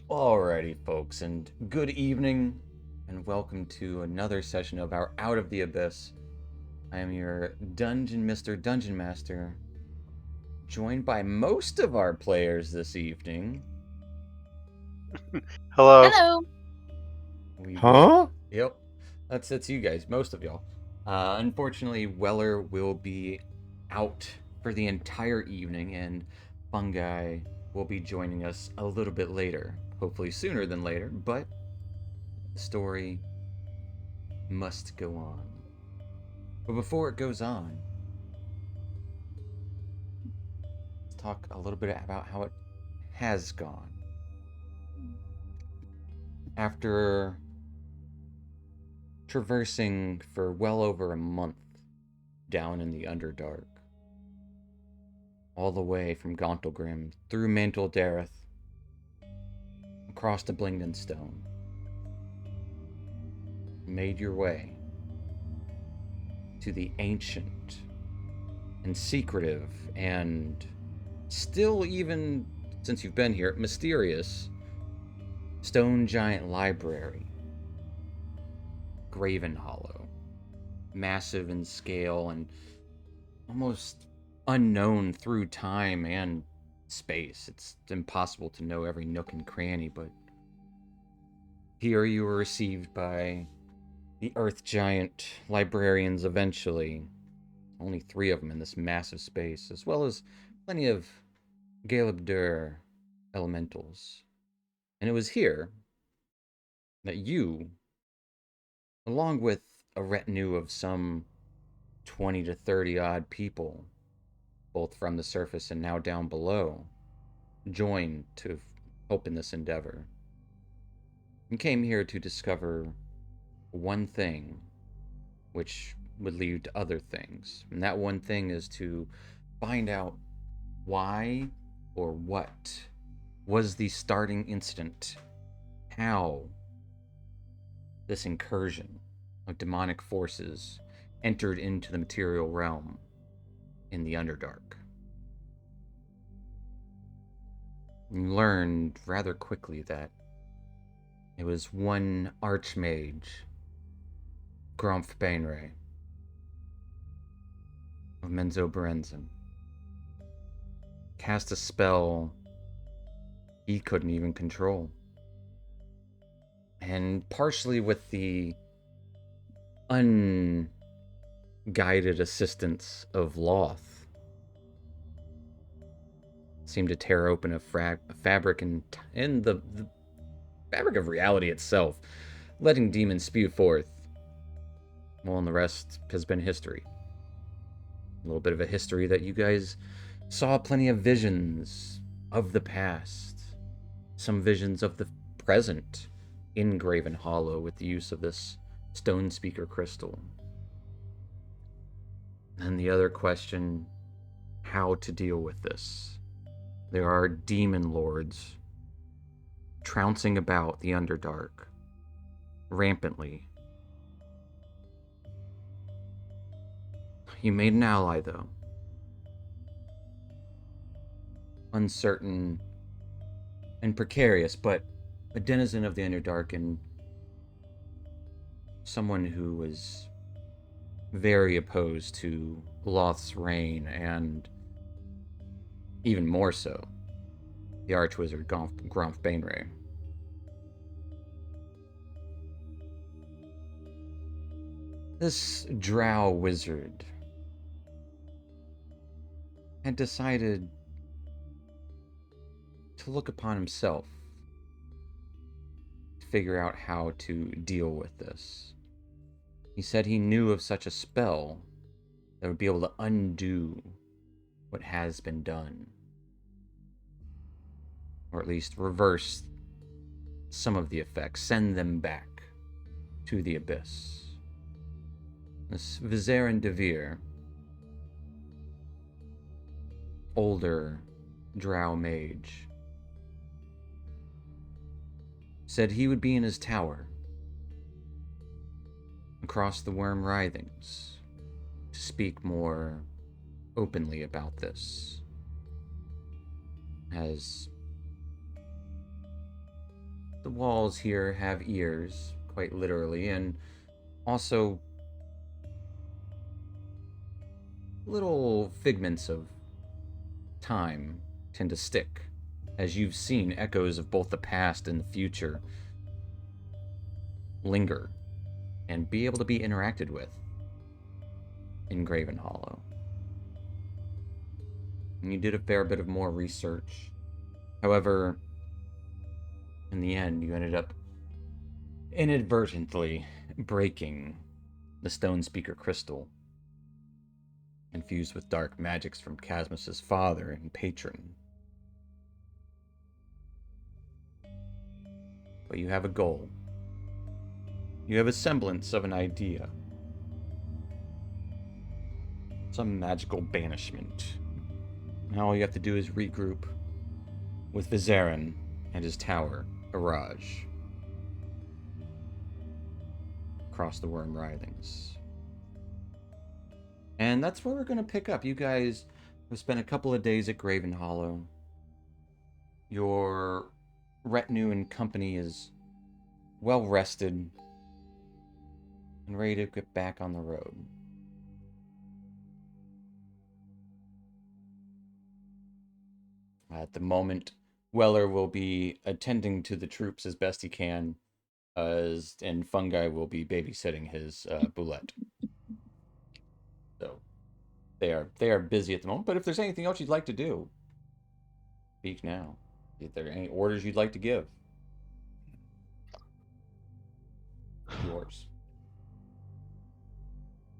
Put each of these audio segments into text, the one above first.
Alrighty, folks, and good evening, and welcome to another session of our Out of the Abyss. I am your Mr. Dungeon Master, joined by most of our players this evening. Hello. Hello. We will. Huh? Yep, that's you guys, most of y'all. Unfortunately, Weller will be out for the entire evening, and Fungi will be joining us a little bit later. Hopefully sooner than later, but the story must go on. But before it goes on, let's talk a little bit about how it has gone. After traversing for well over a month down in the Underdark, all the way from Gauntlgrim through Mantle Dareth, across to Blingden Stone, made your way to the ancient and secretive and still, even since you've been here, mysterious Stone Giant Library, Graven Hollow. Massive in scale and almost unknown through time and space. It's impossible to know every nook and cranny, but here you were received by the Earth Giant librarians eventually. Only 3 of them in this massive space, as well as plenty of Galebdur elementals. And it was here that you, along with a retinue of some 20 to 30 odd people, both from the surface and now down below, joined to help in this endeavor. And came here to discover one thing, which would lead to other things. And that one thing is to find out why or what was the starting incident, how this incursion of demonic forces entered into the material realm in the Underdark. You learned rather quickly that it was one Archmage, Gromf Bainray, of Menzoberranzan, cast a spell he couldn't even control. And partially with the unguided assistance of Loth, seemed to tear open a fabric in the fabric of reality itself, letting demons spew forth. Well, and the rest has been history. A little bit of a history that you guys saw plenty of visions of the past, some visions of the present in Graven Hollow with the use of this stone speaker crystal. And the other question, how to deal with this. There are demon lords trouncing about the Underdark rampantly. You made an ally, though. Uncertain and precarious, but a denizen of the Underdark and someone who was very opposed to Loth's reign and even more so, the Archwizard Gromf Bainray. This drow wizard had decided to look upon himself to figure out how to deal with this. He said he knew of such a spell that would be able to undo what has been done, or at least reverse some of the effects, send them back to the abyss. This Vizarin Devere, older drow mage, said he would be in his tower across the Worm Writhings to speak more openly about this, as the walls here have ears, quite literally, and also little figments of time tend to stick, as you've seen echoes of both the past and the future linger and be able to be interacted with in Graven Hollow. And you did a fair bit of more research. However, in the end, you ended up inadvertently breaking the Stone Speaker crystal, infused with dark magics from Casmus's father and patron. But you have a goal. You have a semblance of an idea. Some magical banishment. Now all you have to do is regroup with Vizarin and his tower, Iraj, across the Worm Writhings. And that's where we're going to pick up. You guys have spent a couple of days at Graven Hollow. Your retinue and company is well rested and ready to get back on the road. At the moment, Weller will be attending to the troops as best he can, and Fungi will be babysitting his Boulette. So they are busy at the moment. But if there's anything else you'd like to do, speak now. If there are any orders you'd like to give, yours.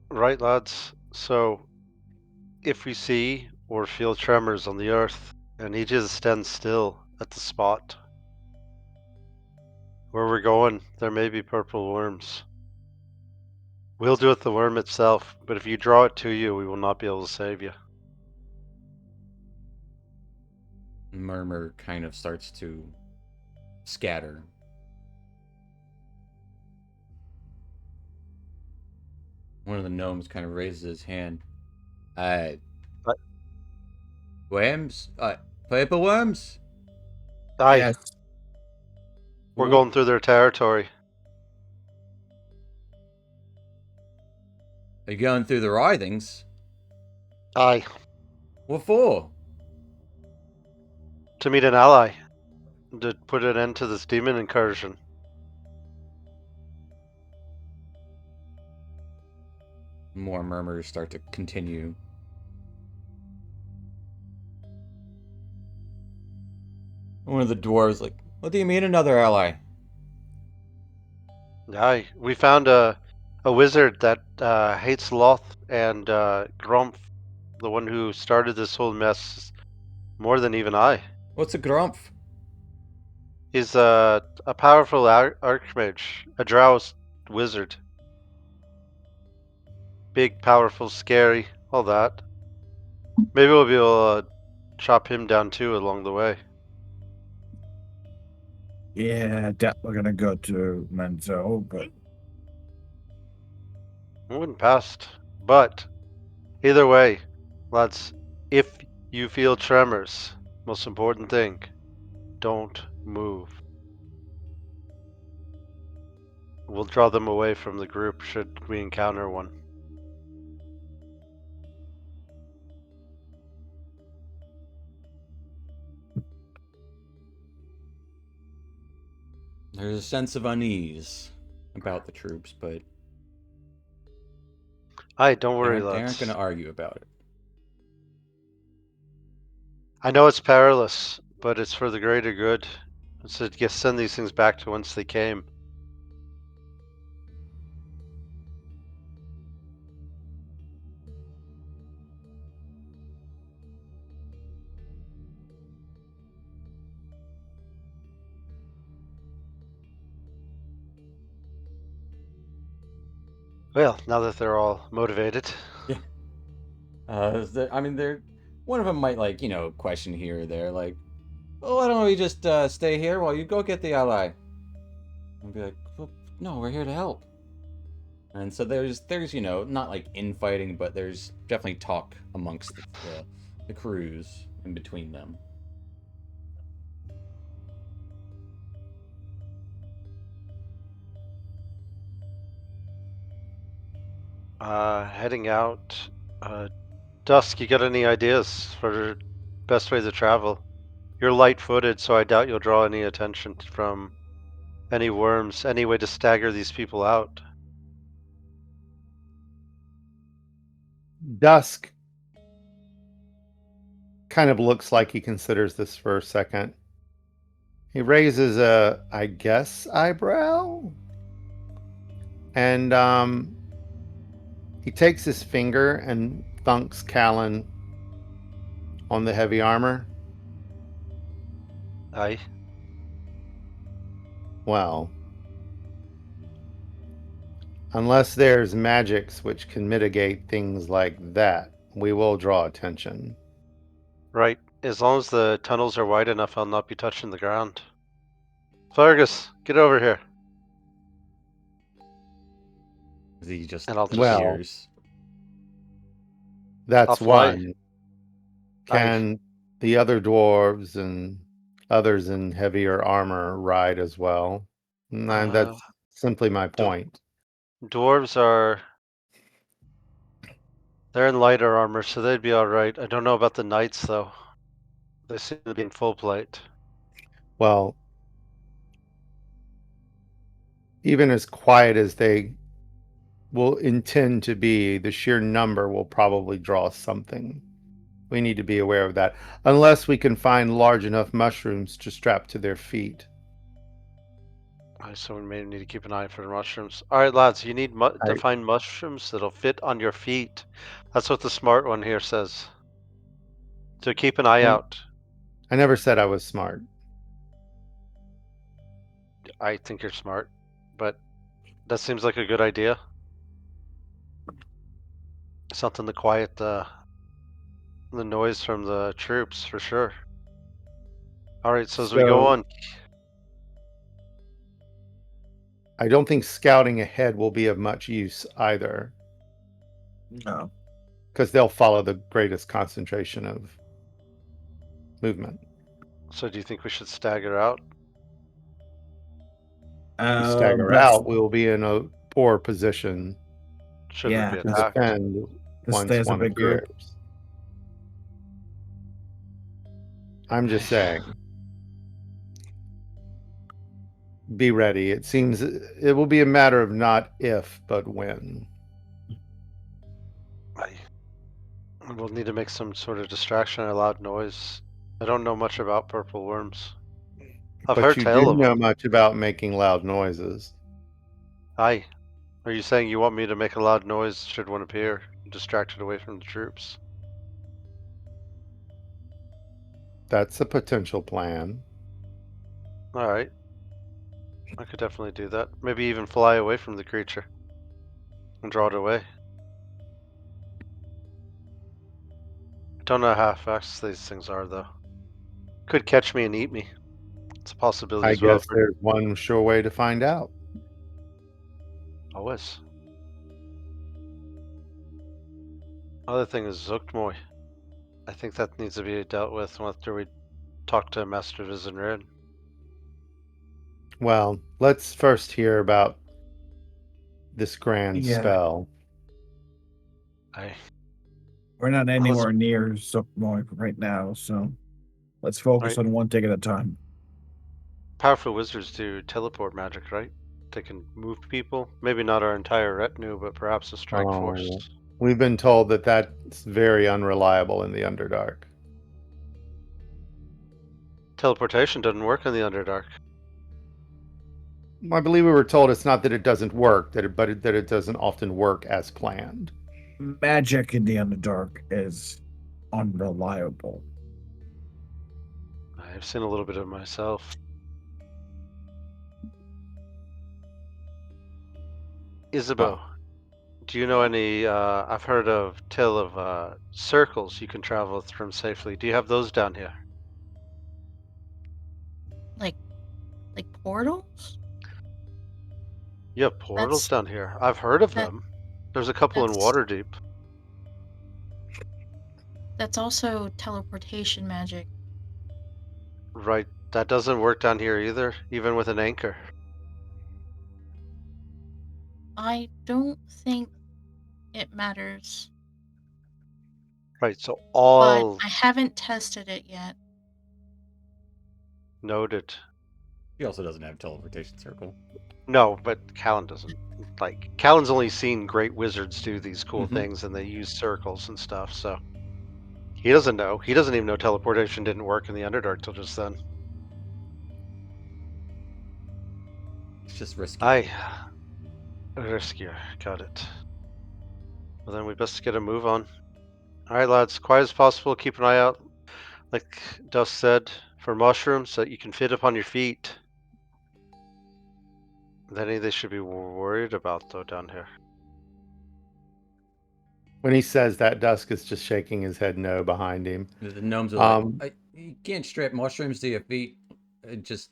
Right, lads. So, if we see or feel tremors on the earth, I need you to stand still at the spot. Where we're going, there may be purple worms. We'll do with the worm itself, but if you draw it to you, we will not be able to save you. Murmur kind of starts to scatter. One of the gnomes kind of raises his hand. Aye. Worms? Purple worms? Yes. We're going through their territory. Are you going through the writhings? Aye. What for? To meet an ally. To put an end to this demon incursion. More murmurs start to continue. One of the dwarves like, what do you mean another ally? Aye. We found a wizard that hates Loth and Grumpf, the one who started this whole mess, more than even I. What's a grumpf? He's a powerful archmage, a drow wizard. Big, powerful, scary, all that. Maybe we'll be able to chop him down too along the way. Yeah, that we're gonna go to Menzo, but I wouldn't past. But either way, lads, if you feel tremors, most important thing, don't move. We'll draw them away from the group should we encounter one. There's a sense of unease about the troops, but Aye, don't worry, they aren't lads. going to argue about it. I know it's perilous, but it's for the greater good. It's to send these things back to whence they came. Well, now that they're all motivated. Yeah. I mean, they're one of them might question here or there, like, well, why don't we just stay here while you go get the ally? And be like, well, no, we're here to help. And so there's not like infighting, but there's definitely talk amongst the crews in between them. Heading out. Dusk, you got any ideas for best way to travel? You're light-footed, so I doubt you'll draw any attention from any worms. Any way to stagger these people out? Dusk kind of looks like he considers this for a second. He raises a, I guess, eyebrow. And he takes his finger and thunks Callan on the heavy armor. Aye. Well, unless there's magics which can mitigate things like that, we will draw attention. Right. As long as the tunnels are wide enough, I'll not be touching the ground. Fergus, get over here. He just And I'll just- Well, appears. That's I'll fly. one. Can the other dwarves and others in heavier armor ride as well? And that's simply my point. Dwarves are... They're in lighter armor, so they'd be alright. I don't know about the knights, though. They seem to be in full plate. Well, even as quiet as they will intend to be, the sheer number will probably draw something. We need to be aware of that. Unless we can find large enough mushrooms to strap to their feet. So we may need to keep an eye for the mushrooms. Alright, lads, you need to Right. find mushrooms that'll fit on your feet. That's what the smart one here says. So keep an eye Mm. out. I never said I was smart. I think you're smart, but that seems like a good idea. Something to quiet the noise from the troops, for sure. Alright, so as we go So- on, I don't think scouting ahead will be of much use either, No. because they'll follow the greatest concentration of movement. so do you think we should stagger out? If we stagger that's out, we will be in a poor position Should Yeah, we be to attacked? defend this once stays a one big group. appears. I'm just saying. Be ready. It seems it will be a matter of not if, but when. We'll need to make some sort of distraction or loud noise. I don't know much about purple worms. I've But heard you tell do of know them. much about making loud noises. Aye. Are you saying you want me to make a loud noise should one appear, distracted away from the troops? That's a potential plan. Alright. I could definitely do that. Maybe even fly away from the creature and draw it away. Don't know how fast these things are, though. Could catch me and eat me. It's a possibility I as well. guess there's one sure way to find out. Always. Other thing is Zuktmoy. I think that needs to be dealt with after we talk to Master Vizenred. Well, let's first hear about this grand Yeah. spell. We're not anywhere near Zuckmoy right now, so let's focus Right. on one thing at a time. Powerful wizards do teleport magic, right? They can move people. Maybe not our entire retinue, but perhaps a strike Oh. force. We've been told that that's very unreliable in the Underdark. Teleportation doesn't work in the Underdark. I believe we were told it's not that it doesn't work, that it doesn't often work as planned. Magic in the Underdark is unreliable. I've seen a little bit of it myself. Isabeau, do you know any, I've heard of tale of circles you can travel through safely. Do you have those down here? Like portals? You have portals That's- down here. I've heard of that- them. There's a couple in that's- Waterdeep. That's also teleportation magic. Right, that doesn't work down here either, even with an anchor. I don't think it matters. Right, so But all I haven't tested it yet. noted. He also doesn't have teleportation circle. No, but Callan doesn't. Like, Callan's only seen great wizards do these cool Mhm. things, and they use circles and stuff, so he doesn't know. He doesn't even know teleportation didn't work in the Underdark till just then. It's just risky. Riskier. Got it. Well, then we best get a move on. All right, lads. Quiet as possible. Keep an eye out, like Dusk said, for mushrooms that you can fit upon your feet. Any they should be worried about, though, down here. When he says that, Dusk is just shaking his head no behind him. The gnomes are Um, like, you can't strap mushrooms to your feet. It's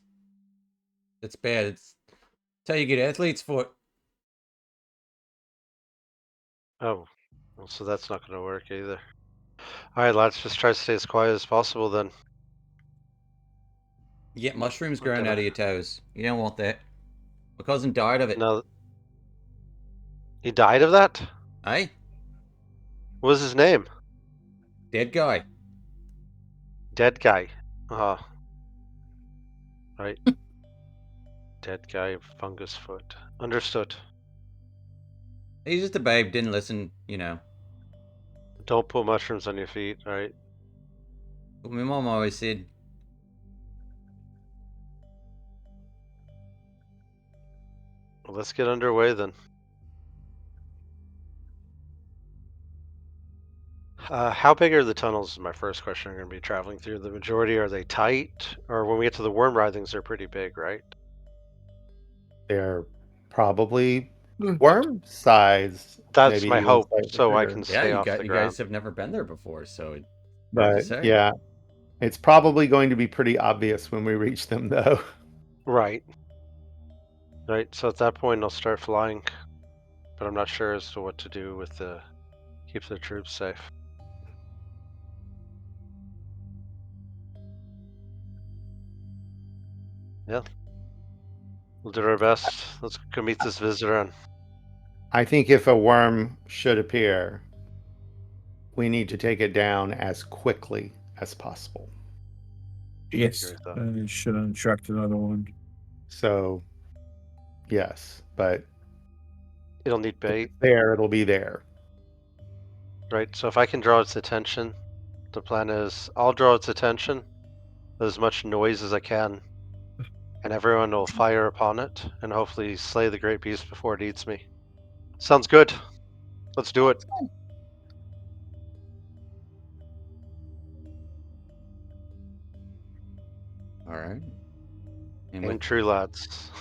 bad. It's how you get athlete's foot. Oh, well, so that's not going to work either. All right, lads. Just try to stay as quiet as possible, then. You get mushrooms I'm growing out gonna- of your toes. You don't want that. My cousin died of it. No, he died of that? Eh? What was his name? Dead guy. Dead guy. Right. Dead guy, fungus foot. Understood. He's just a babe. Didn't listen. Don't put mushrooms on your feet, alright? What my mom always said. Well, let's get underway then. How big are the tunnels is my first question I'm going to be traveling through. The majority, are they tight? Or when we get to the worm writhings, they're pretty big, right? they're probably worm sized. That's maybe my even hope, slightly so I bigger. can Yeah, stay you off got the you ground. guys have never been there before, so hard to But say. yeah, it's probably going to be pretty obvious when we reach them, though. Right. Right, so at that point I'll start flying. But I'm not sure as to what to do with keep the troops safe. Yeah. We'll do our best. Let's go meet this visitor and I think if a worm should appear, we need to take it down as quickly as possible. Yes, agree with that. I should attract another one. So, yes, but it'll need if bait. it's there, it'll be there. Right, so if I can draw its attention, the plan is I'll draw its attention, as much noise as I can, and everyone will fire upon it, and hopefully slay the great beast before it eats me. Sounds good. Let's do it. All right. And Aim true, lads.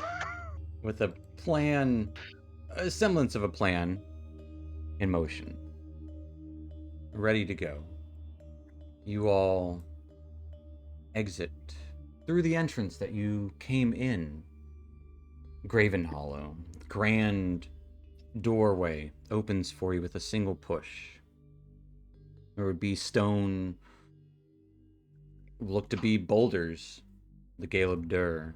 with a plan, a semblance of a plan, in motion, ready to go, you all exit through the entrance that you came in. Graven Hollow. Grand doorway opens for you with a single push. There would be stone, look to be boulders, the Galeb Dur,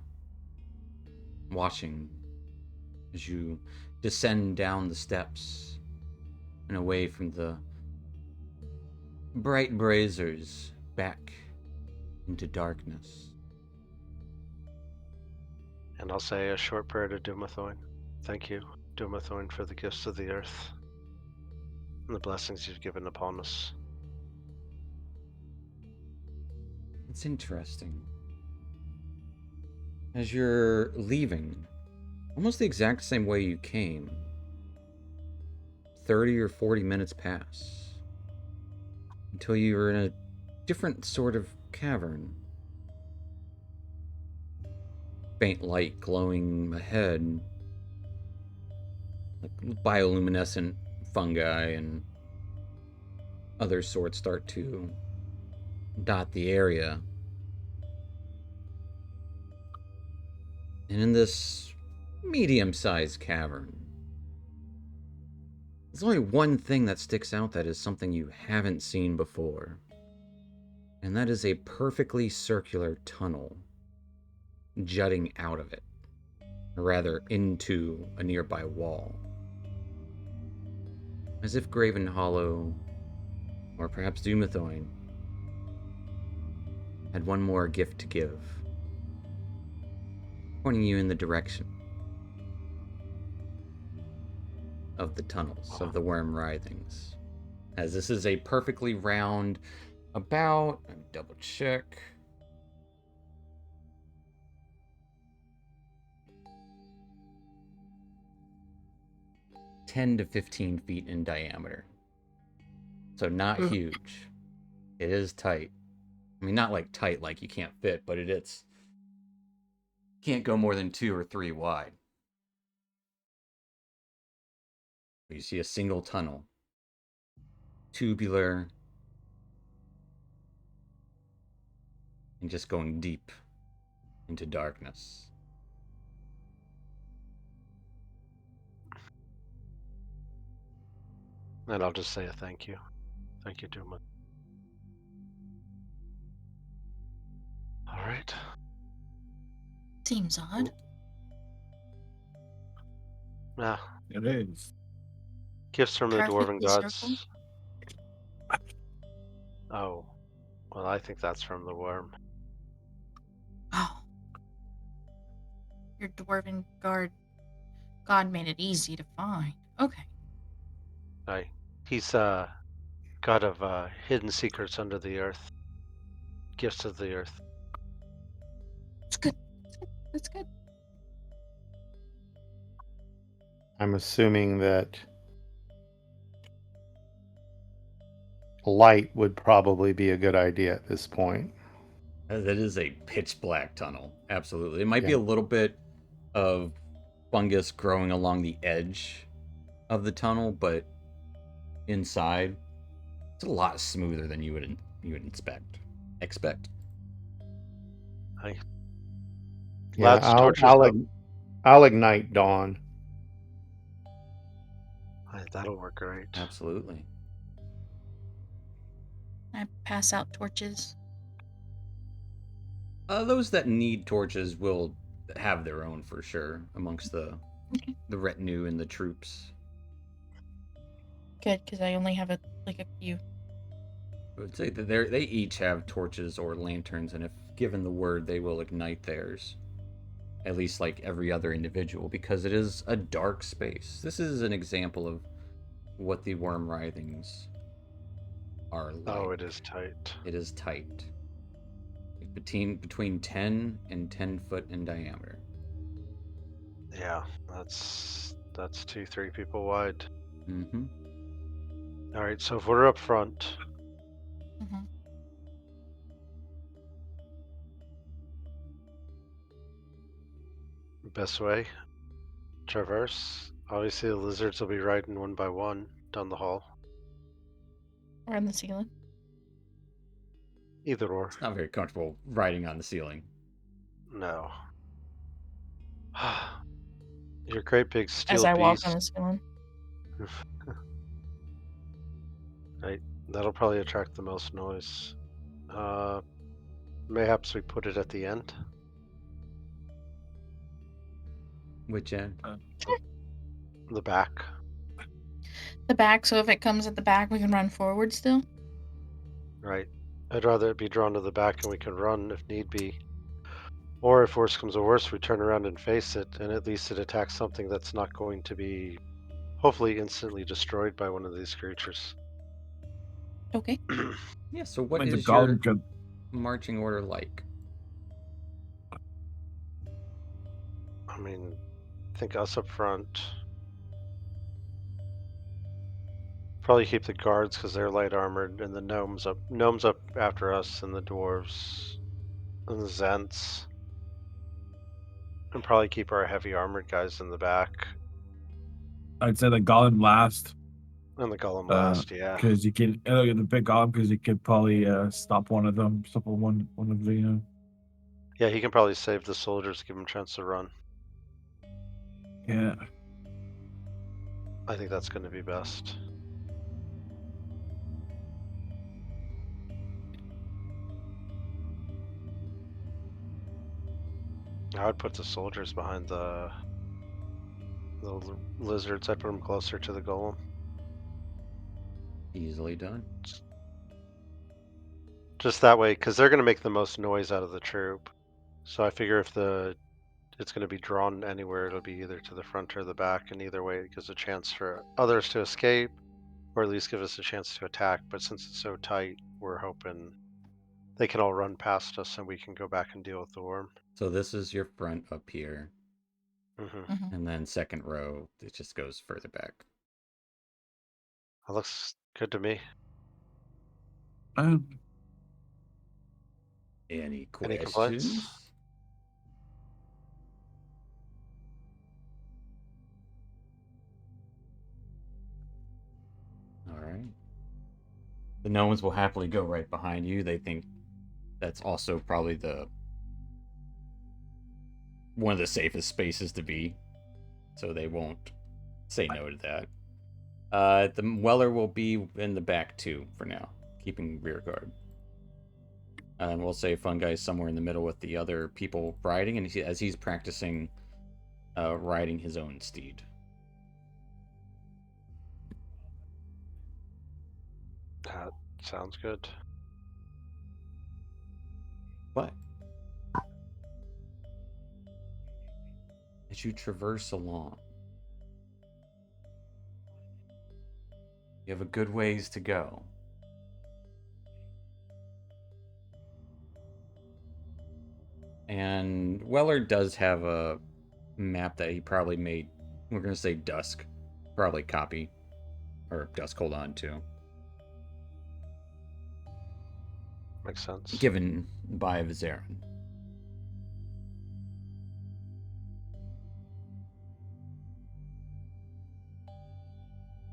watching as you descend down the steps and away from the bright braziers back into darkness. And I'll say a short prayer to Dumathoin. Thank you, Dumathoin, for the gifts of the earth and the blessings you've given upon us. It's interesting. As you're leaving, almost the exact same way you came, 30 or 40 minutes pass until you were in a different sort of cavern. Faint light glowing ahead, like bioluminescent fungi and other sorts start to dot the area. And in this medium-sized cavern, there's only one thing that sticks out that is something you haven't seen before. And that is a perfectly circular tunnel jutting out of it, or rather into a nearby wall. As if Graven Hollow, or perhaps Dumathoin, had one more gift to give, pointing you in the direction of the tunnels, of the worm writhings. As this is a perfectly round, about, let me double check, 10 to 15 feet in diameter. So not huge. It is tight. I mean, not like tight like you can't fit, but it's can't go more than 2 or 3 wide. You see a single tunnel, tubular, and just going deep into darkness. And I'll just say a thank you. Thank you, Duma. All right. Seems odd. Yeah. It is. Gifts from the dwarven Perfectly gods. circled. Oh. Well, I think that's from the worm. Oh. Your dwarven god made it easy to find. Okay. He's god of hidden secrets under the earth. Gifts of the earth. It's good. That's good. I'm assuming that light would probably be a good idea at this point. That is a pitch black tunnel. Absolutely. It might be Yeah. a little bit of fungus growing along the edge of the tunnel, but inside, it's a lot smoother than you would expect. Yeah, Lads, torches up. I'll ignite Dawn. That'll work great. Absolutely. I pass out torches. Those that need torches will have their own for sure amongst the retinue and the troops. Good, because I only have a few. I would say that they each have torches or lanterns, and if given the word, they will ignite theirs. At least like every other individual, because it is a dark space. This is an example of what the worm writhings are like. Oh, it is tight. It is tight. Between 10 and 10 foot in diameter. Yeah, that's 2-3 people wide. Mm-hmm. All right, so if we're up front, Mm-hmm. best way, traverse. Obviously, the lizards will be riding one by one down the hall. Or on the ceiling. Either or. It's not very comfortable riding on the ceiling. No. Your great big steel As I walk beast. on the ceiling. Right, that'll probably attract the most noise. Mayhaps we put it at the end. Which end? The back. The back, so if it comes at the back, we can run forward still? Right. I'd rather it be drawn to the back and we can run if need be. Or if worse comes to worse, we turn around and face it, and at least it attacks something that's not going to be hopefully instantly destroyed by one of these creatures. Okay. Yeah, so what Means a is your golem could marching order like? I mean, think us up front. Probably keep the guards because they're light armored, and the gnomes up after us, and the dwarves, and the Zents. And probably keep our heavy armored guys in the back. I'd say the golem last. And the golem last, yeah. Because you can the big golem because you could probably stop one of them, stop one of the. Yeah, he can probably save the soldiers, give them a chance to run. Yeah. I think that's going to be best. I would put the soldiers behind the lizards. I'd put them closer to the golem. Easily done. Just that way, because they're going to make the most noise out of the troop. So I figure if it's going to be drawn anywhere, it'll be either to the front or the back, and either way, it gives a chance for others to escape, or at least give us a chance to attack. But since it's so tight, we're hoping they can all run past us, and we can go back and deal with the worm. So this is your front up here, Mm-hmm. and then second row, it just goes further back. That looks good to me. Um, Any Any questions? complaints? All right. The gnomes will happily go right behind you. They think that's also probably one of the safest spaces to be, so they won't say no to that. The Weller will be in the back too for now, keeping rear guard. And we'll say Fungi is somewhere in the middle with the other people riding, and as he's practicing riding his own steed. That sounds good. But as you traverse along, you have a good ways to go. And Weller does have a map that he probably made. We're going to say Dusk. Probably copy. Or Dusk hold on to. Makes sense. Given by Vizarin.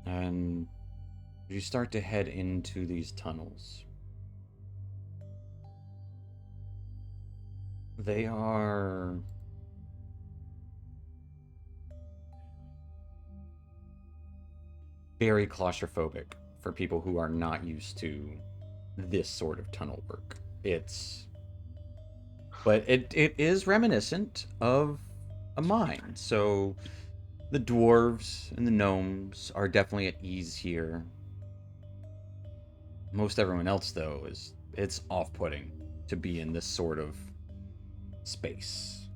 And you start to head into these tunnels. They are very claustrophobic for people who are not used to this sort of tunnel work. But it is reminiscent of a mine. So the dwarves and the gnomes are definitely at ease here. Most everyone else, though, it's off-putting to be in this sort of space.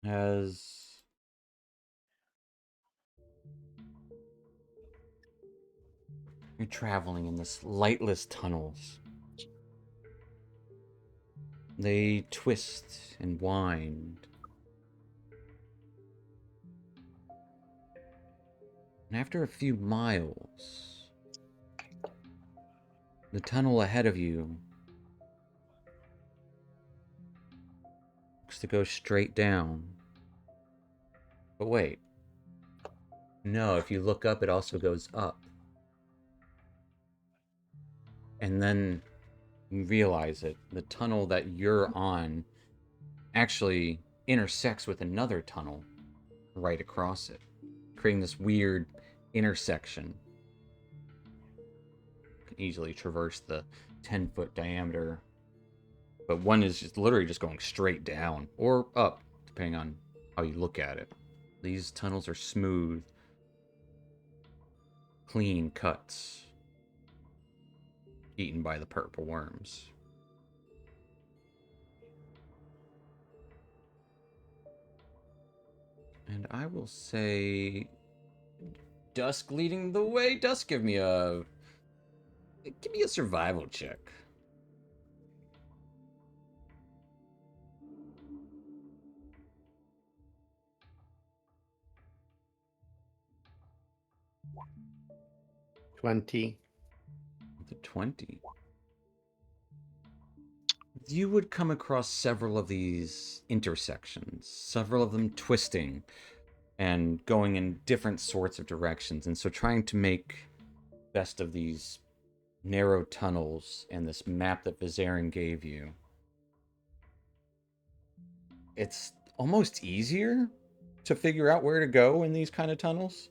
As you're traveling in this lightless tunnels, they twist and wind. And after a few miles, the tunnel ahead of you looks to go straight down. But wait. No, if you look up, it also goes up. And then you realize it. The tunnel that you're on actually intersects with another tunnel right across it, creating this weird intersection. You can easily traverse the 10-foot diameter, but one is just literally just going straight down or up, depending on how you look at it. These tunnels are smooth, clean cuts, eaten by the purple worms. And I will say, Dusk leading the way. Dusk, give me a survival check. $20. The 20. You would come across several of these intersections, several of them twisting and going in different sorts of directions. And so trying to make best of these narrow tunnels and this map that Vizarin gave you, it's almost easier to figure out where to go in these kind of tunnels,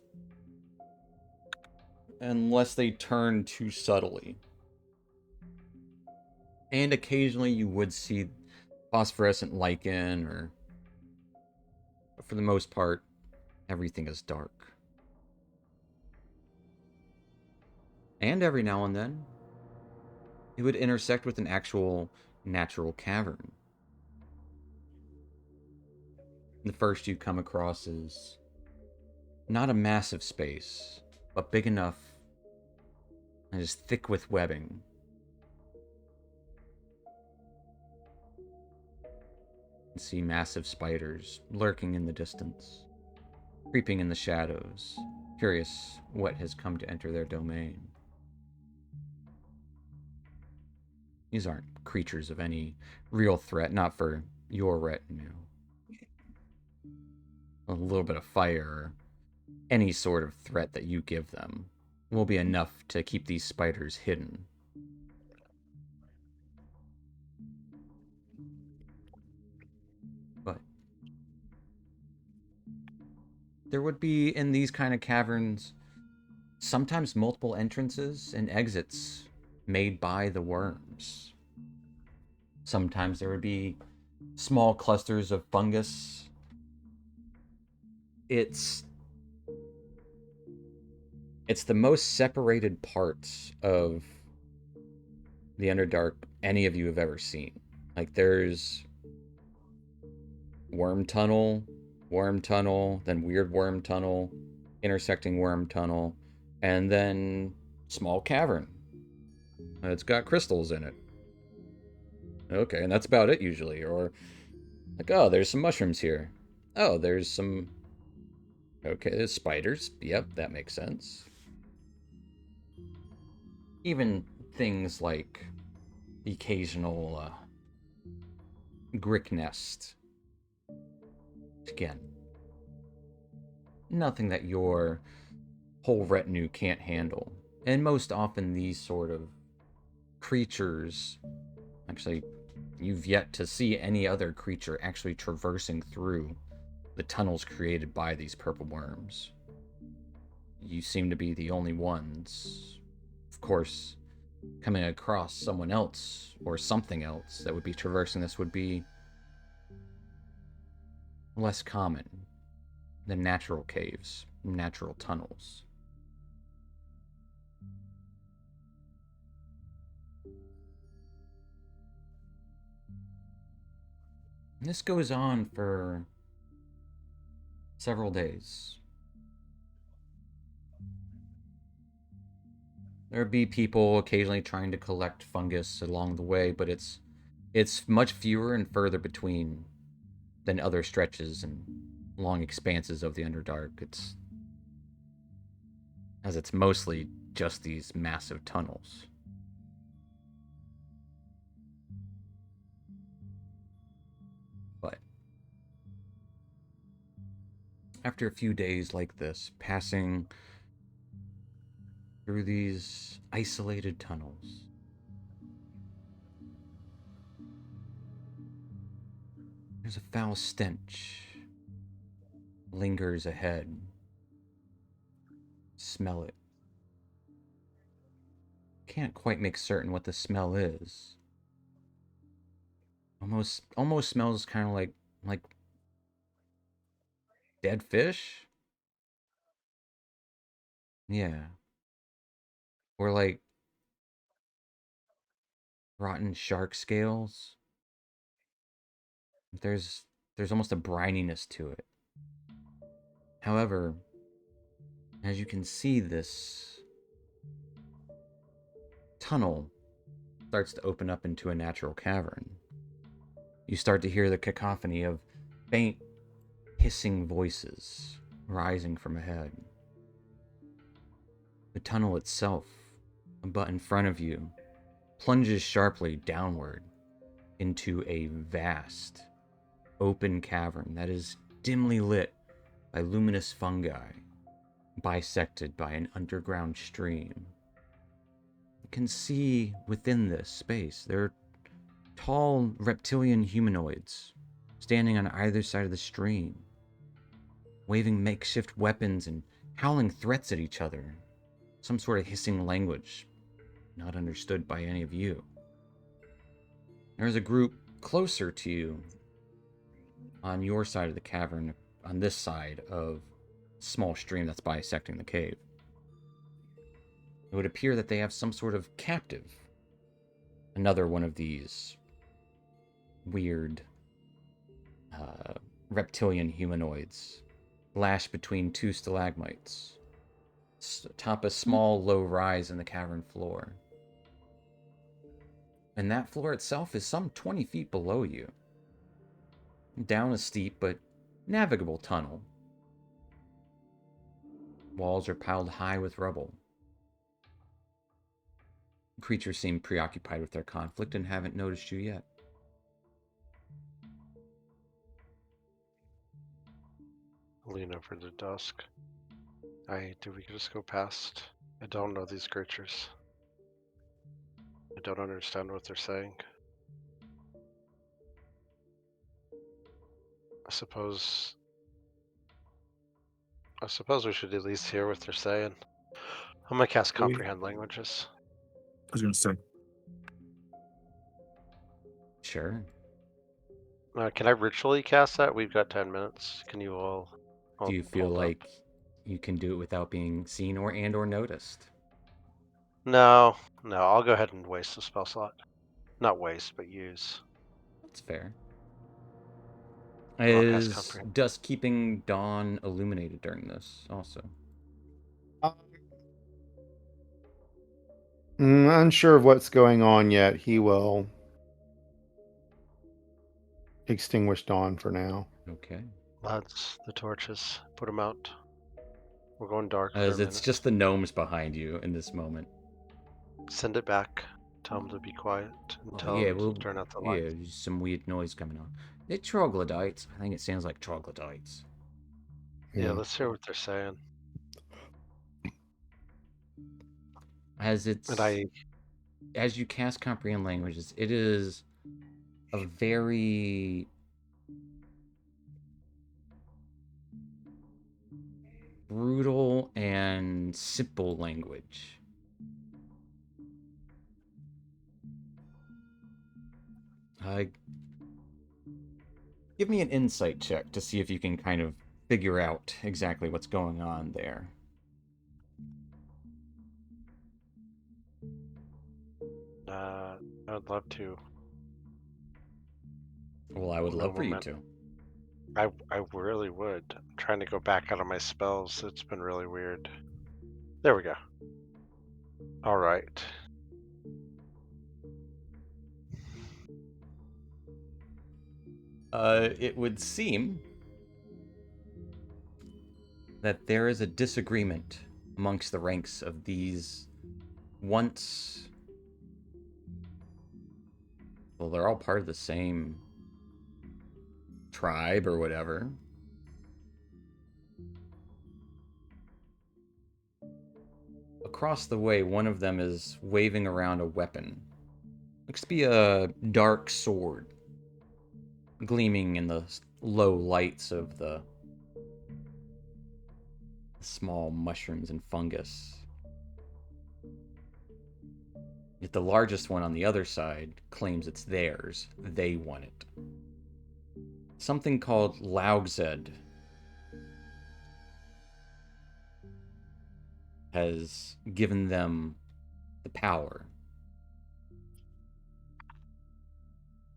unless they turn too subtly. And occasionally you would see phosphorescent lichen or But for the most part, everything is dark. And every now and then, it would intersect with an actual natural cavern. The first you come across is not a massive space, but big enough and is thick with webbing. You can see massive spiders lurking in the distance, creeping in the shadows, curious what has come to enter their domain. These aren't creatures of any real threat, not for your retinue. A little bit of fire, or any sort of threat that you give them, will be enough to keep these spiders hidden. But there would be, in these kind of caverns, sometimes multiple entrances and exits made by the worms. Sometimes there would be small clusters of fungus. It's the most separated parts of the Underdark any of you have ever seen. Like, there's worm tunnel, then weird worm tunnel, intersecting worm tunnel, and then small cavern. It's got crystals in it. Okay, and that's about it usually. Or, like, oh, there's some mushrooms here. Oh, there's some... Okay, there's spiders. Yep, that makes sense. Even things like the occasional Grick nest. Again, nothing that your whole retinue can't handle. And most often these sort of creatures, actually, you've yet to see any other creature actually traversing through the tunnels created by these purple worms. You seem to be the only ones. Of course, coming across someone else or something else that would be traversing this would be less common than natural caves, natural tunnels. This goes on for several days. There'd be people occasionally trying to collect fungus along the way, but it's much fewer and further between than other stretches and long expanses of the Underdark. It's mostly just these massive tunnels. But after a few days like this, passing through these isolated tunnels, there's a foul stench lingers ahead. Smell it. Can't quite make certain what the smell is. Almost smells kind of like dead fish. Yeah. Or like rotten shark scales. There's almost a brininess to it. However, as you can see, this tunnel starts to open up into a natural cavern. You start to hear the cacophony of faint, hissing voices rising from ahead. The tunnel itself, but in front of you, plunges sharply downward into a vast, open cavern that is dimly lit by luminous fungi, bisected by an underground stream. You can see within this space there are tall reptilian humanoids standing on either side of the stream, waving makeshift weapons and howling threats at each other, some sort of hissing language not understood by any of you. There's a group closer to you on your side of the cavern, on this side of a small stream that's bisecting the cave. It would appear that they have some sort of captive. Another one of these weird reptilian humanoids lashed between two stalagmites atop a small low rise in the cavern floor. And that floor itself is some 20 feet below you. Down a steep but navigable tunnel. Walls are piled high with rubble. Creatures seem preoccupied with their conflict and haven't noticed you yet. Lean over to Dusk. Do we just go past? I don't know these creatures. I don't understand what they're saying. I suppose we should at least hear what they're saying. I'm gonna cast Comprehend Languages. I was gonna say. Sure. Can I ritually cast that? We've got 10 minutes. Can you all Do you feel hold up? like you can do it without being seen or noticed? No, I'll go ahead and waste the spell slot. Not waste, but use. That's fair. I'll cast Is Comprehend. Dusk keeping Dawn illuminated during this also? Unsure of what's going on yet. He will extinguish Dawn for now. Okay. Lads, the torches. Put them out. We're going dark. As for a it's minute. just the gnomes behind you in this moment. Send it back. Tell them to be quiet. And tell Yeah, them well, to turn out the yeah, light. there's some weird noise coming on. They're troglodytes. I think it sounds like troglodytes. Yeah, let's hear what they're saying. As And as you cast Comprehend Languages, it is a very brutal and simple language. Give me an insight check to see if you can kind of figure out exactly what's going on there. I'd love to. Well, I would love for you to. I really would. I'm trying to go back out of my spells. It's been really weird. There we go. All right. It would seem that there is a disagreement amongst the ranks of these once... Well, they're all part of the same tribe or whatever. Across the way, one of them is waving around a weapon. Looks to be a dark sword, gleaming in the low lights of the small mushrooms and fungus. Yet the largest one on the other side claims it's theirs. They want it. Something called Laugzed has given them the power.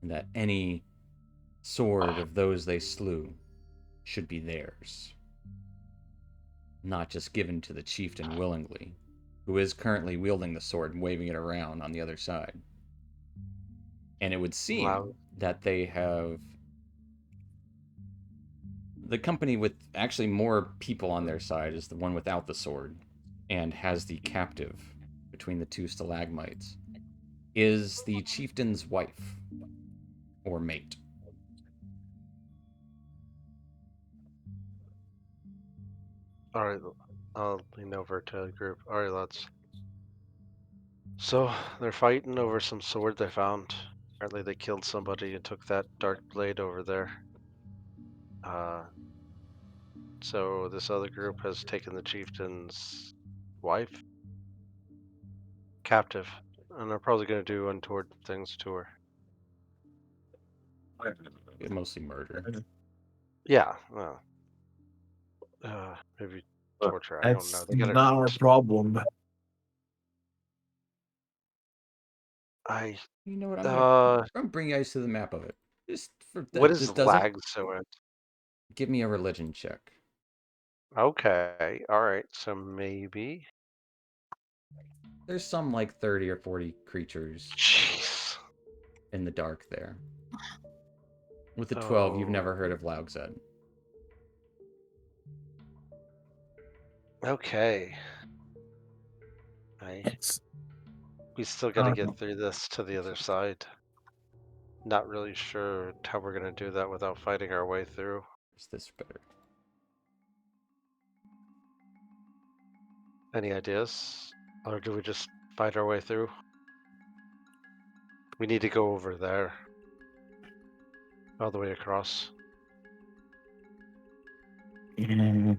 And that any sword of those they slew should be theirs. Not just given to the chieftain willingly, who is currently wielding the sword and waving it around on the other side. And it would seem that they have the company with actually more people on their side is the one without the sword and has the captive between the two stalagmites is the chieftain's wife or mate. All right, I'll lean over to the group. All right, lads. So they're fighting over some sword they found. Apparently they killed somebody and took that dark blade over there. So this other group has taken the chieftain's wife captive, and they're probably going to do untoward things to her. Mostly murder. Yeah, well, Maybe But torture. I don't know. that's They gotta. not our problem. I. You know what? Uh, I'm gonna bring you guys to the map of it. Just for what that. is Just does it? Lagzoed? Give me a religion check. Okay. All right. So maybe. There's some like 30 or 40 creatures Jeez. in the dark there. With the 12, you've Oh. never heard of Laugzed. Okay. It's We still got to get through this to the other side. Not really sure how we're gonna do that without fighting our way through. Is this better? Any ideas? Or do we just fight our way through? We need to go over there. All the way across. yeah.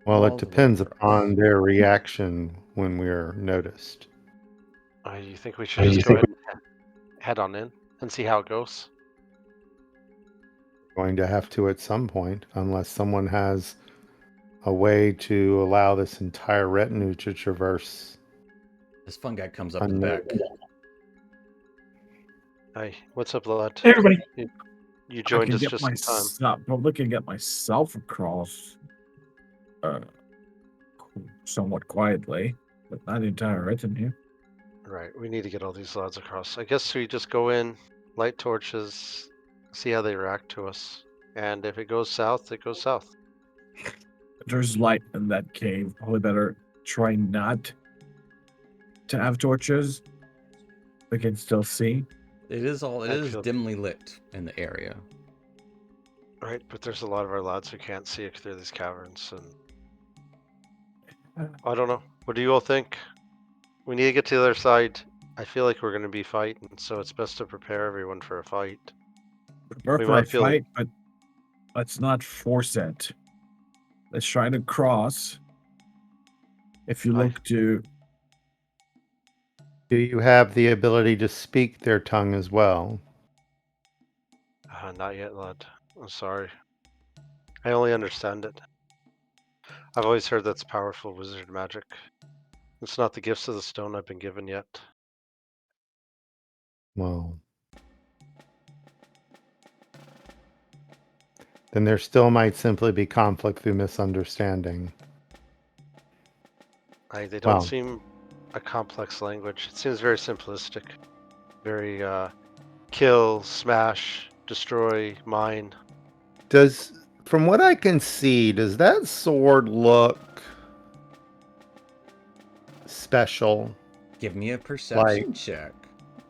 Well, All it the way depends across. upon their reaction when we're noticed. You think we should just go ahead and head on in and see how it goes? Going to have to at some point, unless someone has a way to allow this entire retinue to traverse. This fun guy comes up to the back. Hi, what's up, lad? Hey, everybody. You I joined can us get just in time. myself. Probably can get myself across. Somewhat quietly, but not the entire retinue. Right, we need to get all these lads across. I guess we just go in, light torches, see how they react to us. And if it goes south, it goes south. There's light in that cave. Probably better try not to have torches. We can still see. It is I feel- dimly lit in the area. Right, but there's a lot of our lads who can't see it through these caverns, and I don't know. What do you all think? We need to get to the other side. I feel like we're going to be fighting, so it's best to prepare everyone for a fight. Prepare We for a might feel- fight, but let's not force it. Let's try to cross. If you look to, Do you have the ability to speak their tongue as well? Not yet, lad. I'm sorry. I only understand it. I've always heard that's powerful wizard magic. It's not the gifts of the stone I've been given yet. Well, then there still might simply be conflict through misunderstanding. They don't Wow. seem a complex language. It seems very simplistic. Very kill, smash, destroy, mine. From what I can see, does that sword look special? Give me a perception check.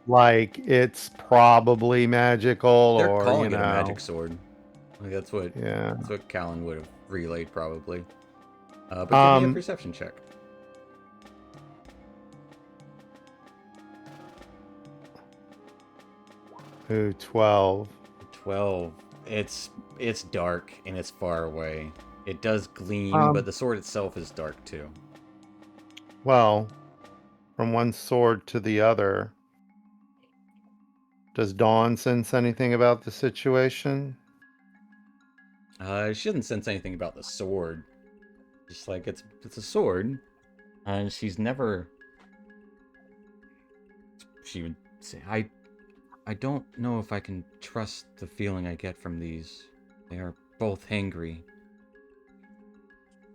Like it's probably magical, They're or calling it a magic sword. Like that's what Yeah. Callan would have relayed probably. But give me a perception check. Ooh, 12. 12. It's dark and it's far away. It does gleam, but the sword itself is dark too. Well, from one sword to the other. Does Dawn sense anything about the situation? She doesn't sense anything about the sword. Just like it's a sword. And she's never. She would say, I don't know if I can trust the feeling I get from these. They are both hangry.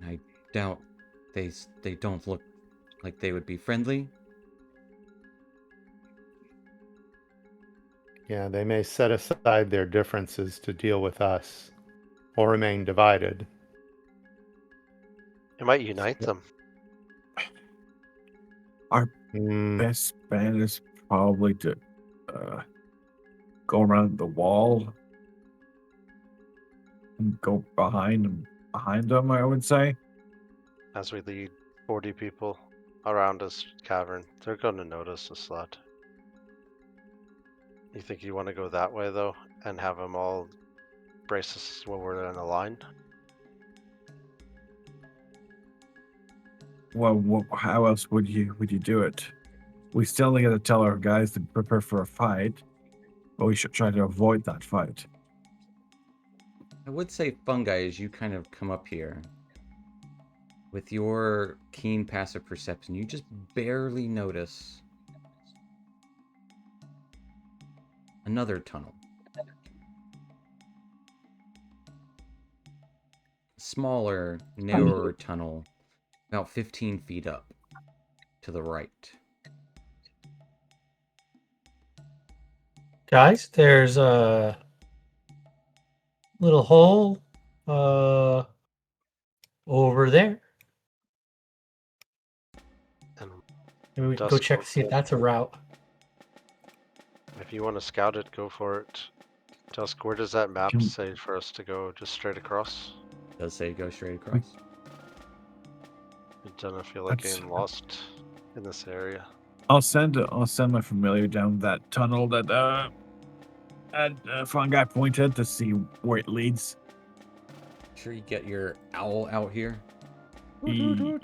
I doubt they don't look like they would be friendly. Yeah, they may set aside their differences to deal with us, or remain divided. It might unite them. best bet is probably to go around the wall and go behind them, I would say. As we lead 40 people around this cavern, they're going to notice us, lad. You think you want to go that way, though, and have them all brace us while we're in a line? Well, how else would you do it? We still got to tell our guys to prepare for a fight, but we should try to avoid that fight. I would say fungi as you kind of come up here. With your keen passive perception, you just barely notice another tunnel. Smaller, narrower tunnel, about 15 feet up to the right. Guys, there's a little hole over there. And Maybe we can go Dusk check to looks see if good. that's a route. if you want to scout it, go for it. Dusk, where does that map Can- say for us to go? Just straight across? Does say go straight across. It doesn't feel like That's- getting lost in this area. I'll send my familiar down that tunnel that fungi pointed to see where it leads. Sure you get your owl out here. E-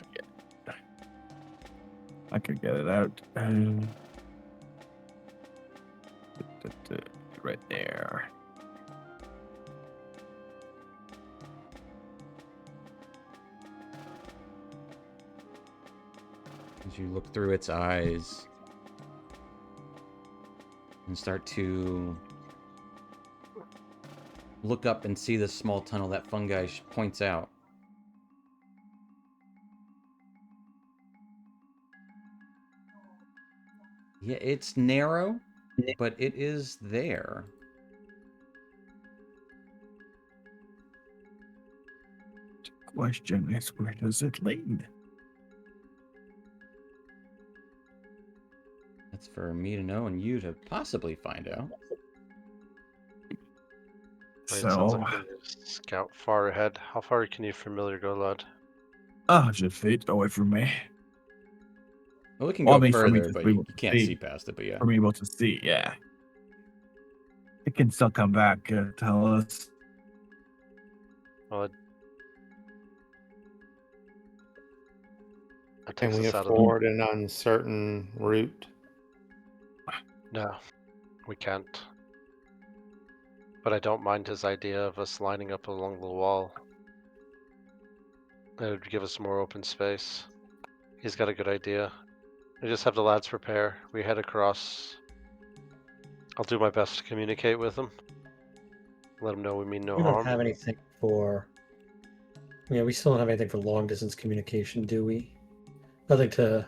I could get it out. Right there. As you look through its eyes and start to look up and see this small tunnel that fungi points out. Yeah, it's narrow, but it is there. Question is, where does it lead? That's for me to know and you to possibly find out. Right, sounds So, like we need to scout far ahead. How far can you familiar go, lad? 100 feet away from me. Well, it can Well, go I mean, for me further, to but be you able to can't see. see past it, but yeah. For me able to see, yeah. It can still come back, tell us. Well, it Can takes we us out of the... afford an uncertain route? No, we can't. But I don't mind his idea of us lining up along the wall. It would give us more open space. He's got a good idea. I just have the lads prepare. We head across. I'll do my best to communicate with them. Let them know we mean no We don't harm. have anything for. Yeah, we still don't have anything for long distance communication, do we? Nothing to.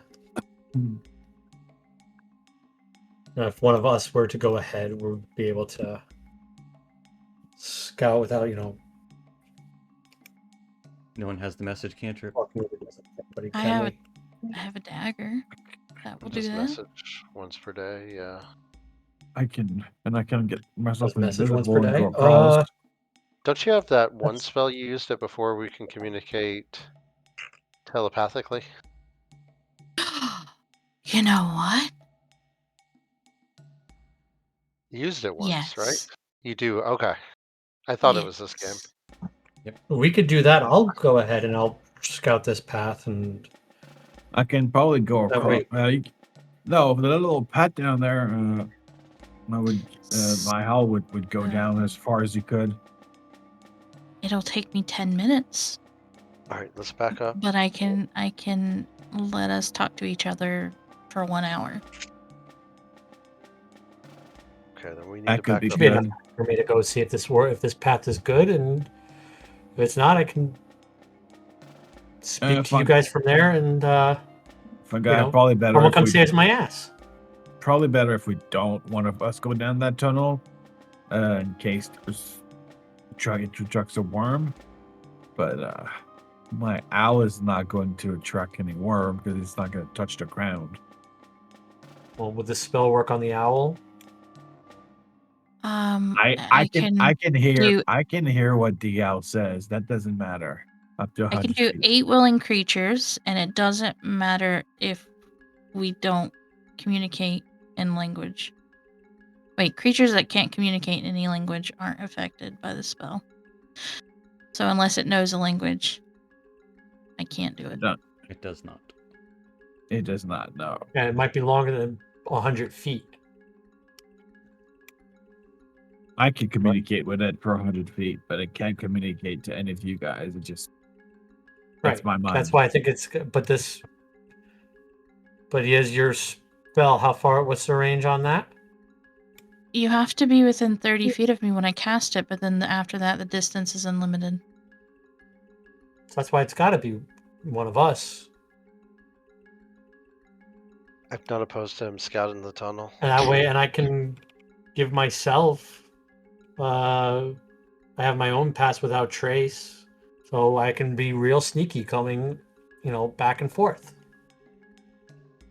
Now, if one of us were to go ahead, we'd be able to scout without, No one has the message cantrip. talking with everybody. I Can have we? I have a dagger. That will do Just that. message once per day, yeah. I can get myself Just message once invisible per and day? go across. Don't you have that one That's- spell you used it before we can communicate telepathically? You know what? You used it once, right? Yes. You do, okay. I thought it was this game. Yes. We could do that. I'll go ahead and I'll scout this path and I can probably go That across. way- No, the little pat down there, I would, my howl would go down as far as you could. It'll take me 10 minutes, Alright, let's back up. but I can let us talk to each other for 1 hour. Okay, then we need That to could back be up. should be good. enough for me to go see if this path is good, and if it's not, I can speak to you fine. guys from there, and Probably better. someone if come we- saves my ass. Probably better if we don't one of us go down that tunnel, in case there's attracts a worm. But my owl is not going to attract any worm because it's not going to touch the ground. Well, would this spell work on the owl? I can hear do- I can hear what the owl says. That doesn't matter. Up to I can 100 do feet. 8 willing creatures, and it doesn't matter if we don't communicate in language. Wait, creatures that can't communicate in any language aren't affected by the spell. So unless it knows a language, I can't do it. No, It does not. it does not. No. And it might be longer than 100 feet. I can communicate with it for 100 feet, but it can't communicate to any of you guys. It just that's Right. my mind. That's why I think it's good. But this. But is your spell? How far? What's the range on that? You have to be within 30 feet of me when I cast it, but then after that, the distance is unlimited. So that's why it's got to be one of us. I'm not opposed to him scouting the tunnel. And that way, and I can give myself. I have my own pass without trace, so I can be real sneaky, coming, back and forth.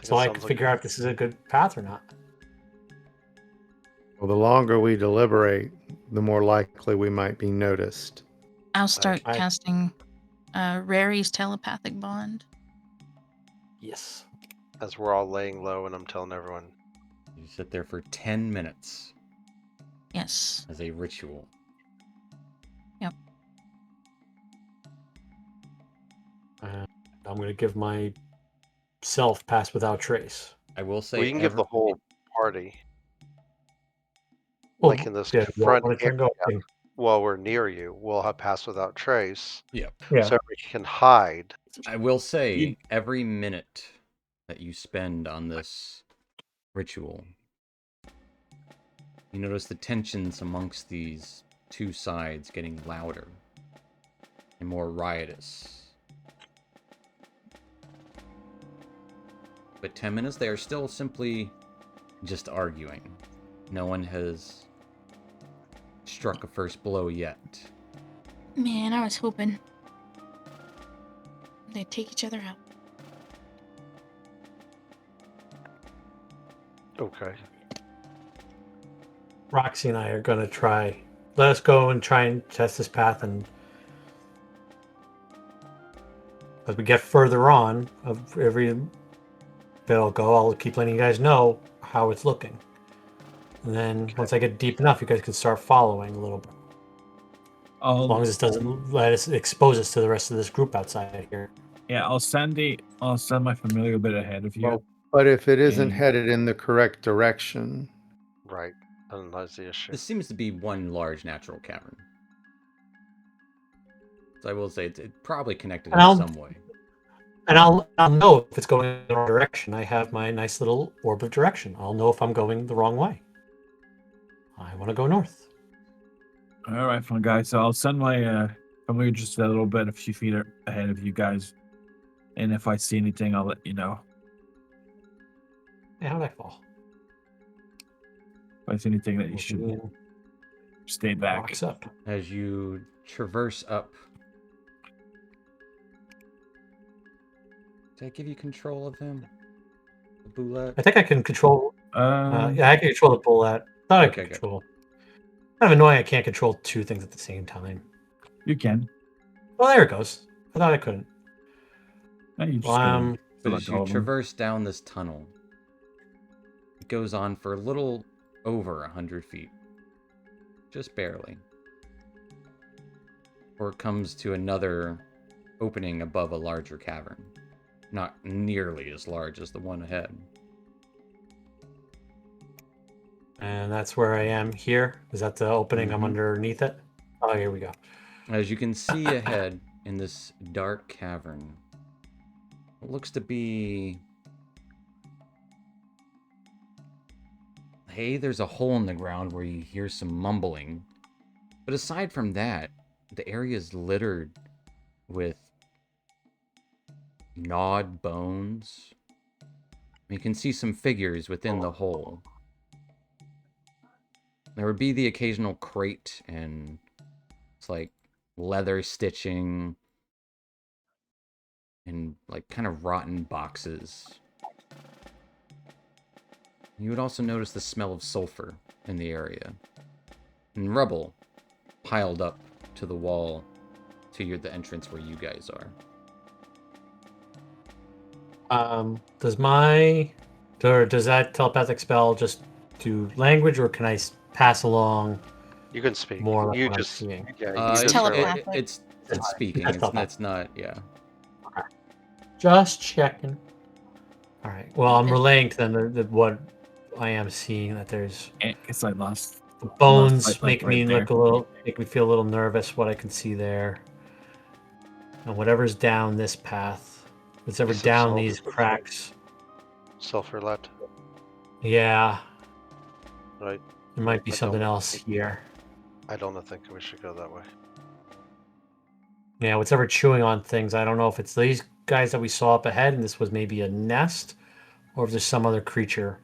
So I can figure out if this is a good path or not. Well, the longer we deliberate, the more likely we might be noticed. I'll start I- casting Rary's telepathic bond. Yes. As we're all laying low and I'm telling everyone. You sit there for 10 minutes Yes. as a ritual. I'm going to give myself pass without trace. I will say We can give the whole party, Well, like in this yeah, front when it's going area, while we're near you, we'll have pass without trace. Yeah. Yeah. So we can hide. I will say You- every minute that you spend on this ritual, you notice the tensions amongst these two sides getting louder and more riotous. But 10 minutes, they are still simply just arguing. No one has struck a first blow yet. Man, I was hoping they'd take each other out. Okay. Roxy and I are going to try. Let us go and try and test this path, and as we get further on, of every bit I'll go, I'll keep letting you guys know how it's looking. And then once I get deep enough, you guys can start following a little bit. As long I'll, as it doesn't let us expose us to the rest of this group outside here. yeah, I'll send my familiar a bit ahead of you. Well, but if it isn't Yeah. headed in the correct direction, Right. And that's the issue. This seems to be one large natural cavern. So I will say it's probably connected in I'll- some way. And I'll know if it's going in the wrong direction. I have my nice little orb of direction. I'll know if I'm going the wrong way. I want to go north. All right, fun guys. So I'll send my familiar just a little bit, a few feet ahead of you guys, and if I see anything, I'll let you know. Hey, how'd I fall? If I see anything that you should Moving stay back. rocks up. As you traverse up, did I give you control of him? The Boulette? I think I can control. Um, Yeah, I can control the bullet. Thought I Okay, could good. control. Kind of annoying. I can't control two things at the same time. you can. Well, there it goes. I thought I couldn't. Yeah, you just Well, gotta But select as you all of them. traverse down this tunnel, it goes on for a little over 100 feet. Just barely. Or it comes to another opening above a larger cavern. Not nearly as large as the one ahead. And that's where I am here. Is that the opening? I'm Mhm. underneath it. Oh, here we go. As you can see ahead in this dark cavern, it looks to be... Hey, there's a hole in the ground where you hear some mumbling. But aside from that, the area is littered with gnawed bones. You can see some figures within the hole. There would be the occasional crate and it's like leather stitching and like kind of rotten boxes. You would also notice the smell of sulfur in the area and rubble piled up to the wall to the entrance where you guys are. Does that telepathic spell just do language, or can I pass along You can speak. more like you what I'm just seeing? yeah. You It's just telepathic. It's speaking. That's It's not. Yeah. Just checking. All right. Well, I'm Okay. relaying to them what I am seeing, that there's I guess I lost The bones like make me right make me feel a little nervous. What I can see there, and whatever's down this path, what's ever Piece of down salt. these cracks. Sulfur lead. Yeah, Right. there might be I something don't- else here. I don't think we should go that way. Yeah, what's ever chewing on things. I don't know if it's these guys that we saw up ahead, and this was maybe a nest, or if there's some other creature.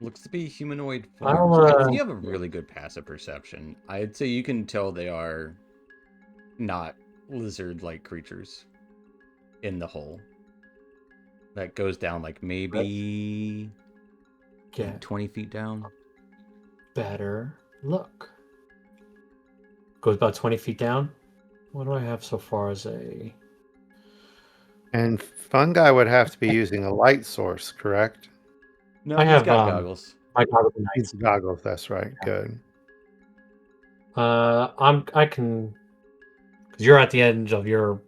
Looks to be humanoid I'll, forms. You have a really good passive perception. I'd say you can tell they are not lizard-like creatures in the hole. That goes down like maybe Get 20 feet down. better look. Goes about 20 feet down. What do I have so far as a... And Fungi would have to be using a light source, correct? No, I he's have, got goggles. my goggles are He's nice. goggles, that's right. Good. I can... Because you're at the end of your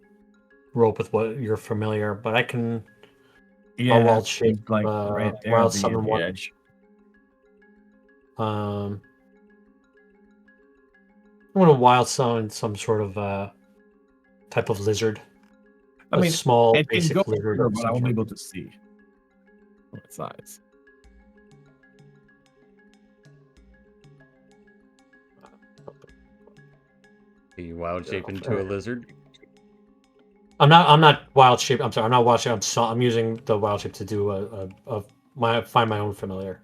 rope with what you're familiar, but I can... Yeah, wild shape, like right there. wild at the summon one. edge. I'm gonna wild summon some sort of type of lizard. I A mean, small it can basic go lizard. bigger, of but some I won't be sort. able to see what size. The wild shape into a lizard. I'm not wild shape. I'm sorry. I'm not wild shape. I'm using the wild shape to do find my own familiar.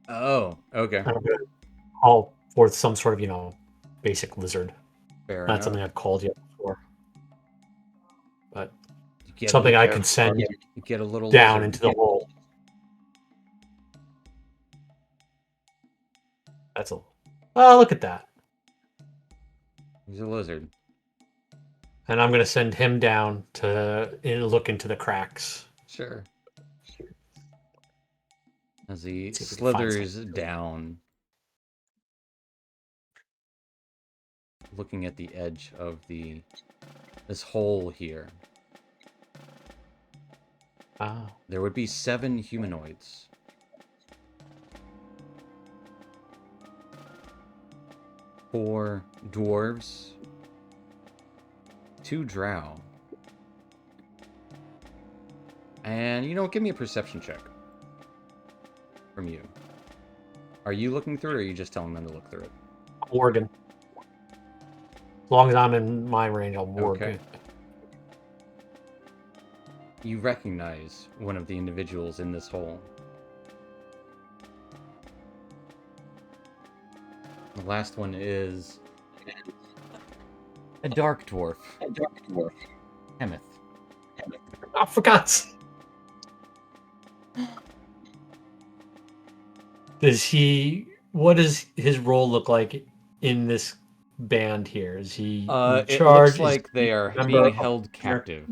Oh, okay. And I'm gonna call forth some sort of basic lizard. Fair Not enough. something I've called yet before, but You get something a, I can send you get a little down lizard. into the hole. That's a. Oh, look at that! He's a lizard. And I'm gonna send him down to look into the cracks. Sure. As he See if we can find slithers down, looking at the edge of this hole here, Wow. there would be 7 humanoids. 4 dwarves, 2 drow, and give me a perception check from you. Are you looking through it, or are you just telling them to look through it? Working. As long as I'm in my range, I'll work. Okay. You recognize one of the individuals in this hole. The last one is a dark dwarf. Hemeth. I forgot. What does his role look like in this band here? Is he in It charge? looks like they are member being of- held captive.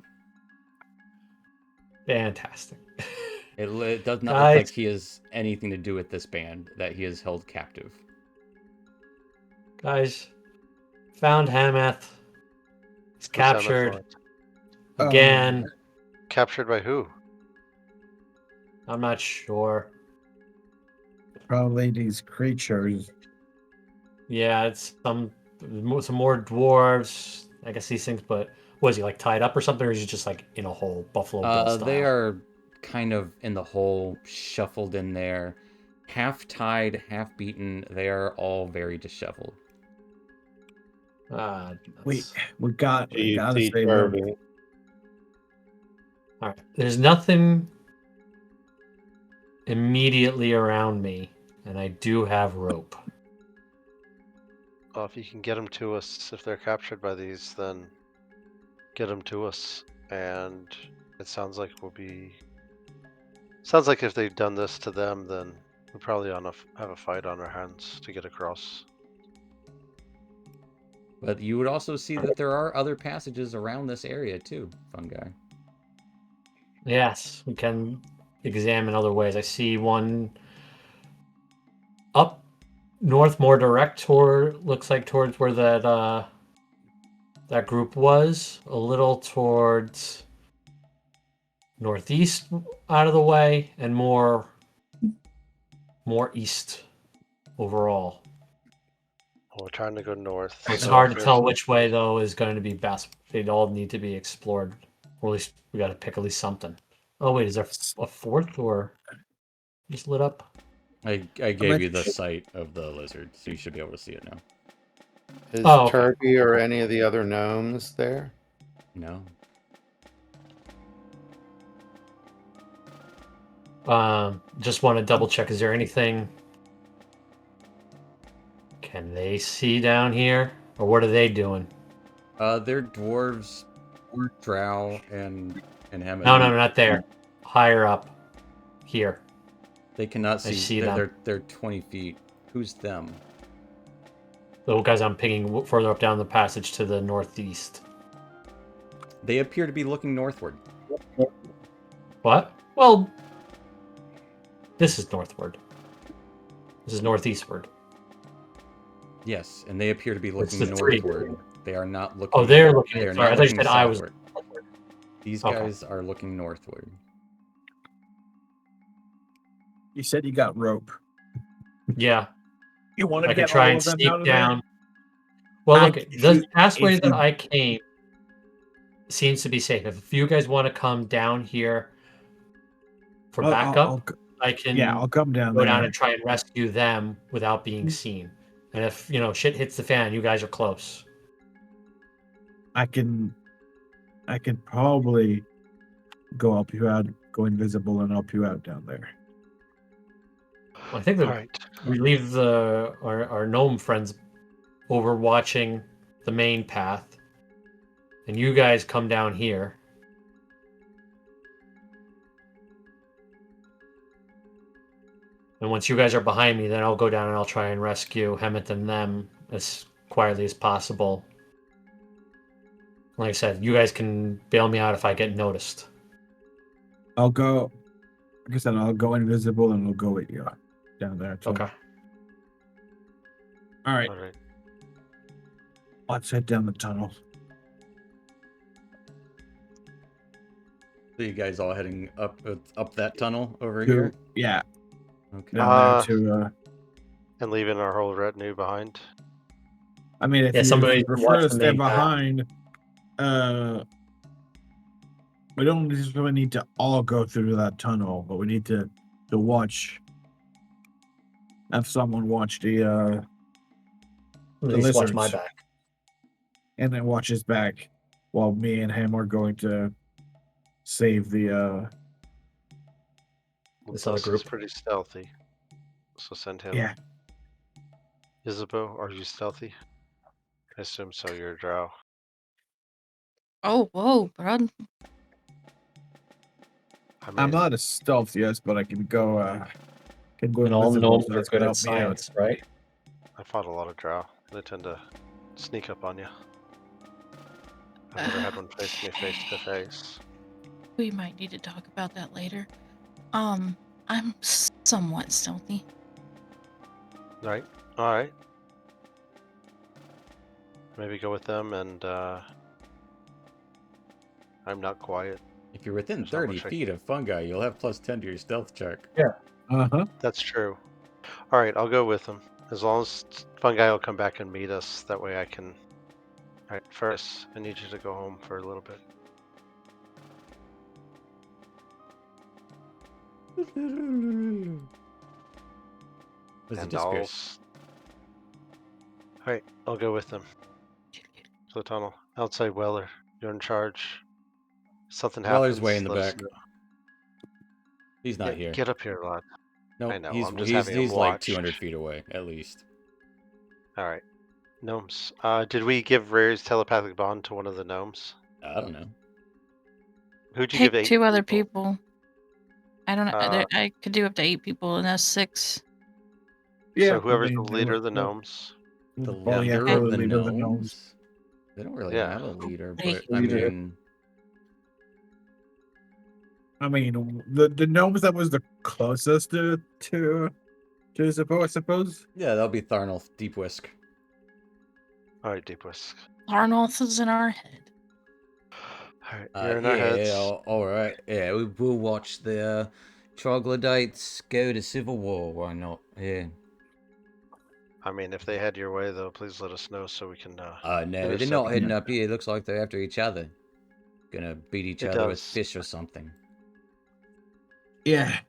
Fantastic. It does not Guys. look like he has anything to do with this band, that he is held captive. Guys, found Hameth. He's captured again. Captured by who? I'm not sure. Probably these creatures. Yeah, it's some more dwarves. I guess these things, but was he like tied up or something, or is he just like in a hole, Buffalo Bill style? They are kind of in the hole, shuffled in there, half tied, half beaten. They are all very disheveled. We gotta GT save them. Kirby. All right. There's nothing immediately around me, and I do have rope. Well, if you can get them to us, if they're captured by these, then get them to us. And it sounds like Sounds like if they've done this to them, then we probably have a fight on our hands to get across. But you would also see that there are other passages around this area too, Fungi. Yes, we can examine other ways. I see one up north, more direct looks like towards where that group was. A little towards northeast out of the way, and more east overall. we're trying to go north. It's so hard to there's- tell which way though is going to be best. They'd all need to be explored, or at least we got to pick at least something. Oh wait, is there a fourth or just lit up? I gave you the sight of the lizard, so you should be able to see it now. Is Oh, okay. Turkey or any of the other gnomes there? No. Just want to double check. Is there anything? Can they see down here, or what are they doing? They're dwarves, drow, and Hammond. No, not there. Higher up, here. They cannot I see. see they're 20 feet. Who's them? The guys I'm pinging further up down the passage to the northeast. They appear to be looking northward. What? Well, this is northward. This is northeastward. Yes, and they appear to be It's looking the three. northward. They are not looking. Oh, they're looking. They are Sorry, not I thought you looking said I was. southward. These Okay. guys are looking northward. You said you got rope. Yeah, You want I to could get try all and of them sneak out of there? down. Well, look, If the you- pathway if that you- I came seems to be safe. If you guys want to come down here for backup, I can I'll come down go there. down and try and rescue them without being seen. And if shit hits the fan, you guys are close. I can probably go help you out, go invisible and help you out down there. I think All that right. we leave our gnome friends over watching the main path, and you guys come down here. And once you guys are behind me, then I'll go down and I'll try and rescue Hemet and them as quietly as possible. Like I said, you guys can bail me out if I get noticed. I'll go. Like I said, I'll go invisible and we'll go with you down there. Too. Okay. All right. All right. Let's head down the tunnel. So you guys all heading up that tunnel over To- here? Yeah, Okay. down there to. And leaving our whole retinue behind. I mean, if Yeah, you somebody prefer watch to the stay main path. behind, we don't necessarily need to all go through that tunnel, but we need to watch. Have someone watch the At least watch my lizards. back. and then watch his back while me and him are going to save the This other Dust group. is pretty stealthy. So send him. yeah. Isabeau, are you stealthy? I assume so. You're a drow. Oh, whoa, bro. I mean, I'm not as stealth, yes, but I can go And all invisible gnomes to are good at help me out. science, right? I fought a lot of drow. They tend to sneak up on you. I've never had one face me face to face. We might need to talk about that later. I'm somewhat stealthy. Right. All right. Maybe go with them, and I'm not quiet. If you're within There's not 30 much I feet of fungi, you'll have +10 to your stealth check. Uh-huh. That's true. All right, I'll go with them. As long as fungi will come back and meet us, that way I can. All right, first, I need you to go home for a little bit. Was it And disappears? All right, I'll go with them to the tunnel. Outside Weller, you're in charge. Something happens. Weller's way in the let us back. know. He's not Yeah, here. Get up here, lad. No, I know, he's I'm just having him he's like watched. 200 feet away at least. All right, gnomes. Did we give Rare's telepathic bond to one of the gnomes? I don't know. Who'd you Pick give 8 two other people. I don't know. Uh, I could do up to 8 people, and that's 6. Yeah. So whoever's I mean, the leader of the we'll- gnomes. The we'll probably have leader to of the leader gnomes? They don't really Yeah. have a leader, Hey. but I Leader. mean, I mean, the gnomes that was the closest to Isabeau, I suppose. yeah, that'll be Tharnolf, Deep Whisk. All right, Deep Whisk. Arnolf is in our head. All right, you're in our heads. all right. Yeah, we'll watch the troglodytes go to civil war. Why not? Yeah. I mean, if they head your way, though, please let us know so we can. No, they're intercept not them. heading up here. It looks like they're after each other. Gonna beat each It other with does. fish or something. Yeah.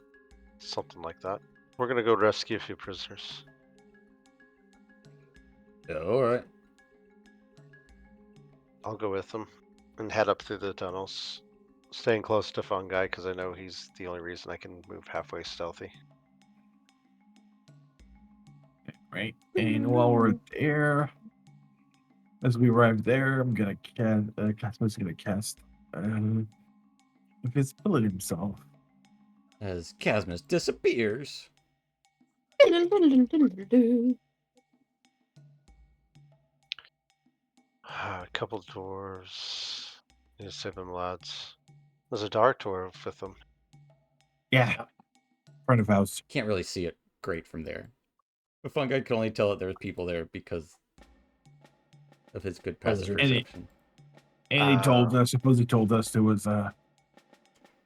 Something like that. We're gonna go rescue a few prisoners. Yeah, alright. I'll go with them and head up through the tunnels, staying close to Fungi because I know he's the only reason I can move halfway stealthy. Right. And while we're there, as we arrive there, I'm gonna cast. Casper's gonna cast invisibility himself. As Casmus disappears. A couple dwarves. Need to save them, lads. There's a dark dwarf with them. Yeah. Front of house. Can't really see it great from there. The Fungi can only tell that there's people there because of his good passive Wizard. perception. And he told us, suppose he told us there was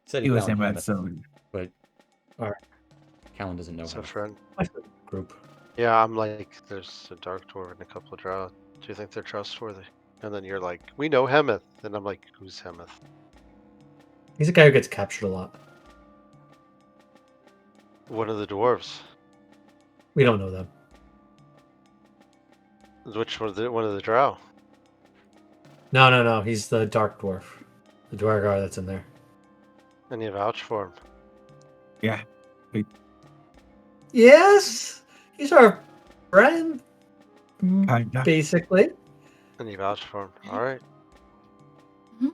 Said he was found him at Hammett, so but Alright. Callan doesn't know So, him. friend. Group. Yeah, I'm like, there's a dark dwarf and a couple of drow. Do you think they're trustworthy? And then you're like, we know Hemeth. And I'm like, who's Hemeth? He's a guy who gets captured a lot. One of the dwarves. We don't know them. Which one? One of the drow. No. He's the dark dwarf. The Dwargar that's in there. And you vouch for him. yeah. Yes! He's our friend. Kinda. Basically. And you vouch for him. All right. Mhm.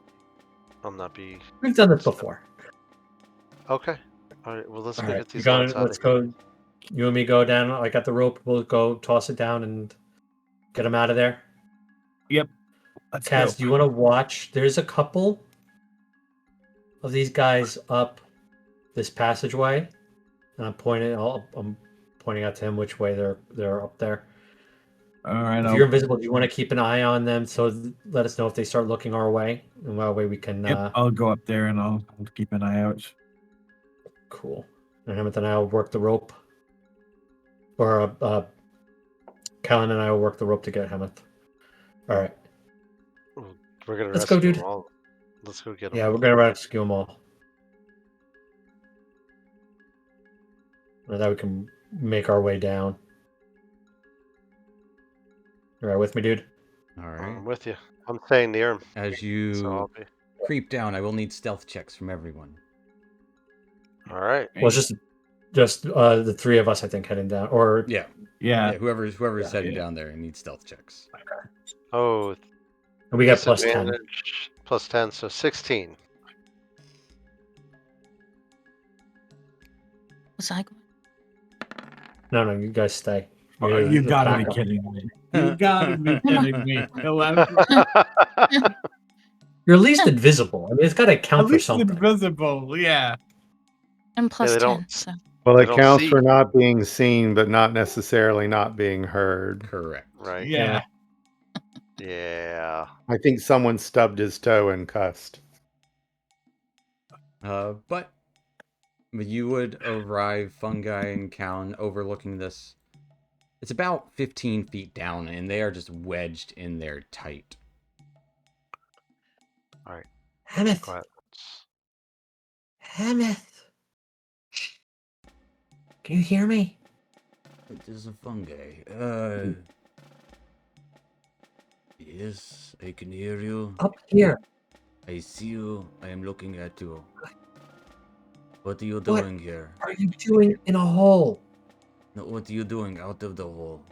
I'll not be. We've done this before. Okay. All right. Well, let's go Alright, get these lads out let's of here. go. You and me go down. I got the rope. We'll go toss it down and get him out of there. Let's Kaz, go. do you want to watch? There's a couple of these guys up this passageway, and I'm pointing out to him which way they're up there. All right. If you're invisible, do you want to keep an eye on them? So let us know if they start looking our way, and that way we can. I'll go up there and I'll keep an eye out. Cool. And Hammett and I will work the rope, or Callan and I will work the rope to get Hammett. All right. We're gonna Let's go, rescue dude. them all. Let's go get them. Yeah, we're gonna rescue them all. And that we can make our way down. All right, with me, dude. Alright. I'm with you. I'm staying near him. As So you I'll be. creep down, I will need stealth checks from everyone. All right. Well, it's just the three of us, I think, heading down. Or Yeah. Yeah. Whoever's heading Yeah. down there needs stealth checks. Oh, we got plus 10. disadvantage, plus 10, so 16. Was I going? No, you guys stay. Oh, You're you the gotta be backup. kidding me. You gotta be kidding me. You're at least invisible. I mean, it's got to At count for least something. invisible. Yeah. And plus they 10, don't- so. Well, They it don't counts see. for not being seen, but not necessarily not being heard. Correct. Right. Yeah. Yeah. I think someone stubbed his toe and cussed. But you would arrive, Fungi and Callan, overlooking this. It's about 15 feet down, and they are just wedged in there tight. Hammett. Quiet. Hammett. Can you hear me? It is a fungi. Yes, I can hear you. Up here. I see you. I am looking at you. What are you What? doing here? Are you doing in a hole? No, what are you doing out of the hole?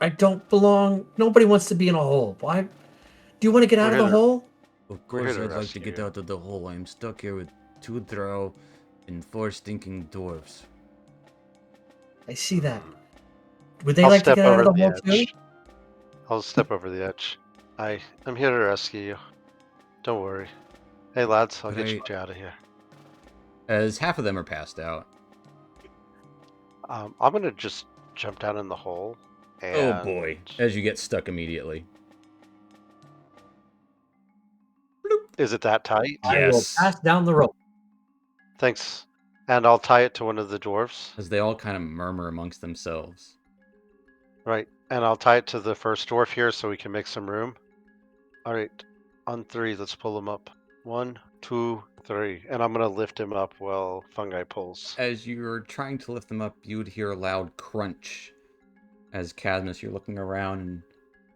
I don't belong. Nobody wants to be in a hole. Why? Do you want to get out of the We're here to- hole? Of We're course, here to I'd like to rescue get you. out of the hole. I am stuck here with 2 drow and 4 stinking dwarves. I see that. Would they I'll like to step get out of over the hole too? edge. I'll step over the edge. I'm here to rescue you. Don't worry. Hey lads, I'll get you Right. out of here. As half of them are passed out. I'm gonna just jump down in the hole. And... Oh boy. As you get stuck immediately. Is it that tight? I will Yes. pass down the rope. Thanks. And I'll tie it to one of the dwarves. as they all kind of murmur amongst themselves. Right. And I'll tie it to the first dwarf here so we can make some room. All right. On 3, let's pull him up. 1, 2, 3. And I'm going to lift him up while Fungi pulls. As you're trying to lift them up, you would hear a loud crunch. As Cadmus, you're looking around and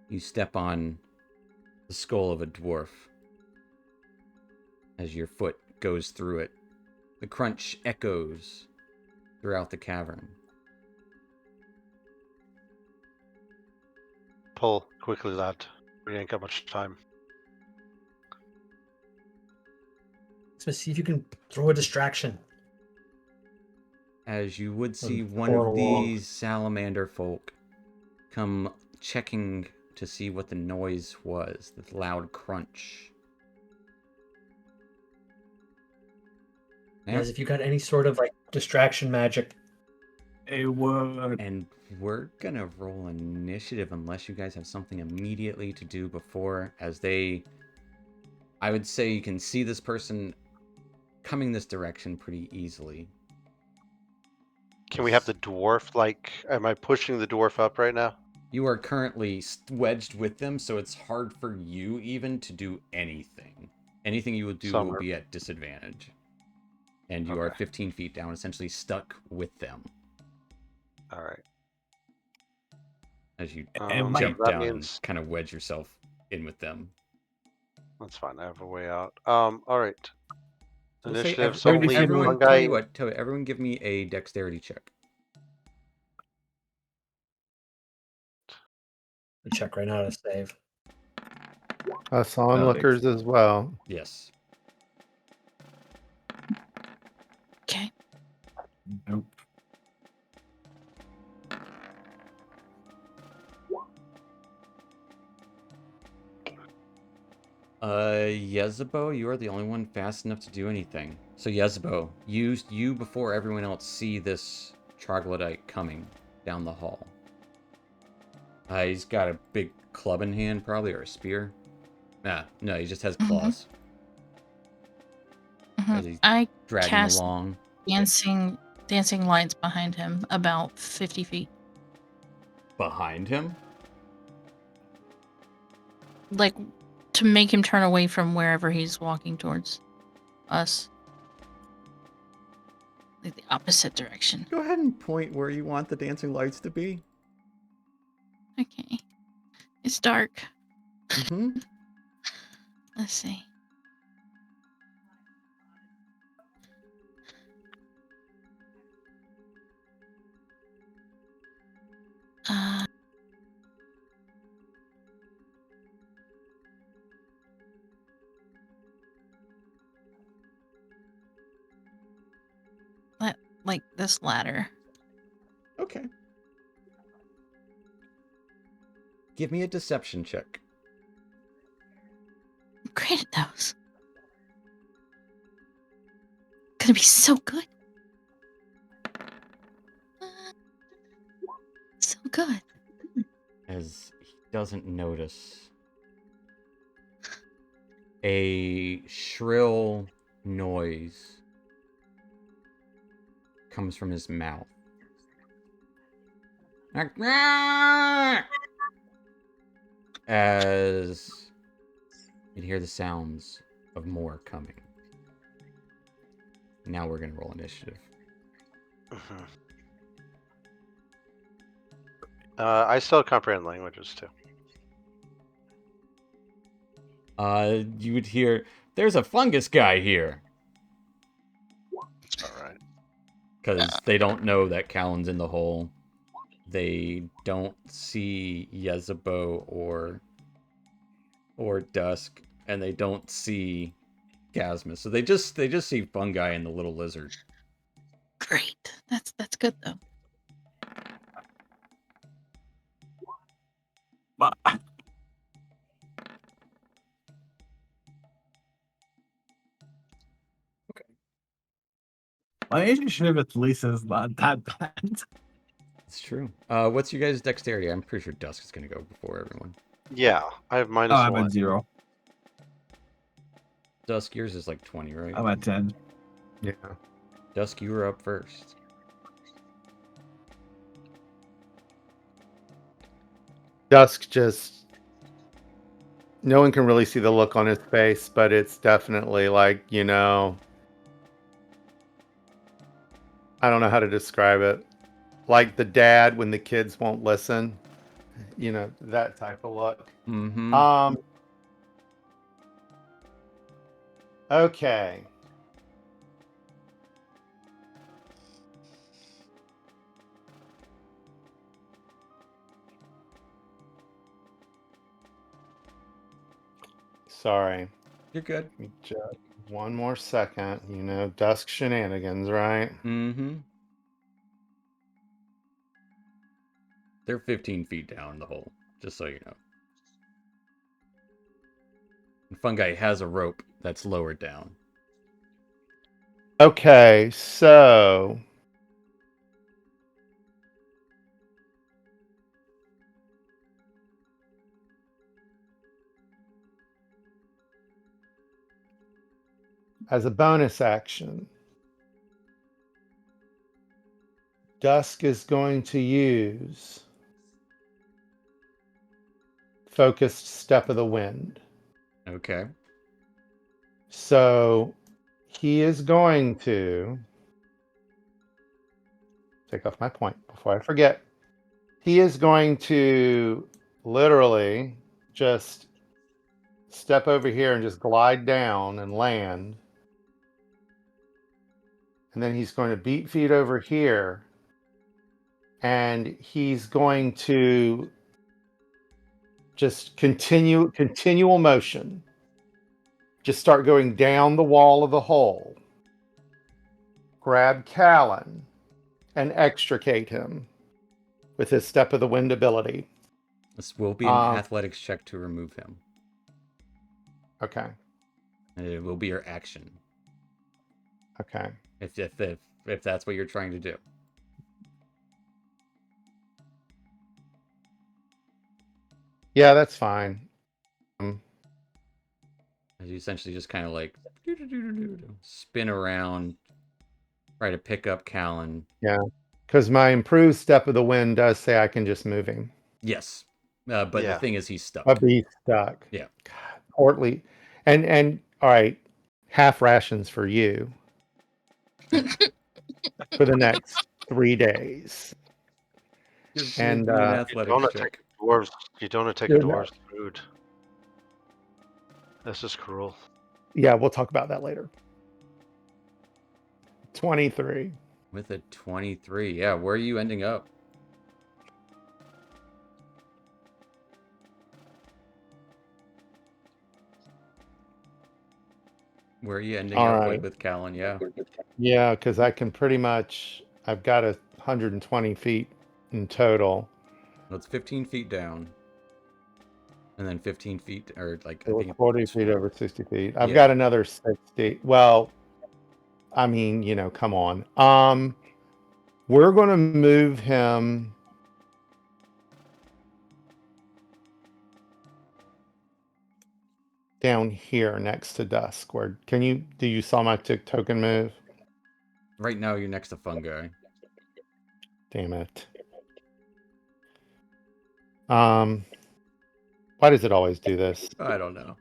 you step on the skull of a dwarf. As your foot goes through it, the crunch echoes throughout the cavern. Pull quickly, lad. We ain't got much time. Let's see if you can throw a distraction. As you would see one Or of along. these salamander folk come checking to see what the noise was, the loud crunch. Yeah. As if you got any sort of like distraction magic. It would. And we're gonna roll initiative unless you guys have something immediately to do before, as I would say you can see this person coming this direction pretty easily. Can we have the dwarf, like, am I pushing the dwarf up right now? You are currently wedged with them, so it's hard for you even to do anything. Anything you would do will Summer. be at disadvantage. And you are Okay. 15 feet down, essentially stuck with them All right. as you And my- jump that down means and kind of wedge yourself in with them. that's fine. I have a way out. All right. So say Initiative. ev- So every- only everyone- one tell guy. you what, everyone give me a dexterity check. Check right now to save. Us Oh, onlookers as well. Yes. Okay. Nope. Yezebo, you are the only one fast enough to do anything. So Yezebo, you before everyone else see this troglodyte coming down the hall. He's got a big club in hand, probably, or a spear. No, he just has Mhm. claws. Mhm. As he's I dragging cast along. dancing lights behind him, about 50 feet. Behind him? Like, to make him turn away from wherever he's walking towards us. Like the opposite direction. Go ahead and point where you want the dancing lights to be. Okay. It's dark. Mm-hmm. Let's see. Uh, like this ladder. Okay. Give me a deception check. I'm great at those. Gonna be so good. So good. As he doesn't notice a shrill noise comes from his mouth. As you hear the sounds of more coming. Now we're gonna roll initiative. Mhm. I still comprehend languages too. You would hear, "There's a fungus guy here," All right. because they don't know that Callan's in the hole. They don't see Yezebo or Dusk, and they don't see Casmus. So they just see fungi and the little lizard. Great. That's good though. But my initiative at least is not that bad. It's true. What's your guys' dexterity? I'm pretty sure Dusk is gonna go before everyone. Yeah, I have Oh, minus I'm 1. at 0. Dusk, yours is like 20, right? I'm at 10. Yeah. Dusk, you were up first. Dusk just. No one can really see the look on his face, but it's definitely like, I don't know how to describe it. Like the dad when the kids won't listen, that type of look. Mm-hmm. Okay. Sorry. You're good. Just one more second. Dusk shenanigans, right? Mm-hmm. They're 15 feet down the hole, just so you know. And Fungi has a rope that's lowered down. Okay, so as a bonus action, Dusk is going to use Focused Step of the Wind. Okay. So he is going to take off my point before I forget. He is going to literally just step over here and just glide down and land. And then he's going to beat feet over here. And he's going to just continual motion. Just start going down the wall of the hole. Grab Callan and extricate him with his Step of the Wind ability. This will be an athletics check to remove him. Okay. And it will be your action. Okay. If that's what you're trying to do. Yeah, that's fine. As you essentially just kind of like spin around, try to pick up Callan. Yeah, because my improved Step of the Wind does say I can just move him. Yes, but the Yeah. thing is, he's stuck. But he's stuck. Yeah. God, Portly, and all right, half rations for you for the next 3 days. And do an You athletics don't check. take dwarves. You don't take a You're not- dwarves food. This is cruel. Yeah, we'll talk about that later. 23. With a 23. Yeah, where are you ending up? Where are you ending All up right. with Callan? Yeah. Yeah, because I can pretty much. I've got 120 feet in total. Well, it's 15 feet down. And then 15 feet, or like, It was I think 40 feet over 60 feet. I've Yeah. got another 60. Well, I mean, come on. We're going to move him. Down here next to Dusk. Where do you saw my token move? right now you're next to Fungi. Damn it. Why does it always do this? I don't know.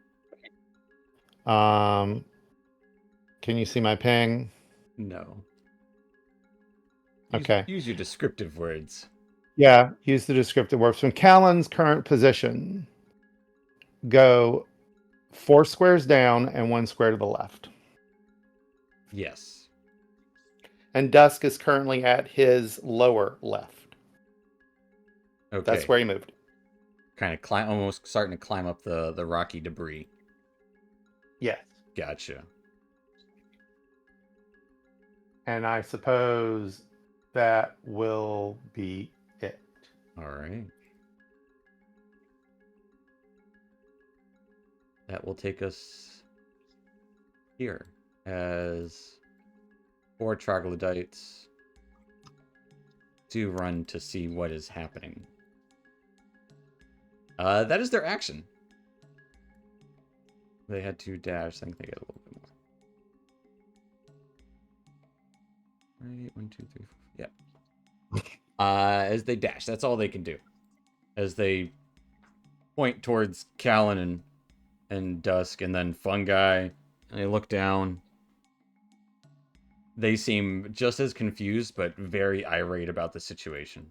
Can you see my ping? No. Okay. Use your descriptive words. Yeah, use the descriptive words. From Callan's current position, go 4 squares down and 1 square to the left. Yes. And Dusk is currently at his lower left. Okay. That's where he moved. Kind of almost starting to climb up the rocky debris. Yes. Gotcha. And I suppose that will be it. All right. That will take us here as 4 troglodytes do run to see what is happening. That is their action. They had to dash. I think they get a little bit Right, 1, 2, 3, 4. Yeah. As they dash, that's all they can do. As they point towards Callan and Dusk, and then Fungi, and they look down. They seem just as confused, but very irate about the situation.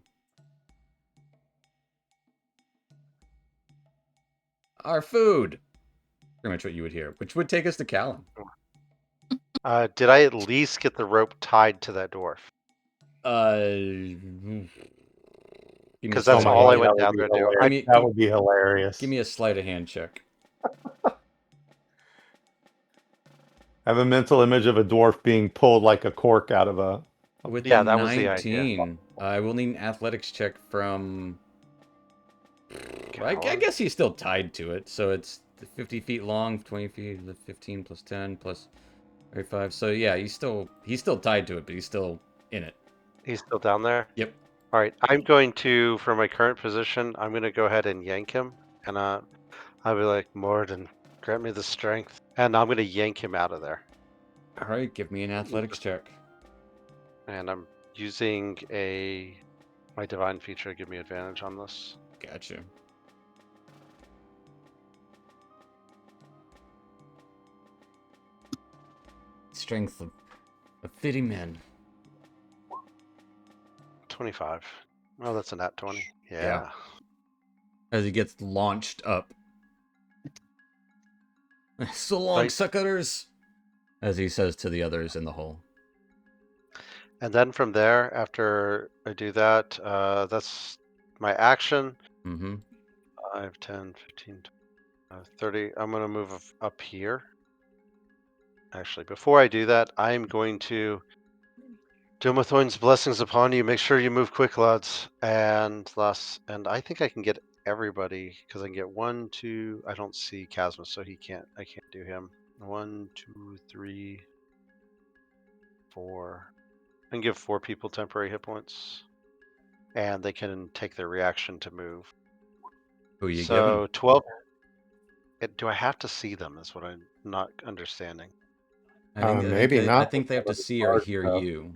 Our food! Pretty much what you would hear, which would take us to Callan. Did I at least get the rope tied to that dwarf? Because that's all I went down there to do. That would be hilarious. Give me a sleight of hand check. I have a mental image of a dwarf being pulled like a cork out of a. With Yeah, the that was the idea. 19, I will need an athletics check from. I Callan. guess he's still tied to it, so it's 50 feet long, 20 feet, 15 plus 10 plus 35. So yeah, he's still tied to it, but he's still in it. He's still down there? Yep. All right, I'm going to, from my current position, I'm going to go ahead and yank him. And I'll be like, Morden, grant me the strength. And I'm going to yank him out of there. All right, give me an athletics check. And I'm using my divine feature to give me advantage on this. Gotcha. Strength of 50 men. 25. Oh, that's a nat 20. Yeah. Yeah. As he gets launched up. So long, Right. suckers! As he says to the others in the hole. And then from there, after I do that, that's my action. Mm-hmm. 5, 10, 15, 30. I'm going to move up here. Actually, before I do that, I'm going to Domathoin's blessings upon you. Make sure you move quick, lads. And I think I can get everybody because I can get 1, 2. I don't see Casmus, so I can't do him. 1, 2, 3, 4. I can give 4 people temporary hit points, and they can take their reaction to move. Who you So giving? 12. Do I have to see them? Is what I'm not understanding. Maybe not. I think they have to see or hear you.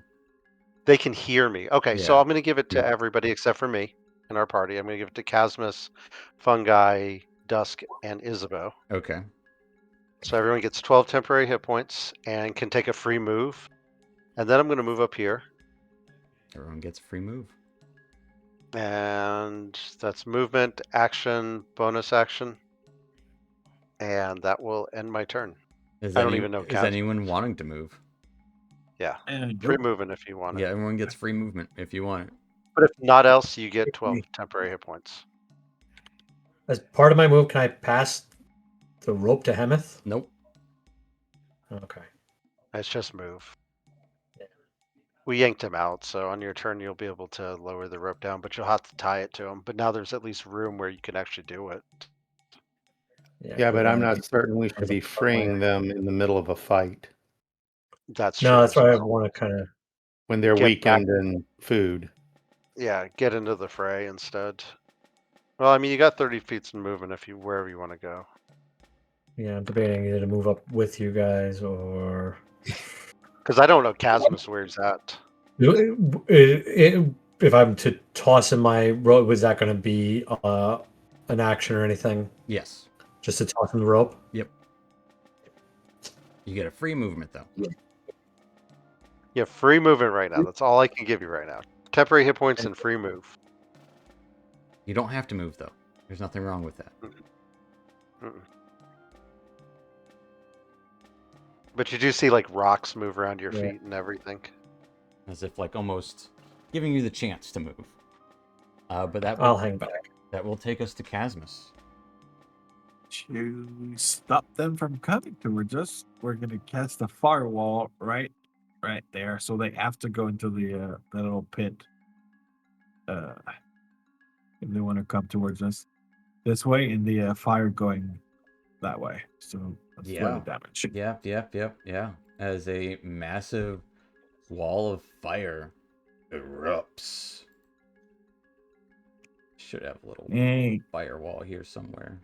They can hear me. Okay, so Yeah. I'm going to give it to Yeah. everybody except for me in our party. I'm going to give it to Casmus, Fungi, Dusk, and Isabeau. Okay. So everyone gets 12 temporary hit points and can take a free move. And then I'm going to move up here. Everyone gets a free move. And that's movement, action, bonus action. And that will end my turn. I don't even know Is Casmus. anyone wanting to move? Yeah, And free movement if you want it. Yeah, everyone gets free movement if you want it. But if not else, you get 12 temporary hit points. As part of my move, can I pass the rope to Hemeth? Nope. Okay. It's just move. Yeah. We yanked him out, so on your turn you'll be able to lower the rope down, but you'll have to tie it to him. But now there's at least room where you can actually do it. Yeah, but I'm not certain we should be freeing them in the middle of a fight That's true. No, that's as why I well. want to kind of. when they're Get back- weakened in food. Yeah, get into the fray instead. Well, I mean, you got 30 feet in movement if you wherever you want to go. Yeah, I'm debating either to move up with you guys or. Because I don't know Casmus where's that. If I'm to toss in my rope, was that going to be an action or anything? Yes. Just to toss in the rope? Yep. You get a free movement though. Yeah, free movement right now. That's all I can give you right now. Temporary hit points and free move. You don't have to move though. There's nothing wrong with that. Mm-mm. But you do see like rocks move around your feet and everything. As if like almost giving you the chance to move. But that I'll will, hang back. that will take us to Casmus. to stop them from coming towards us, we're gonna cast a firewall right there, so they have to go into the little pit. If they want to come towards us this way, and the fire going that way. So that's Yeah. the damage. Yeah. As a massive wall of fire erupts. Should have a little Hey, firewall here somewhere.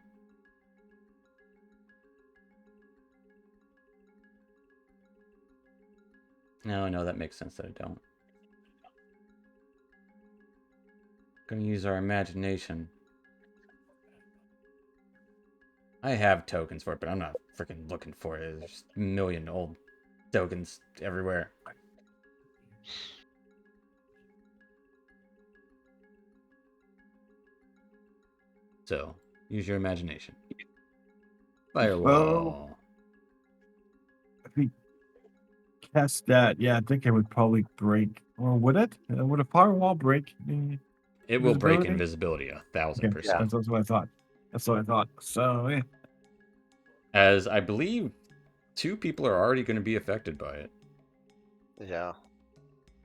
No, that makes sense that I don't. Gonna use our imagination. I have tokens for it, but I'm not freaking looking for it. There's just a million old tokens everywhere. So, use your imagination. Firewall. If we cast that, yeah, I think it would probably break. Or would it? Would a firewall break the It will break invisibility? invisibility, 1000%. Yeah. That's what I thought. That's what I thought. So, yeah. As I believe 2 people are already going to be affected by it. Yeah.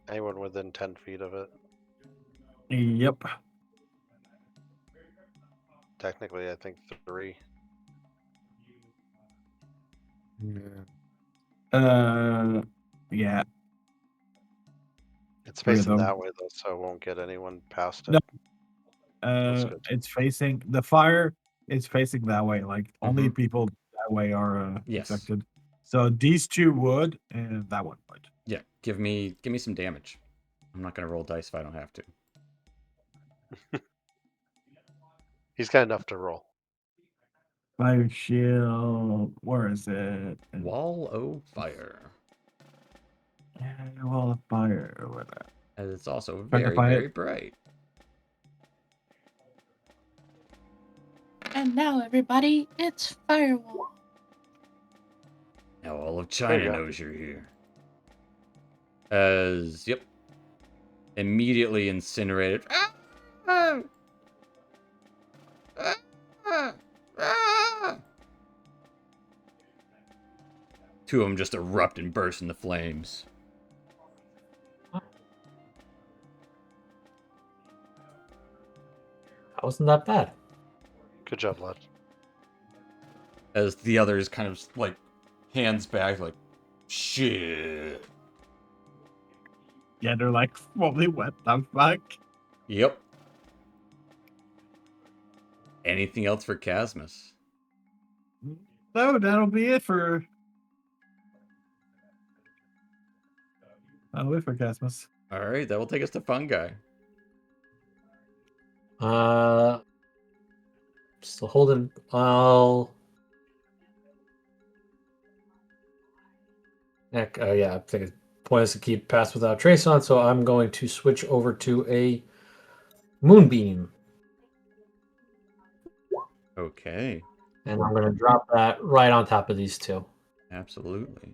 Anyone within 10 feet of it. Yep. Technically, I think 3. Yeah. It's 3 of facing them. that way though, so it won't get anyone past it. No. That's good. It's facing the fire. It's facing that way. Like only Mhm. people that way are Yes. affected. So these 2 would, and that one would. Yeah, give me some damage. I'm not going to roll dice if I don't have to. He's got enough to roll. Fire shield. Where is it? Wall o' fire. Yeah, wall of fire. Or whatever. As it's also Trying to very, find it. very bright. And now, everybody, it's Firewall. Now all of There you China go. knows you're here. As, yep. Immediately incinerated. Ah! Ah! Ah! Ah! 2 of them just erupt and burst into flames. That wasn't that bad. Good job, lad. As the others kind of like hands back, like, shit. Yeah, they're like, holy, what the fuck? Yep. Anything else for Casmus? So that'll be it for. That'll be it for Casmus. All right, that will take us to Fungi. Still holding. Heck, yeah, I think it's pointless to keep Pass Without Trace on, so I'm going to switch over to a Moonbeam. Okay, And I'm going to drop that right on top of these 2. absolutely.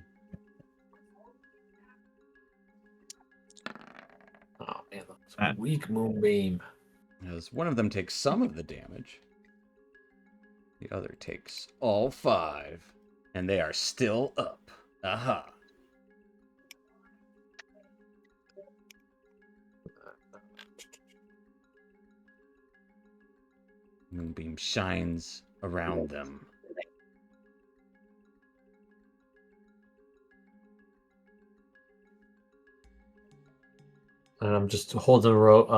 Oh, man, that's a weak Moonbeam. As one of them takes some of the damage, the other takes all 5, and they are still up. Aha. Moonbeam shines around them. And I'm just holding the rope.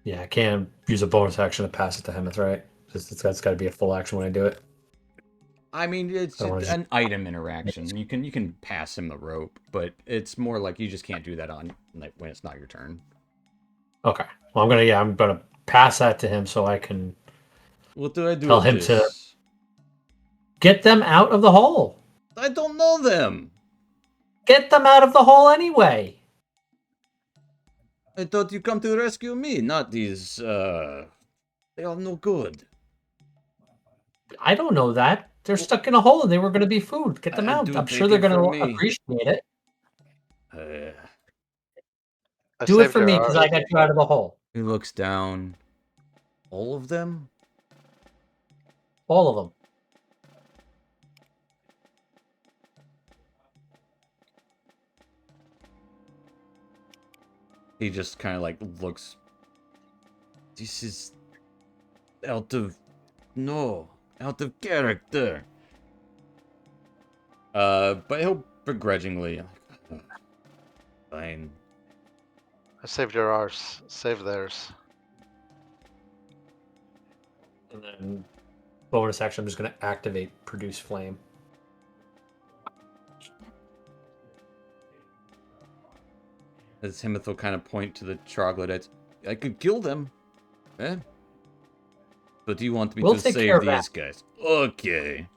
Yeah, I can't use a bonus action to pass it to him. That's right. That's got to be a full action when I do it. I mean, it's I wanna an item interaction. You can pass him the rope, but it's more like you just can't do that on like when it's not your turn. Okay. Well, I'm gonna pass that to him so I can What do I do? Tell with him this? to- get them out of the hole. I don't know them. Get them out of the hole anyway. I thought you come to rescue me, not these. They are no good. I don't know that. They're stuck in a hole and they were going to be food. Get them out. Dude, I'm they sure they're came going for to me. appreciate it. I Do it saved for your me because arm. I got you out of the hole. He looks down. All of them? All of them. He just kind of like looks. This is out of character. But he'll begrudgingly. Fine. I saved your ours. Save theirs. And then bonus action, I'm just going to activate Produce Flame. As Himith will kind of point to the troglodytes. I could kill them. Eh? But do you want me We'll to take care save of that. these guys? Okay.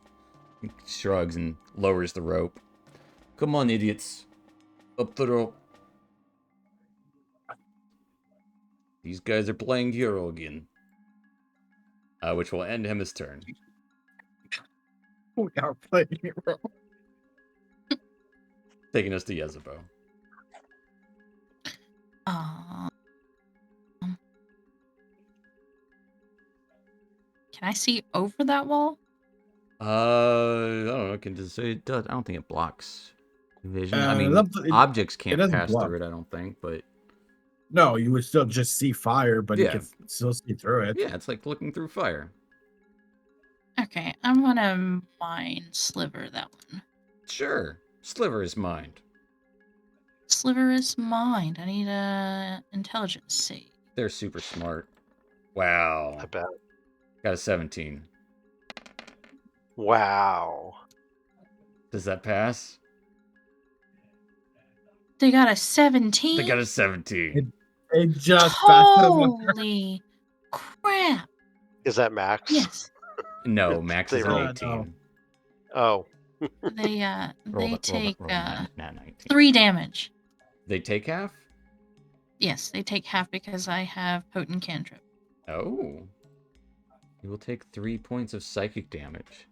He shrugs and lowers the rope. Come on, idiots. Up the rope. These guys are playing hero again. Which will end him his turn. We are playing hero. Taking us to Yezebo. Can I see over that wall? I don't know. I can just say it does. I don't think it blocks vision. I mean, it objects can't doesn't pass block. through it, I don't think, but No, you would still just see fire, but you Yeah. can still see through it. yeah, it's like looking through fire. Okay, I'm gonna mind sliver that one. Sure. Sliver is mind. Sliver is mind. I need a intelligence save. They're super smart. Wow. I bet. Got a 17. Wow. Does that pass? They got a 17. They got a 17. It just passed them. Holy crap! Is that max? Yes, No, max They is an rolled. 18. Oh. they take roll the nat 19. 3 damage. They take half? Yes, they take half because I have potent cantrip. Oh. You will take 3 points of psychic damage.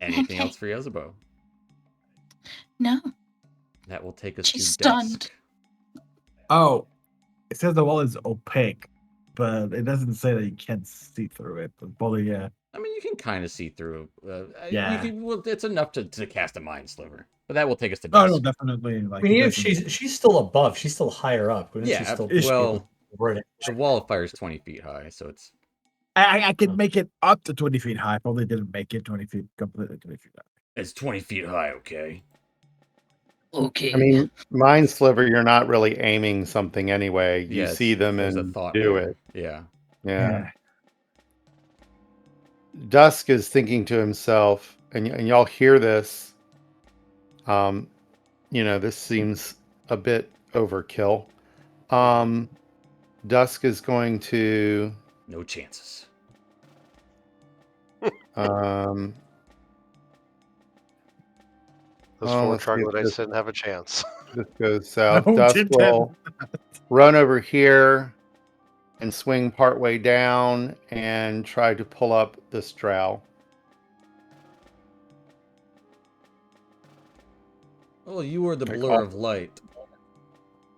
Anything Okay. else for Yezebo? No, That will take us She's to stunned. dusk. Oh, it says the wall is opaque, but it doesn't say that you can't see through it. But probably, yeah. I mean, you can kind of see through. Yeah. Well, it's enough to cast a mind sliver. But that will take us to Oh dusk. no, definitely. Like, I mean, it even if doesn't- she's still above, she's still higher up. Wouldn't she Yeah, still well, right the wall of fire is 20 feet high, so it's... I can make it up to 20 feet high. Probably didn't make it 20 feet completely 20 feet high. It's 20 feet high, okay? okay. I mean, Mind Sliver, you're not really aiming something anyway. You Yeah, see them there's a and thought do there. it. Yeah. Yeah. Dusk is thinking to himself, and y'all hear this. This seems a bit overkill. Dusk is going to No chances. Those well, 4 let's see if troglodytes this- didn't have a chance. this goes south. No, Dusk didn't. will run over here and swing partway down and try to pull up this drow. Oh, you are the I blur call- of light.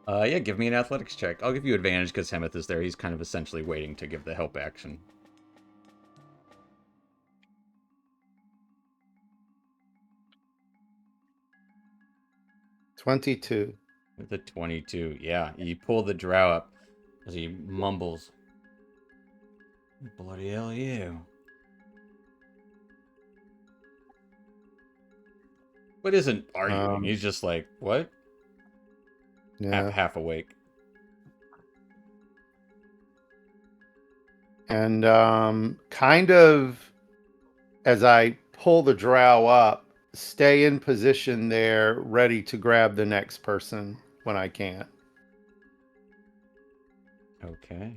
Yeah, give me an athletics check. I'll give you advantage because Hemeth is there. He's kind of essentially waiting to give the help action. $22. With a 22. Yeah, you pull the drow up as he mumbles. Bloody hell you. But isn't arguing. He's just like, what? Yeah. Half awake. And kind of as I pull the drow up, stay in position there, ready to grab the next person when I can. Okay.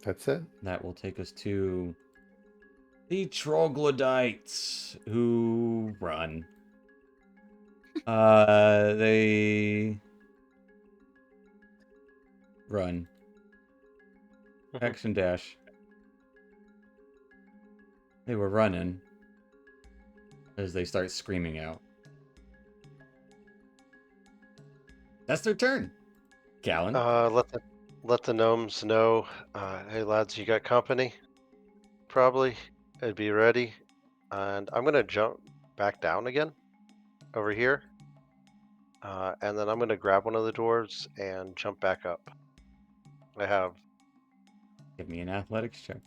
That's it. That will take us to the troglodytes who run. They run. Action dash. They were running as they start screaming out. That's their turn. Callan. Let the gnomes know. Hey lads, you got company? Probably. I'd be ready. And I'm gonna jump back down again over here. And then I'm gonna grab one of the dwarves and jump back up. I have Give me an athletics check.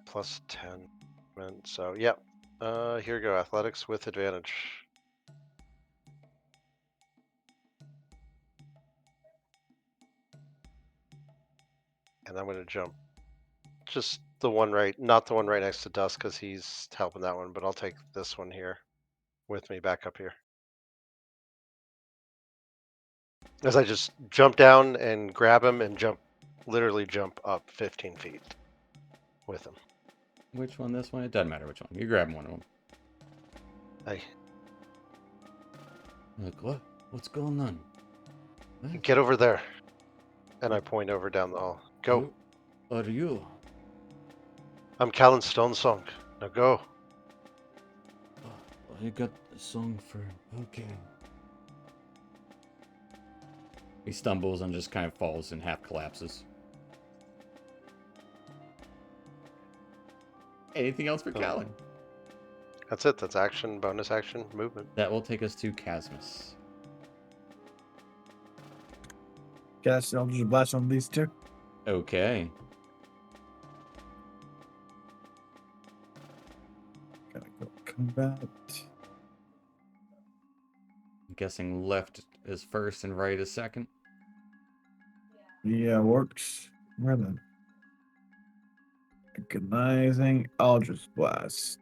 +10. And so yep. Here we go. Athletics with advantage. And I'm gonna jump just the one right, not the one right next to Dusk, because he's helping that one. But I'll take this one here with me back up here. As I just jump down and grab him and literally jump up 15 feet with him. Which one? This one? It doesn't matter which one. You're grabbing one of them. Hey, Like, what? What's going on? What? get over there. And I point over down the hall. Go. Who are you? I'm Callan Stonesong. Now go. Oh, I got a song for... Okay. He stumbles and just kind of falls and half collapses. Anything else for Callan? That's it. That's action, bonus action, movement. That will take us to Casmus. Cast Eldritch Blast on these two. Okay. Gotta go combat. I'm guessing left is first and right is second. Yeah, works. Where then? Agonizing Eldritch Blast.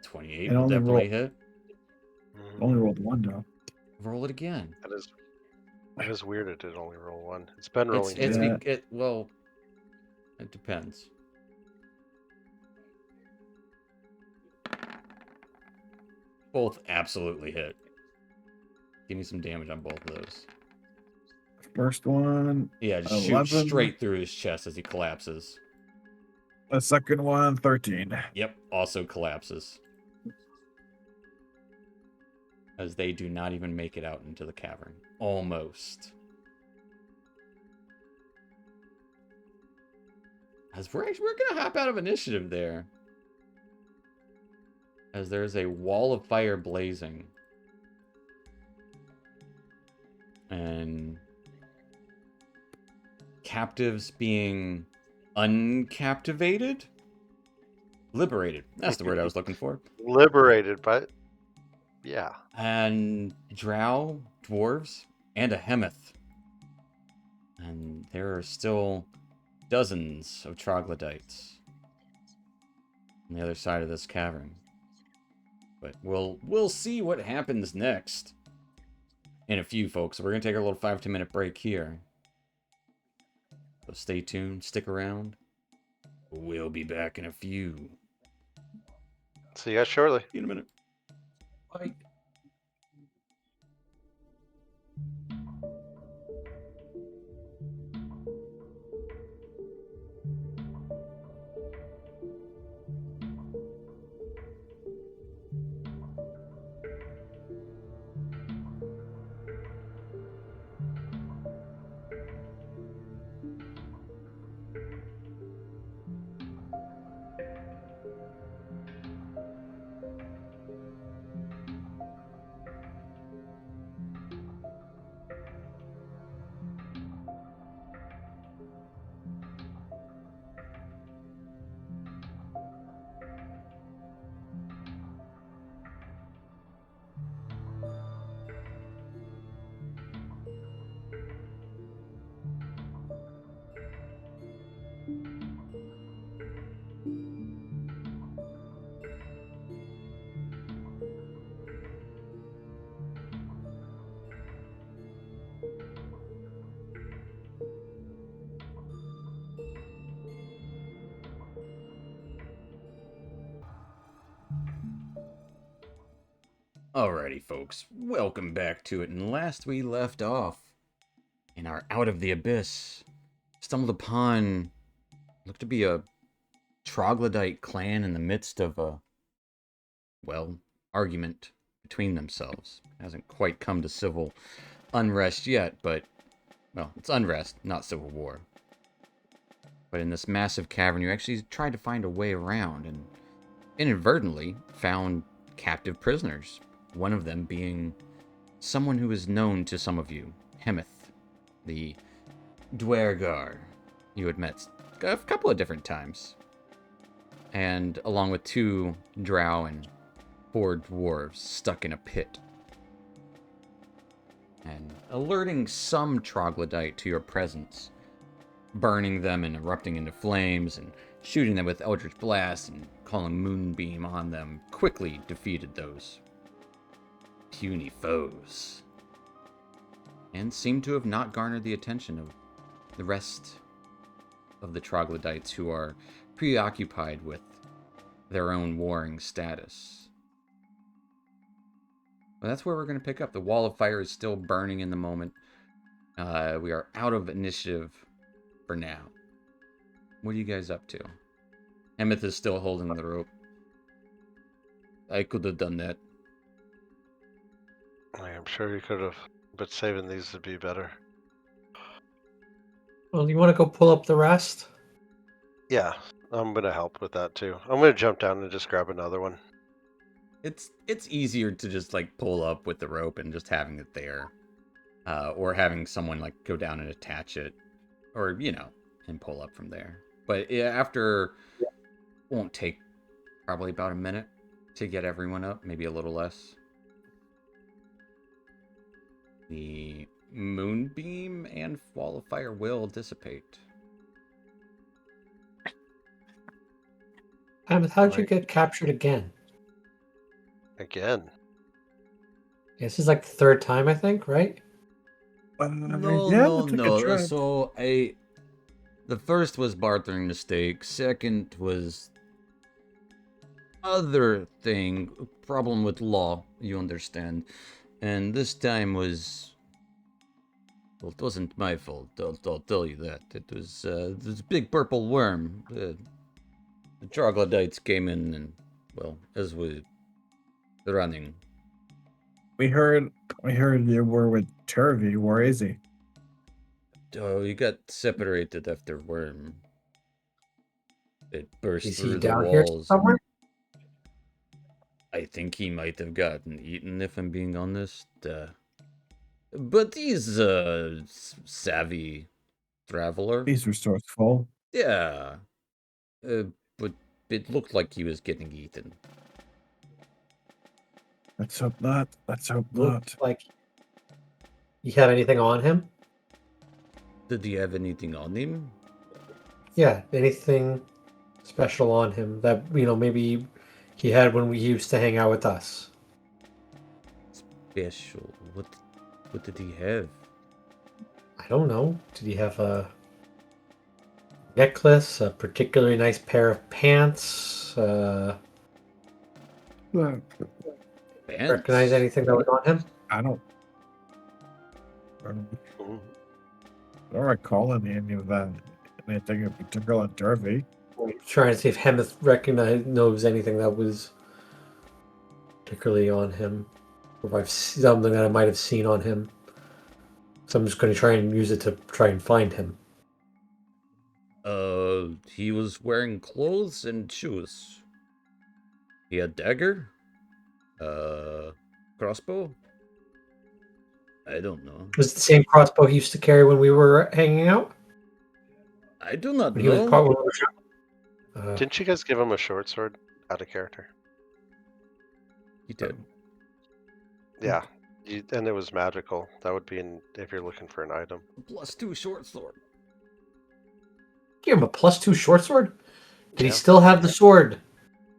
28 And will only definitely roll- hit. Mhm. Only rolled one though. Roll it again. That is weird. It did only roll one. It's been It's, rolling. it's Yeah. well, it depends. Both absolutely hit. Give me some damage on both of those. First one, Yeah, just shoot 11. straight through his chest as he collapses. the second one, 13. Yep, also collapses. As they do not even make it out into the cavern. Almost. As we're gonna hop out of initiative there. As there's a wall of fire blazing. And captives being uncaptivated? Liberated. That's the word I was looking for. Liberated, but yeah. And drow, dwarves, and a hemeth. And there are still dozens of troglodytes on the other side of this cavern. But we'll see what happens next in a few, folks. We're gonna take a little 5-10 minute break here. So stay tuned, stick around. We'll be back in a few. See you guys shortly. See you in a minute. Bye. Alrighty, folks, welcome back to it. And last we left off in our Out of the Abyss, stumbled upon looked to be a troglodyte clan in the midst of a, well, argument between themselves. Hasn't quite come to civil unrest yet, but, well, it's unrest, not civil war. But in this massive cavern, you actually tried to find a way around and inadvertently found captive prisoners. One of them being someone who is known to some of you, Hemeth, the Dwergar you had met a couple of different times. And along with 2 drow and 4 dwarves stuck in a pit. and alerting some troglodyte to your presence, burning them and erupting into flames and shooting them with Eldritch Blast and calling Moonbeam on them quickly defeated those puny foes, and seemed to have not garnered the attention of the rest of the troglodytes who are preoccupied with their own warring status. Well, that's where we're going to pick up. The wall of fire is still burning in the moment. We are out of initiative for now. What are you guys up to? Emmett is still holding the rope. I could have done that. I'm sure you could have, but saving these would be better. Well, you want to go pull up the rest? Yeah, I'm gonna help with that too. I'm gonna jump down and just grab another one. It's easier to just like pull up with the rope and just having it there, or having someone like go down and attach it, or and pull up from there. But after, won't take probably about a minute to get everyone up, maybe a little less. The moonbeam and wall of fire will dissipate. How'd you get captured again? Again. This is like the third time, I think, right? No. So the first was bartering mistake. Second was other thing, problem with law, you understand. And this time was, well, it wasn't my fault. I'll tell you that. It was this big purple worm. The troglodytes came in and, well, as we running. We heard you were with Turvey. Where is he? Oh, he got separated after worm. It burst Is through he the down here walls. somewhere? I think he might have gotten eaten, if I'm being honest. But he's a savvy traveler. He's resourceful. Yeah. But it looked like he was getting eaten. Let's hope not. Let's hope not. Looked like he had anything on him? Did he have anything on him? Yeah, anything special on him that maybe he had when we used to hang out with us. Special. What did he have? I don't know. Did he have a necklace, a particularly nice pair of pants? Look, Pants? Recognize anything that was on him? I don't recall any of that. Anything in particular on Turvey. I'm trying to see if Hemeth knows anything that was particularly on him, or if I've something that I might have seen on him. So I'm just going to try and use it to try and find him. He was wearing clothes and shoes. He had dagger? Crossbow? I don't know. Was it the same crossbow he used to carry when we were hanging out? I do not When he was know. probably. Didn't you guys give him a short sword out of character? He did. Yeah. And it was magical. That would be if you're looking for an item. +2 short sword. Give him a +2 short sword? Did he Yeah. still have the sword,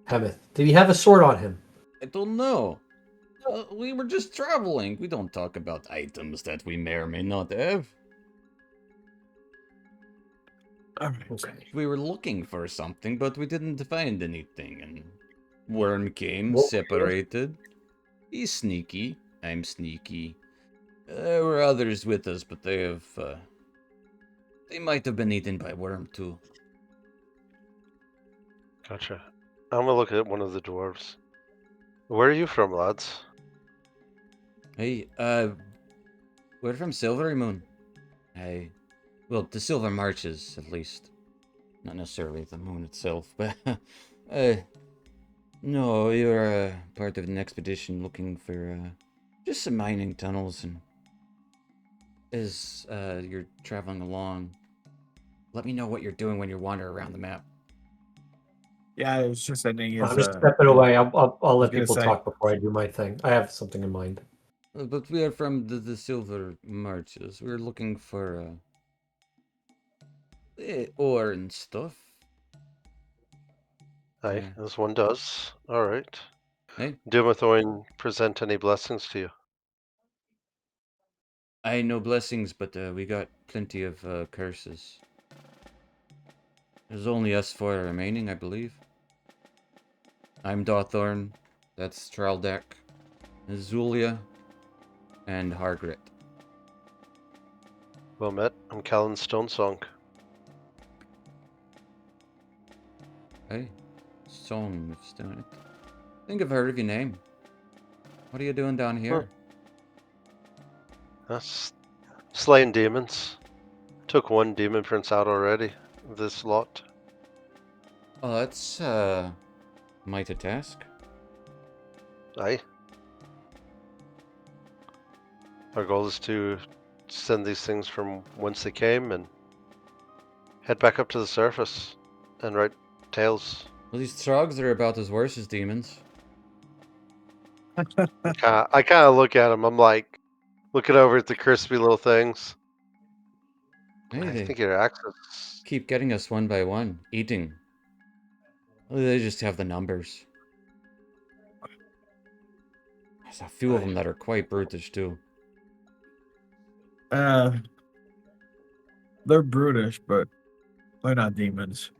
Hemeth? Did he have a sword on him? I don't know. We were just traveling. We don't talk about items that we may or may not have. Okay. We were looking for something, but we didn't find anything. And worm came, Well, separated. He's sneaky. I'm sneaky. There were others with us, but they might have been eaten by worm too. Gotcha. I'm gonna look at one of the dwarves. Where are you from, lads? Hey, we're from Silvery Moon. Well, the Silver Marches, at least. Not necessarily the moon itself, but, no, you're, part of an expedition looking for, just some mining tunnels, and as, you're traveling along, let me know what you're doing when you wander around the map. Yeah, I was just ending his. I'm just stepping away. I'll let gonna people say- talk before I do my thing. I have something in mind. But we are from the Silver Marches. We're looking for ore and stuff. Aye, Yeah. as one does. All right. Hey, Dumathoin present any blessings to you? I know blessings, but we got plenty of curses. There's only us four remaining, I believe. I'm Dawthorn. That's Traldek, Zulia, and Hargrit. Well met. I'm Callan Stonesong. Hey, Song of Stone. I think I've heard of your name. What are you doing down here? That's slaying demons. Took one demon prince out already. This lot. Oh, that's might a task. Aye. Our goal is to send these things from whence they came and head back up to the surface and write tales. Well, these trogs are about as worse as demons. I kind of look at them. I'm like looking over at the crispy little things. Hey, I they think your access. keep getting us one by one, eating. Well, they just have the numbers. There's a few of Aye. them that are quite brutish too. They're brutish, but they're not demons.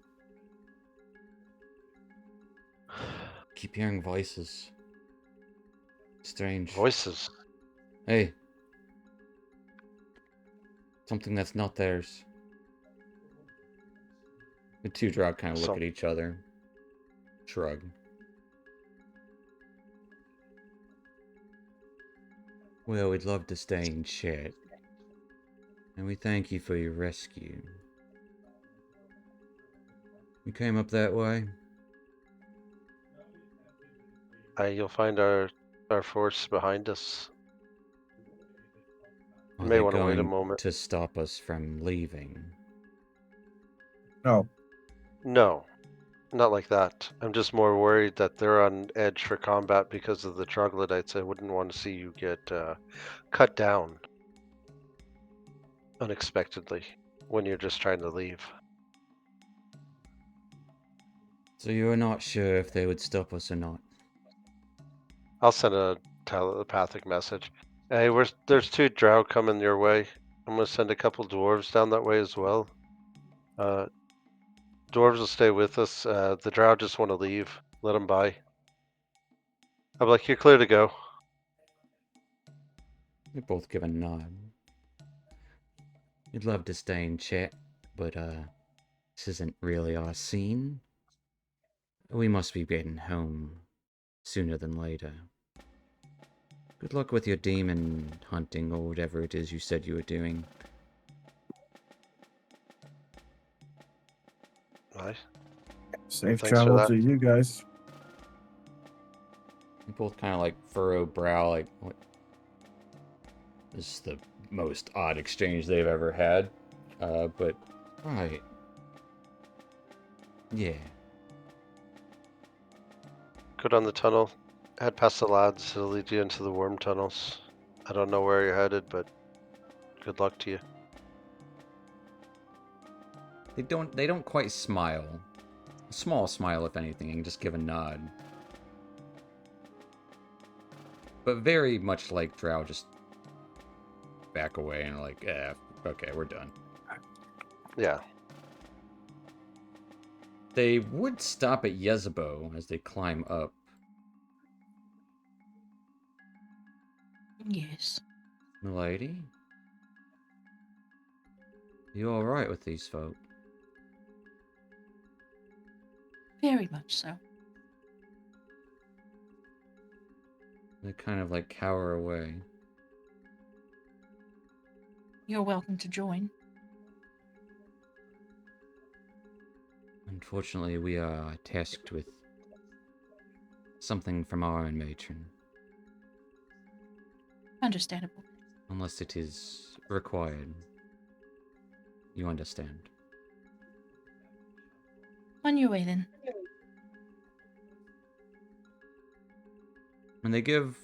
Keep hearing voices. Strange. Voices. Hey. Something that's not theirs. The two drog kind of look So at each other. Shrug. Well, we'd love to stay in chat. And we thank you for your rescue. We came up that way. you'll find our force behind us. You Are may they want to wait a going moment. to stop us from leaving? No. No, not like that. I'm just more worried that they're on edge for combat because of the troglodytes. I wouldn't want to see you get cut down unexpectedly when you're just trying to leave. So you're not sure if they would stop us or not? I'll send a telepathic message. Hey, there's two drow coming your way. I'm gonna send a couple dwarves down that way as well. Dwarves will stay with us. The drow just want to leave. Let them by. I'm like, you're clear to go. We both give a nod. We'd love to stay in chat, but this isn't really our scene. We must be getting home sooner than later. Good luck with your demon hunting or whatever it is you said you were doing. Aye. Safe Thanks for travel that. to you guys. We both kind of like furrow brow, like, what? This is the most odd exchange they've ever had. But, right. Yeah. Go down the tunnel. Head past the lads. It'll lead you into the worm tunnels. I don't know where you're headed, but good luck to you. They don't quite smile. A small smile, if anything, and just give a nod. But very much like Drow, just back away and like, okay, we're done. Yeah. They would stop at Yezebo as they climb up. Yes. Milady? You alright with these folk? Very much so. They kind of like cower away. You're welcome to join. Unfortunately, we are tasked with something from our own matron. Understandable. Unless it is required. You understand. On your way then. And they give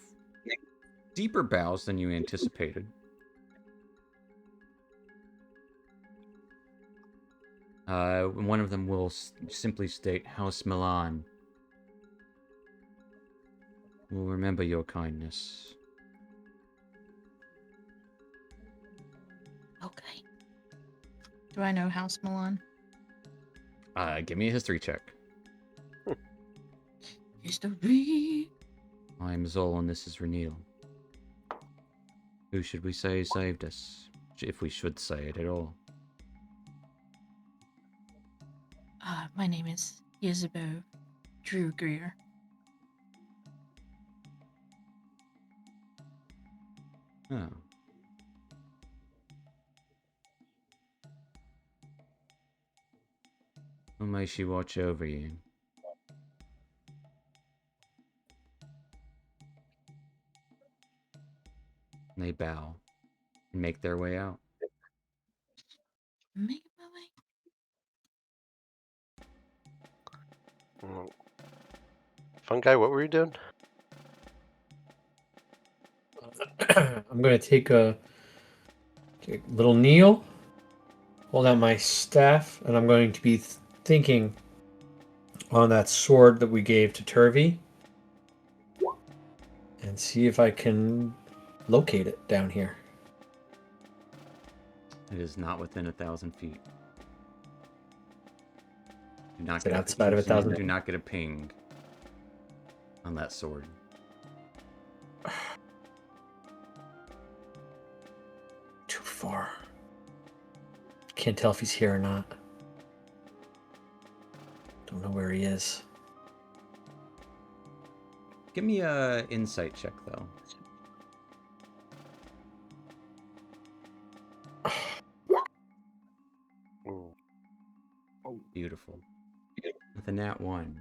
deeper bows than you anticipated. One of them will simply state, House Milan. We'll remember your kindness. Okay. Do I know House Milan? Give me a history check. History. I'm Zol and this is Renil. Who should we say saved us? If we should say it at all. My name is Isabel Drew Greer. Oh. Well, may she watch over you. They bow and make their way out. Make my way. Fungi, what were you doing? I'm gonna take a little kneel, hold out my staff, and I'm going to be thinking on that sword that we gave to Turvey, and see if I can locate it down here. It is not within 1,000 feet. Do not Is it get outside of 1,000 Do feet? not get a ping on that sword. Too far. Can't tell if he's here or not. Don't know where he is. Give me a insight check though. Ooh. Beautiful. With a nat 1.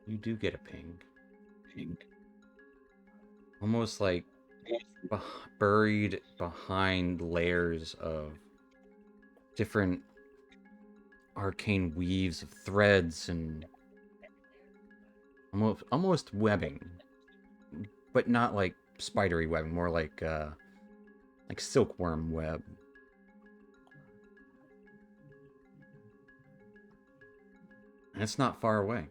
You do get a ping. Almost like buried behind layers of different arcane weaves of threads and almost webbing, but not like spidery webbing, more like silkworm web. And it's not far away.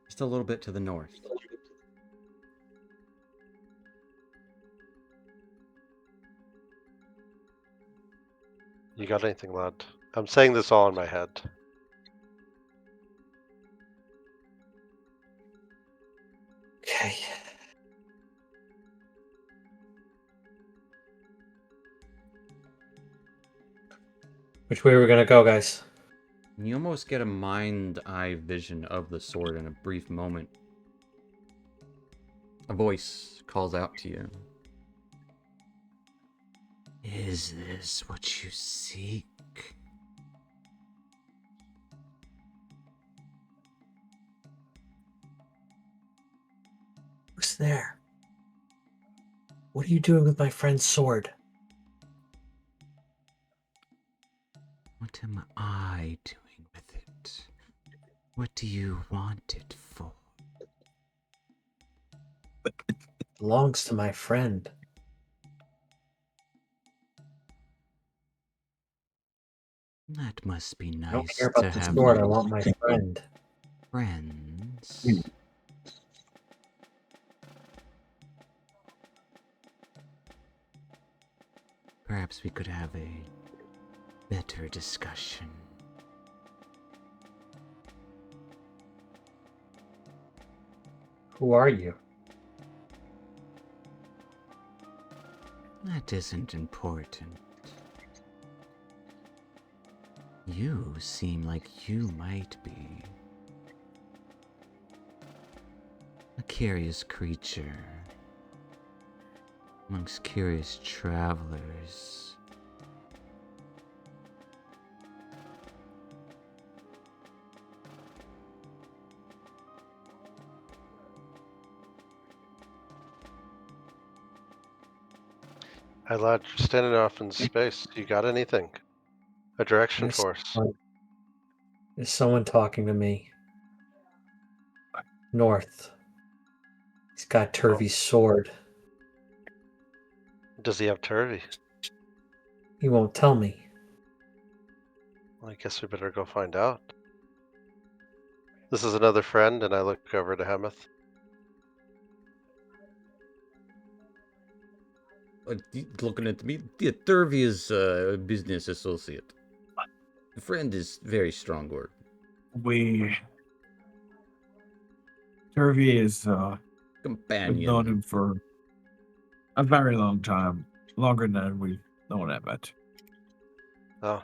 Just a little bit to the north. You got anything, lad? I'm saying this all in my head. Okay. Which way are we gonna go, guys? And you almost get a mind-eye vision of the sword in a brief moment. A voice calls out to you. Is this what you seek? Who's there? What are you doing with my friend's sword? What am I doing with it? What do you want it for? It belongs to my friend. That must be I don't nice care to about the have sword. I want my friend. friends. Perhaps we could have a better discussion. Who are you? That isn't important. You seem like you might be a curious creature amongst curious travelers. Hey, lad, you're standing off in space. You got anything? a direction There's for us. There's someone talking to me. North. He's got Turvey's sword. Does he have Turvey? He won't tell me. Well, I guess we better go find out. This is another friend, and I look over to Hemeth. Looking at me, yeah, Turvey is a business associate. A friend is very strong word. Turvey is we've Companion. known him for a very long time, longer than we've known Emmett. Oh.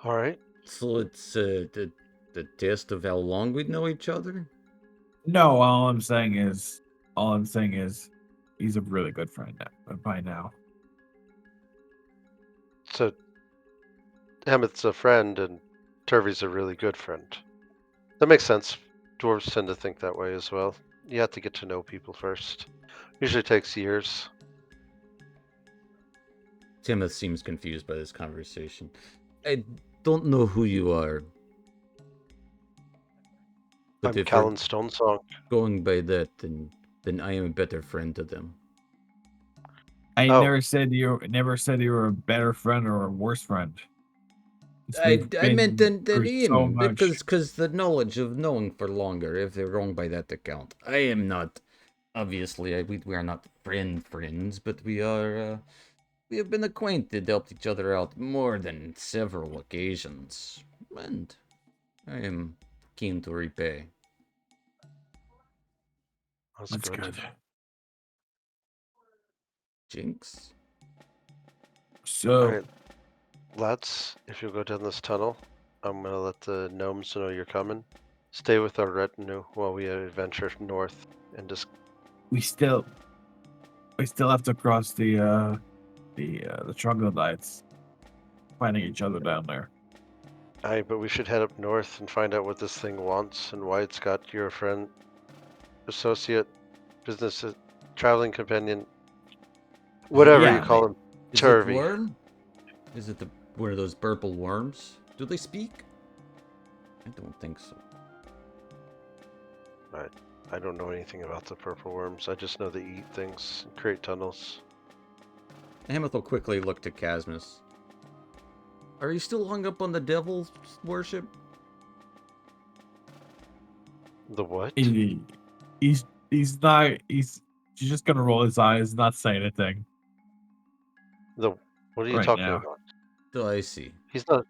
All right. So it's the test of how long we know each other. No, all I'm saying is he's a really good friend by now. So Hemeth's a friend, and Turvey's a really good friend. That makes sense. Dwarves tend to think that way as well. You have to get to know people first. Usually takes years. Timoth seems confused by this conversation. I don't know who you are. But I'm if Callan we're Stonesong. going by that, then I am a better friend to them. I Oh. never said you were a better friend or a worse friend. I meant than through him, much. because the knowledge of knowing for longer, if they're wrong by that account. I am not, obviously, we are not friends, but we are, we have been acquainted, helped each other out more than several occasions, and I am keen to repay. That's good. Jinx? So, All right, lads, if you go down this tunnel, I'm gonna let the gnomes know you're coming. Stay with our retinue while we adventure north and just. we still have to cross the troglodytes, finding each other down there. Aye, but we should head up north and find out what this thing wants and why it's got your friend, associate, business, traveling companion, whatever Yeah, you call him, Is Turvey. it worm? Is it one of those purple worms? Do they speak? I don't think so. I don't know anything about the purple worms. I just know they eat things and create tunnels. Hemeth will quickly look to Casmus. Are you still hung up on the devil's worship? The what? He's just gonna roll his eyes, not say anything. What are you Right talking now. about? Oh, I see. He's not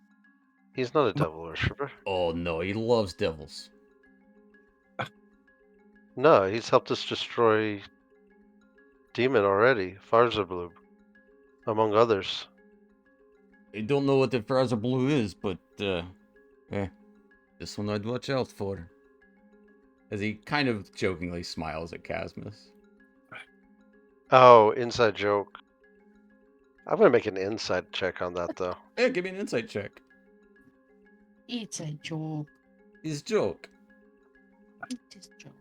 a devil worshipper. Oh no, he loves devils. No, he's helped us destroy demon already, Farzablub, among others. I don't know what the Fraser Blue is, but this one I'd watch out for. As he kind of jokingly smiles at Casmus. Oh, inside joke. I'm gonna make an inside check on that though. Hey, give me an insight check. It's a joke. He's joke. It is a joke.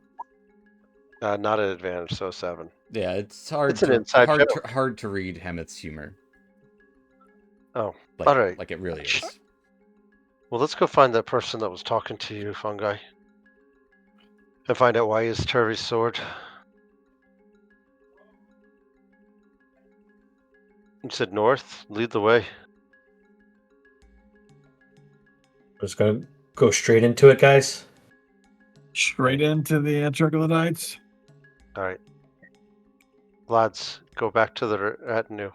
Not an advantage, so 7. Yeah, it's hard It's an inside joke. hard to read Hemeth's humor. Oh, Like, alright. like it really is. Well, let's go find that person that was talking to you, Fungi. And find out why he has Turvey's sword. You said north? Lead the way. I'm just gonna go straight into it, guys. Straight into the troglodytes. Alright. Lads, go back to the retinue.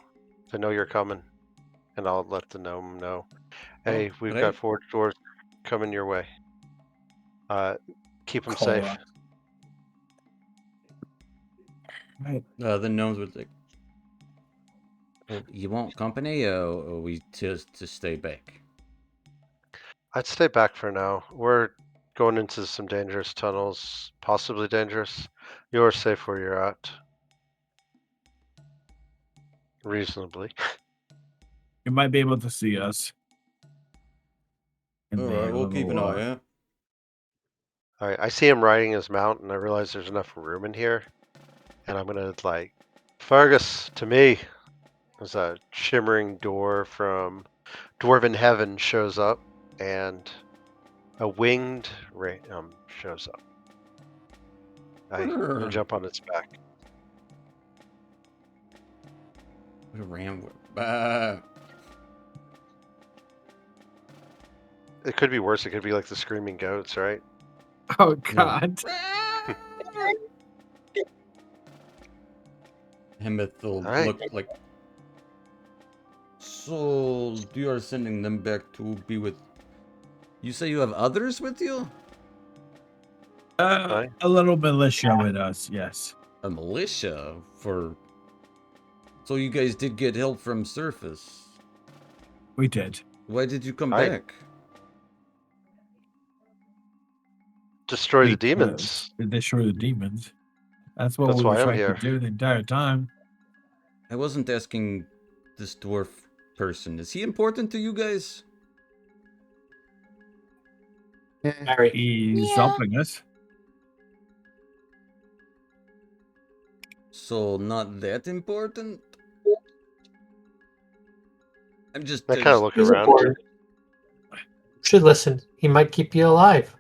They know you're coming. And I'll let the gnome know. Hey, we've got 4 dwarves coming your way. Keep them Call safe. out. Right. The gnomes would like, well, you want company, or we just to stay back? I'd stay back for now. We're going into some dangerous tunnels, possibly dangerous. You're safe where you're at. Reasonably. You might be able to see us. All right, we'll keep an eye out. Alright, I see him riding his mount, and I realize there's enough room in here. And I'm gonna, like, Fergus, to me. As a shimmering door from Dwarven Heaven shows up, and a winged shows up. I'm gonna jump on its back. Ram. It could be worse. It could be like the screaming goats, right? Oh No. God. Hemeth will Alright. look like. So you are sending them back to be with. You say you have others with you? Aye. A little militia with us, yes. A militia for. So you guys did get help from surface. We did. Why did you come Aye. back? Destroy the Because demons. we destroy the demons. That's what That's we were why I'm trying here. to do the entire time. I wasn't asking this dwarf person. Is he important to you guys? Harry. He's Yeah. helping us. So not that important? I'm just. I kind of look He's around. important. Should listen. He might keep you alive.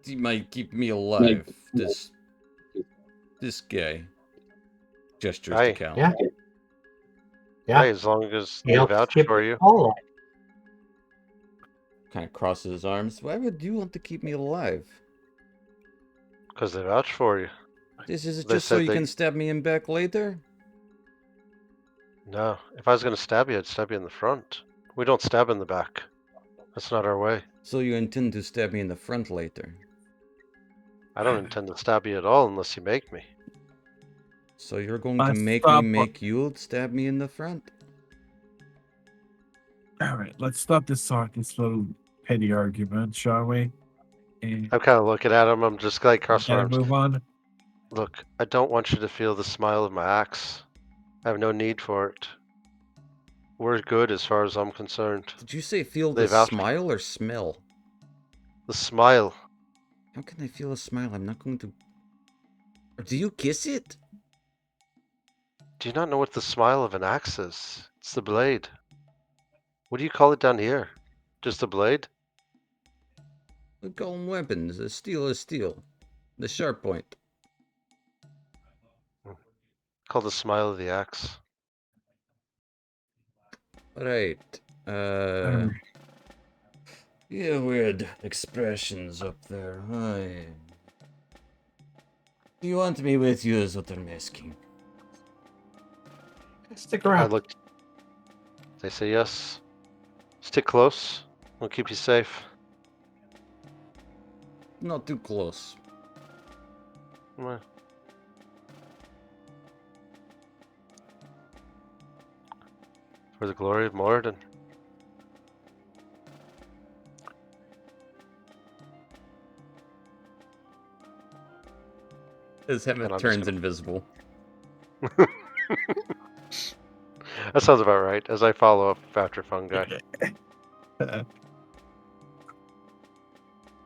He might keep me alive. This guy gestures Aye. to Cal. Yeah. Yeah. Hey, as long as they He'll vouch keep for you. all alive. Kind of crosses his arms. Why would you want to keep me alive? Because they vouch for you. This is They just so said you they- can stab me in back later? No. If I was going to stab you, I'd stab you in the front. We don't stab in the back. That's not our way. So you intend to stab me in the front later? I don't intend to stab you at all unless you make me. So you're going to Let's make stop me what- make you stab me in the front? All right, let's stop this little petty argument, shall we? And I'm kind of looking at him. I'm just like crossing gotta arms. move on. Look, I don't want you to feel the smile of my axe. I have no need for it. We're good as far as I'm concerned. Did you say feel They the vouch- smile or smell? The smile. How can I feel a smile? I'm not going to... Or do you kiss it? Do you not know what the smile of an axe is? It's the blade. What do you call it down here? Just a blade? We call them weapons. A steel is steel. The sharp point. Called the smile of the axe. Right. Yeah, weird expressions up there. Aye. Do you want me with you is what I'm asking. Stick I around. looked. They say yes. Stick close. We'll keep you safe. Not too close. Come on. For the glory of Moradin. As And Hemet I'm just turns gonna- invisible. That sounds about right. As I follow up after Fungi.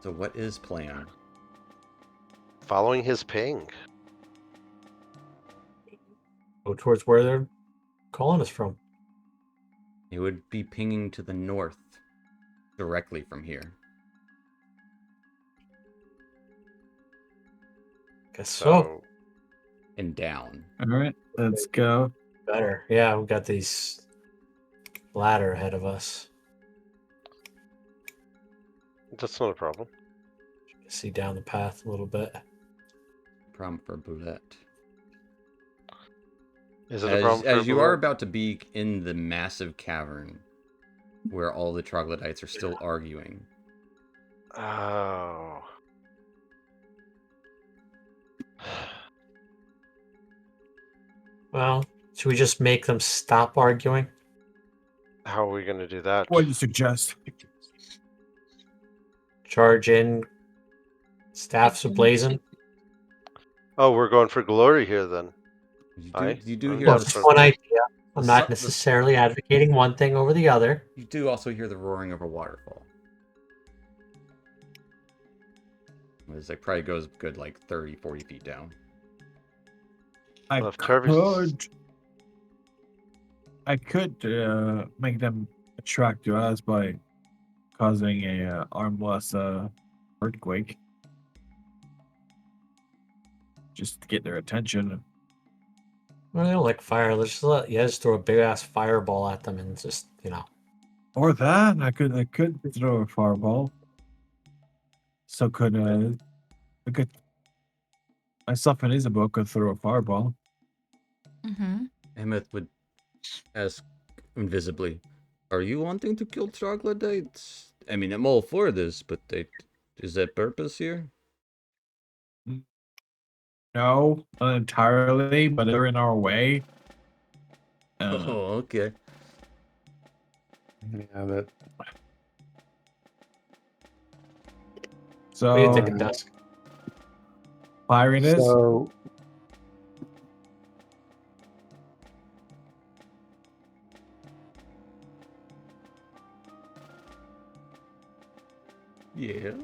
So what is plan? Following his ping. Go towards where they're calling us from. It would be pinging to the north, directly from here. Guess so. So And down. All right, let's go. Better. Yeah, we've got these ladder ahead of us. that's not a problem. See down the path a little bit. Problem for Boulette. Is it a problem for As you are Bullet? about to be in the massive cavern where all the troglodytes are still arguing. Oh. Well, should we just make them stop arguing? How are we going to do that? What do you suggest? Charge in, staffs ablazing. Oh, we're going for glory here then. You do I'm hear Well, down the, just one idea. I'm the not su- the- necessarily advocating one thing over the other. you do also hear the roaring of a waterfall. It probably goes good like 30, 40 feet down. I Well, if Turby's- could make them attract to us by causing a armless earthquake. Just to get their attention. Well, they don't like fire. Let's just let Yez throw a big ass fireball at them and just, Or that I could throw a fireball. So could myself and Isabel could throw a fireball. Mm-hmm. Emmett would ask invisibly, "Are you wanting to kill troglodytes? I mean, I'm all for this, but is that purpose here?" No, not entirely, but they're in our way. Oh, okay. Yeah, that what do you So think, Dusk? firing is so Yes.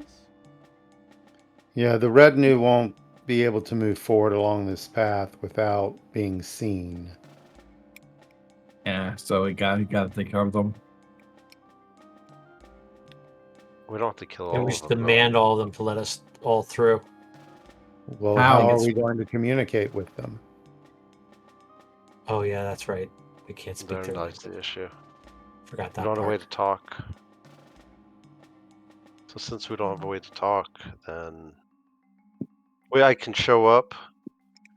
yeah, the retinue won't be able to move forward along this path without being seen. yeah. So we got to take care of them. We don't have to kill And all we of just them. though. demand all of them to let us all through. Well, How? how are we going to communicate with them? Oh yeah, that's right. We can't speak Therein their lies language. the issue. Forgot We that don't have a way part. to talk. So since we don't have a way to talk, then I can show up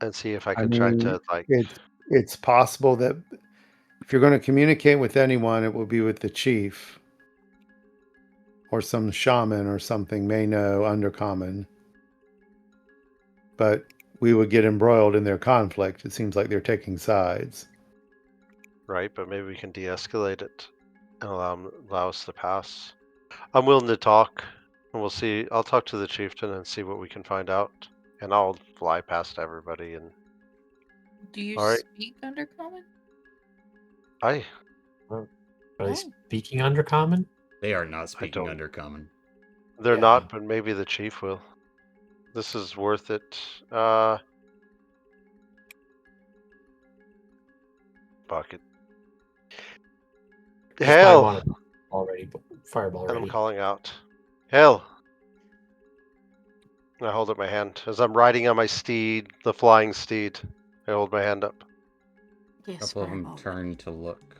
and see if I I can try mean, to like. it's possible that if you're going to communicate with anyone, it will be with the chief or some shaman or something may know Undercommon. But we would get embroiled in their conflict. It seems like they're taking sides. Right, but maybe we can de-escalate it and allow us to pass. I'm willing to talk, and we'll see. I'll talk to the chieftain and see what we can find out, and I'll fly past everybody. And Do you All right. speak Undercommon? I Are they Oh. speaking Undercommon? They are not speaking don't- Undercommon. they're Yeah. not, but maybe the chief will. This is worth it. Bucket. Just Hail! probably want it already, but fireball And I'm already. calling out. Hail! And I hold up my hand as I'm riding on my steed, the flying steed. I hold my hand up. A Yes, couple of them fireball. turn to look.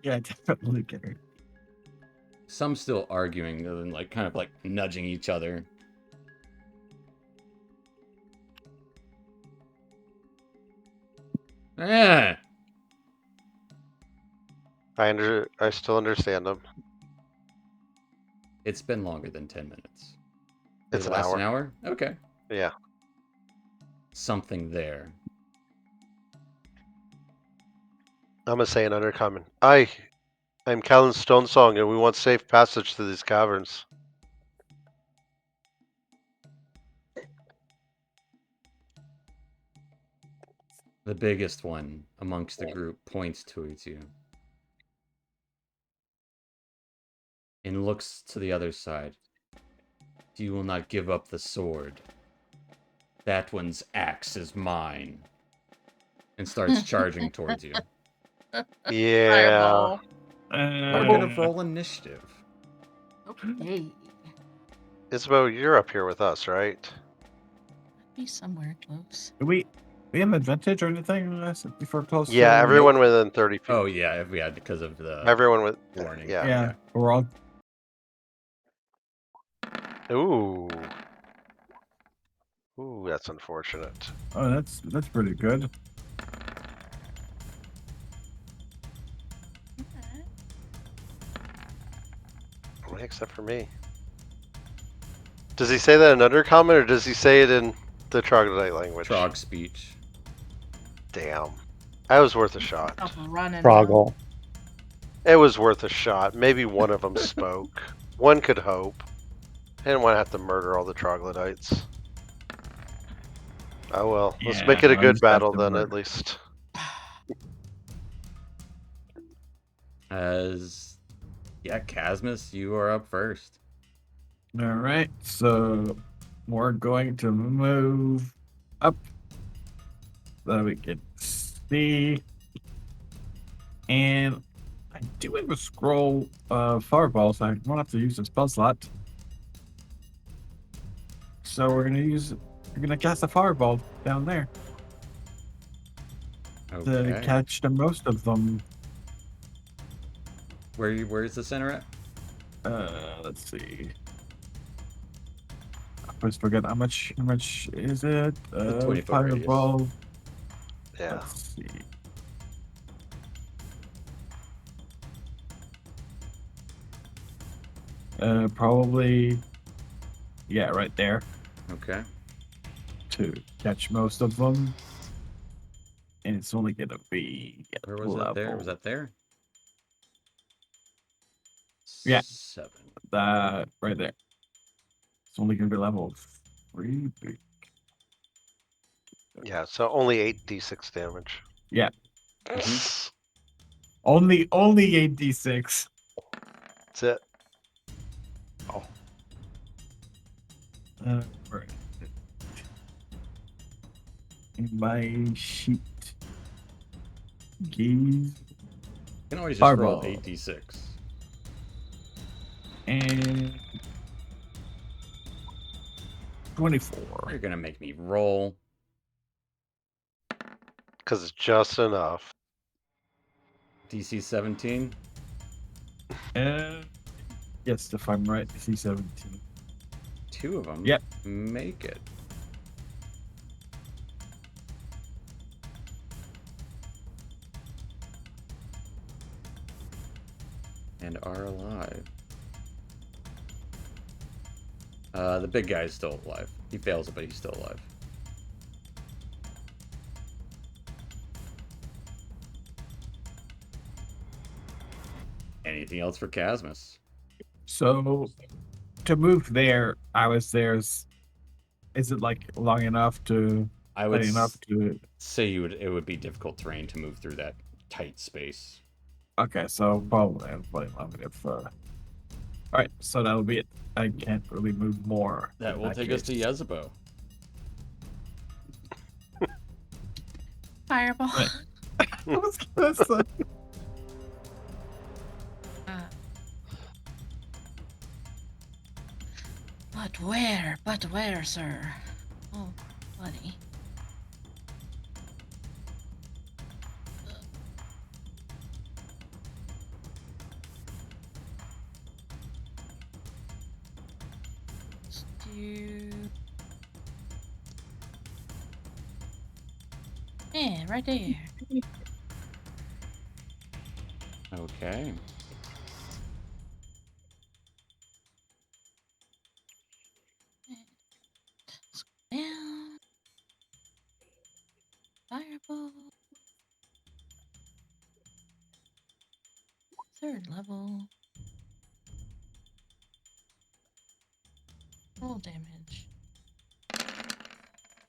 Yeah, definitely get it. Some still arguing, and like kind of like nudging each other. Eh. I still understand them. It's been longer than 10 minutes. It's It an lasts hour. an hour? Okay. Yeah. Something there. I'm gonna say an undercommon. I'm Callan Stonesong, and we want safe passage to these caverns. The biggest one amongst the group points towards you and looks to the other side. You will not give up the sword. That one's axe is mine. And starts charging towards you. Yeah. Fireball. We're gonna roll initiative. Okay. Isabel, you're up here with us, right? Be somewhere close. Do we have advantage or anything before close? Yeah, to- everyone within 30 feet. Oh yeah, if we had because of the Everyone with warning. Yeah. Yeah, we're all. Ooh. Ooh, that's unfortunate. Oh, that's pretty good. Except for me. Does he say that in Undercommon, or does he say it in the Troglodyte language? Trog speech. Damn. That was worth a shot. Stop running. Froggle. It was worth a shot. Maybe one of them spoke. One could hope. I didn't want to have to murder all the troglodytes. Oh well. Let's Yeah, make it a I good just have battle to then, murder. at least. Casmus, you are up first. All right, so we're going to move up that we can see. And I do have a scroll fireball, so I won't have to use the spell slot. So we're gonna cast a fireball down there to Okay. catch the most of them. Where's the center at? Let's see. I always forget how much is it? 20-foot Fireball. Yeah. Let's see. Probably, yeah, right there Okay. to catch most of them. And it's only gonna be at Where was that there? Was level that there? Yeah. 7. that right there. It's only gonna be level 3. Yeah, so only 8d6 damage. Yeah. Mhm. Only 8d6. That's it. Right. In my sheet. Gaze You can always just roll Fireball. 8d6. and 24. You're gonna make me roll. Because it's just enough. DC 17. Yes, if I'm right, C17. 2 of them. Yep. Make it. And are alive. The big guy is still alive. He fails it, but he's still alive. Anything else for Casmus? So to move there, I was there. Is it like long enough to I would say it would be difficult terrain to move through that tight space. Okay, so probably long enough. All right, so that'll be it. I can't really move more. That in will take us to case. Yezebo. Fireball. Right. I was gonna say. But where, sir? Oh, buddy. Let's do... Yeah, right there. Okay. Let's go down. Fireball. 3rd level. Roll damage.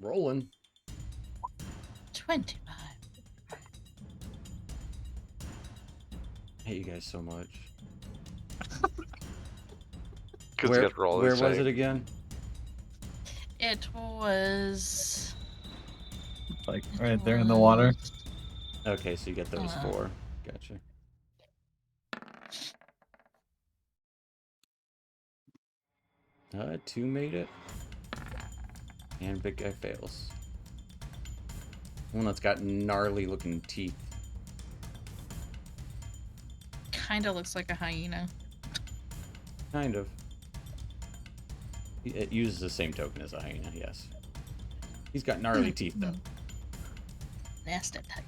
Rolling. 25. I hate you guys so much. Because you got to roll where this was thing. it again? It was... Like right there in the water. Okay, so you get those 4. Gotcha. Two made it. And big guy fails. One that's got gnarly looking teeth. Kinda looks like a hyena. Kind of. It uses the same token as a hyena, yes. He's got gnarly teeth though. Nasty type.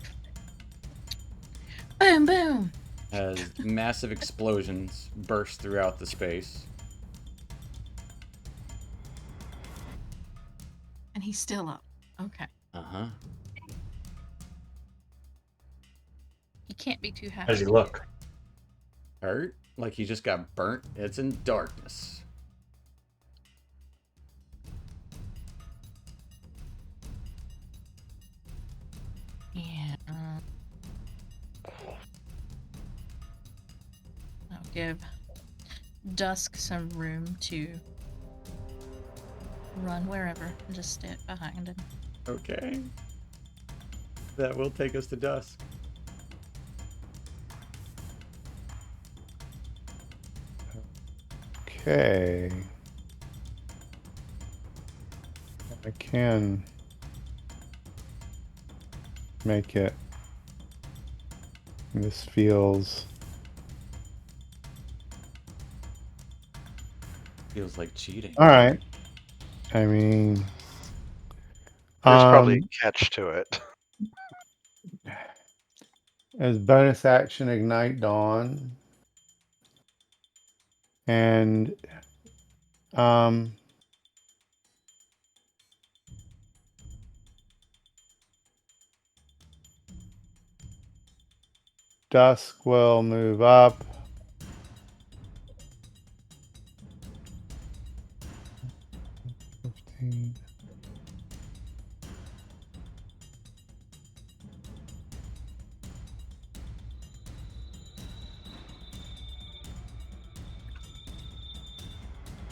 Boom, boom. As massive explosions burst throughout the space. And he's still up. Okay. Uh-huh. He can't be too How does happy. he look? Hurt? Like he just got burnt? It's in darkness. Yeah. I'll give Dusk some room to run wherever and just stay behind him. Okay. That will take us to dusk. Okay. I can make it. This feels. Feels like cheating. All right. I mean, There's probably a catch to it. as bonus action, ignite dawn, and dusk will move up.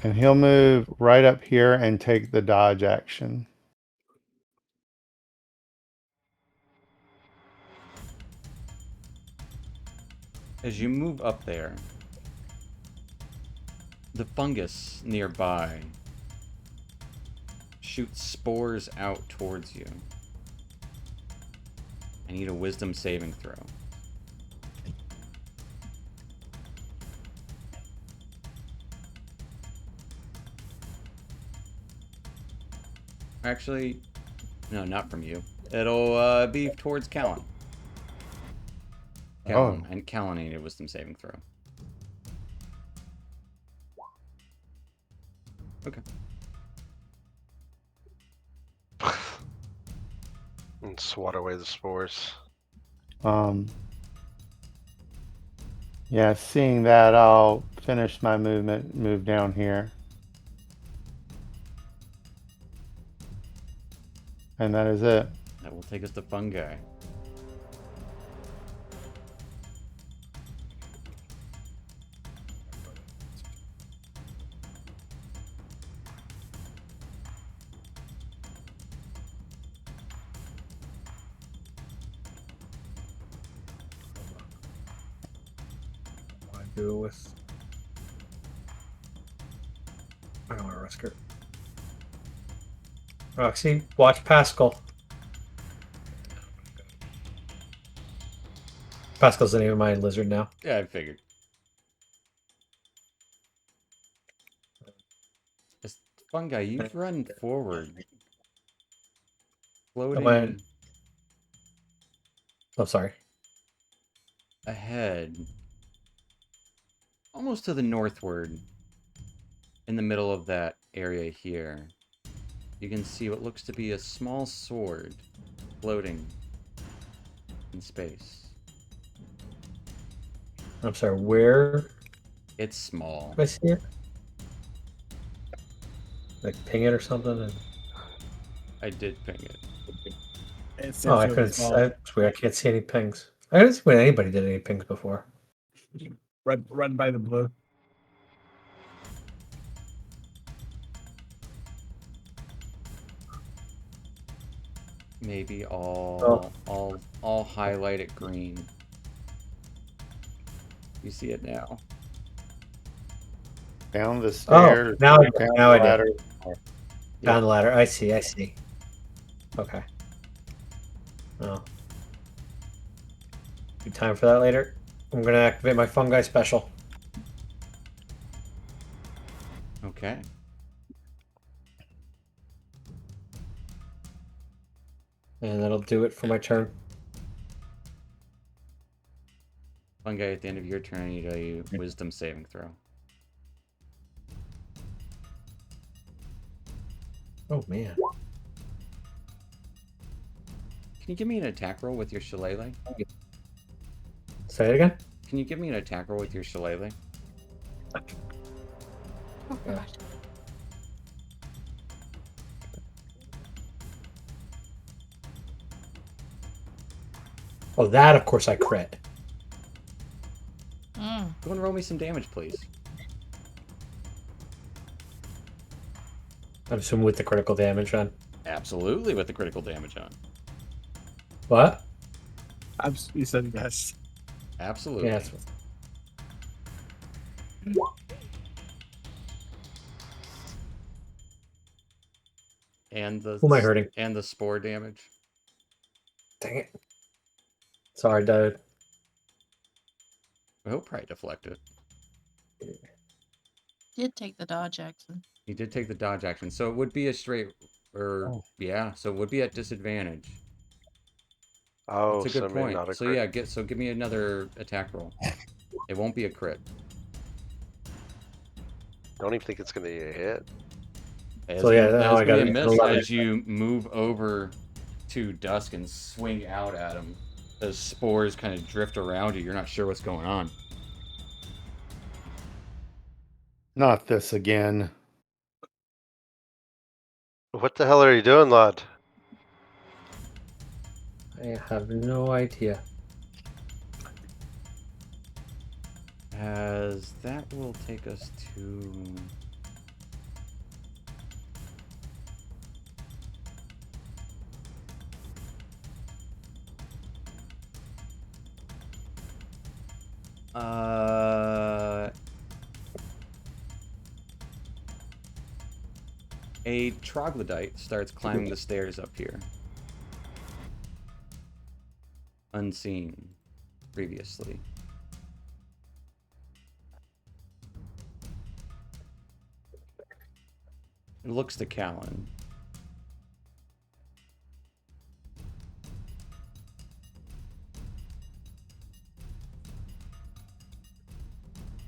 And he'll move right up here and take the dodge action. As you move up there, the fungus nearby shoots spores out towards you. I need a wisdom saving throw. Actually, no, not from you. It'll be towards Callan. Callan, and Callan needed a wisdom saving throw. Okay. And swat away the spores. Yeah, seeing that, I'll finish my movement, move down here. And that is it. That will take us to fungi. Do with. I don't want to risk her. Roxy, watch Pascal. Pascal's the name of my lizard now. Yeah, I figured. This fungi, you've run forward. Floating I'm sorry. ahead. Almost to the northward. In the middle of that area here. You can see what looks to be a small sword floating in space. I'm sorry, where It's small. do I see it? Like ping it or something? And... I did ping it. It's Oh, I really couldn't. small. That's weird. I can't see any pings. I didn't see when anybody did any pings before. Run by the blue. Maybe all highlight it green. You see it now. Down the stairs. now I do. down Now the I do. ladder. Down the ladder. I see. Okay. Oh. Be time for that later. I'm gonna activate my fungi special. Okay. And that'll do it for my turn. Fungi, at the end of your turn, I need a wisdom saving throw. Oh man. Can you give me an attack roll with your shillelagh? Say it again? Can you give me an attack roll with your shillelagh? Yeah. Oh, that of course I crit. Go and roll me some damage, please. I'm assuming with the critical damage on. Absolutely, with the critical damage on. What? You said yes. Absolutely. Yes. And the Who am I hurting? And the spore damage. Dang it. Sorry, dude. He'll probably deflect it. Did take the dodge action. He did take the dodge action, so it would be a straight, or Oh. yeah, so it would be at disadvantage. Oh, That's a so good maybe point. not a So crit. yeah, give me another attack roll. It won't be a crit. Don't even think it's gonna be a hit. So yeah, that now is I gonna got be a an miss 11. as you move over to Dusk and swing out at him. The spores kind of drift around you. You're not sure what's going on. Not this again. What the hell are you doing, lad? I have no idea. As that will take us to a troglodyte starts climbing the stairs up here. Unseen previously. It looks to Callan.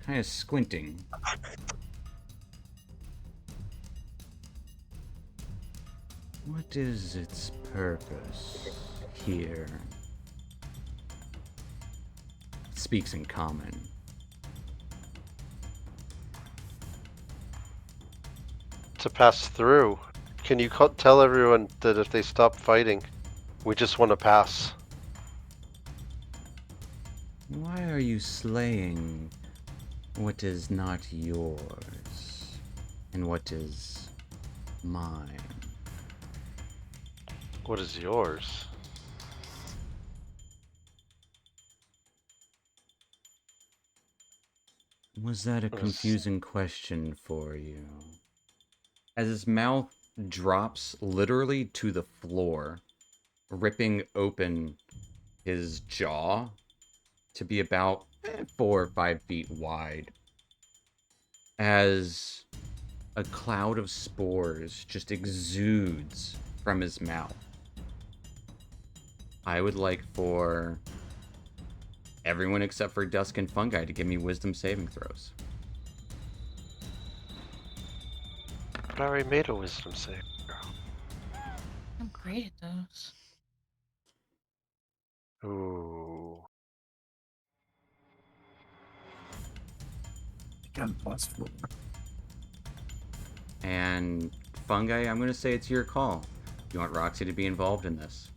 Kind of squinting. What is its purpose here? It speaks in common. To pass through. Can you tell everyone that if they stop fighting, we just want to pass? Why are you slaying what is not yours and what is mine? What is yours? Was that a Yes. confusing question for you? As his mouth drops literally to the floor, ripping open his jaw to be about 4 or 5 feet wide, as a cloud of spores just exudes from his mouth. I would like for everyone except for Dusk and Fungi to give me wisdom saving throws. But I already made a wisdom save. I'm great at those. Ooh. Got a +4. And Fungi, I'm going to say it's your call. You want Roxy to be involved in this?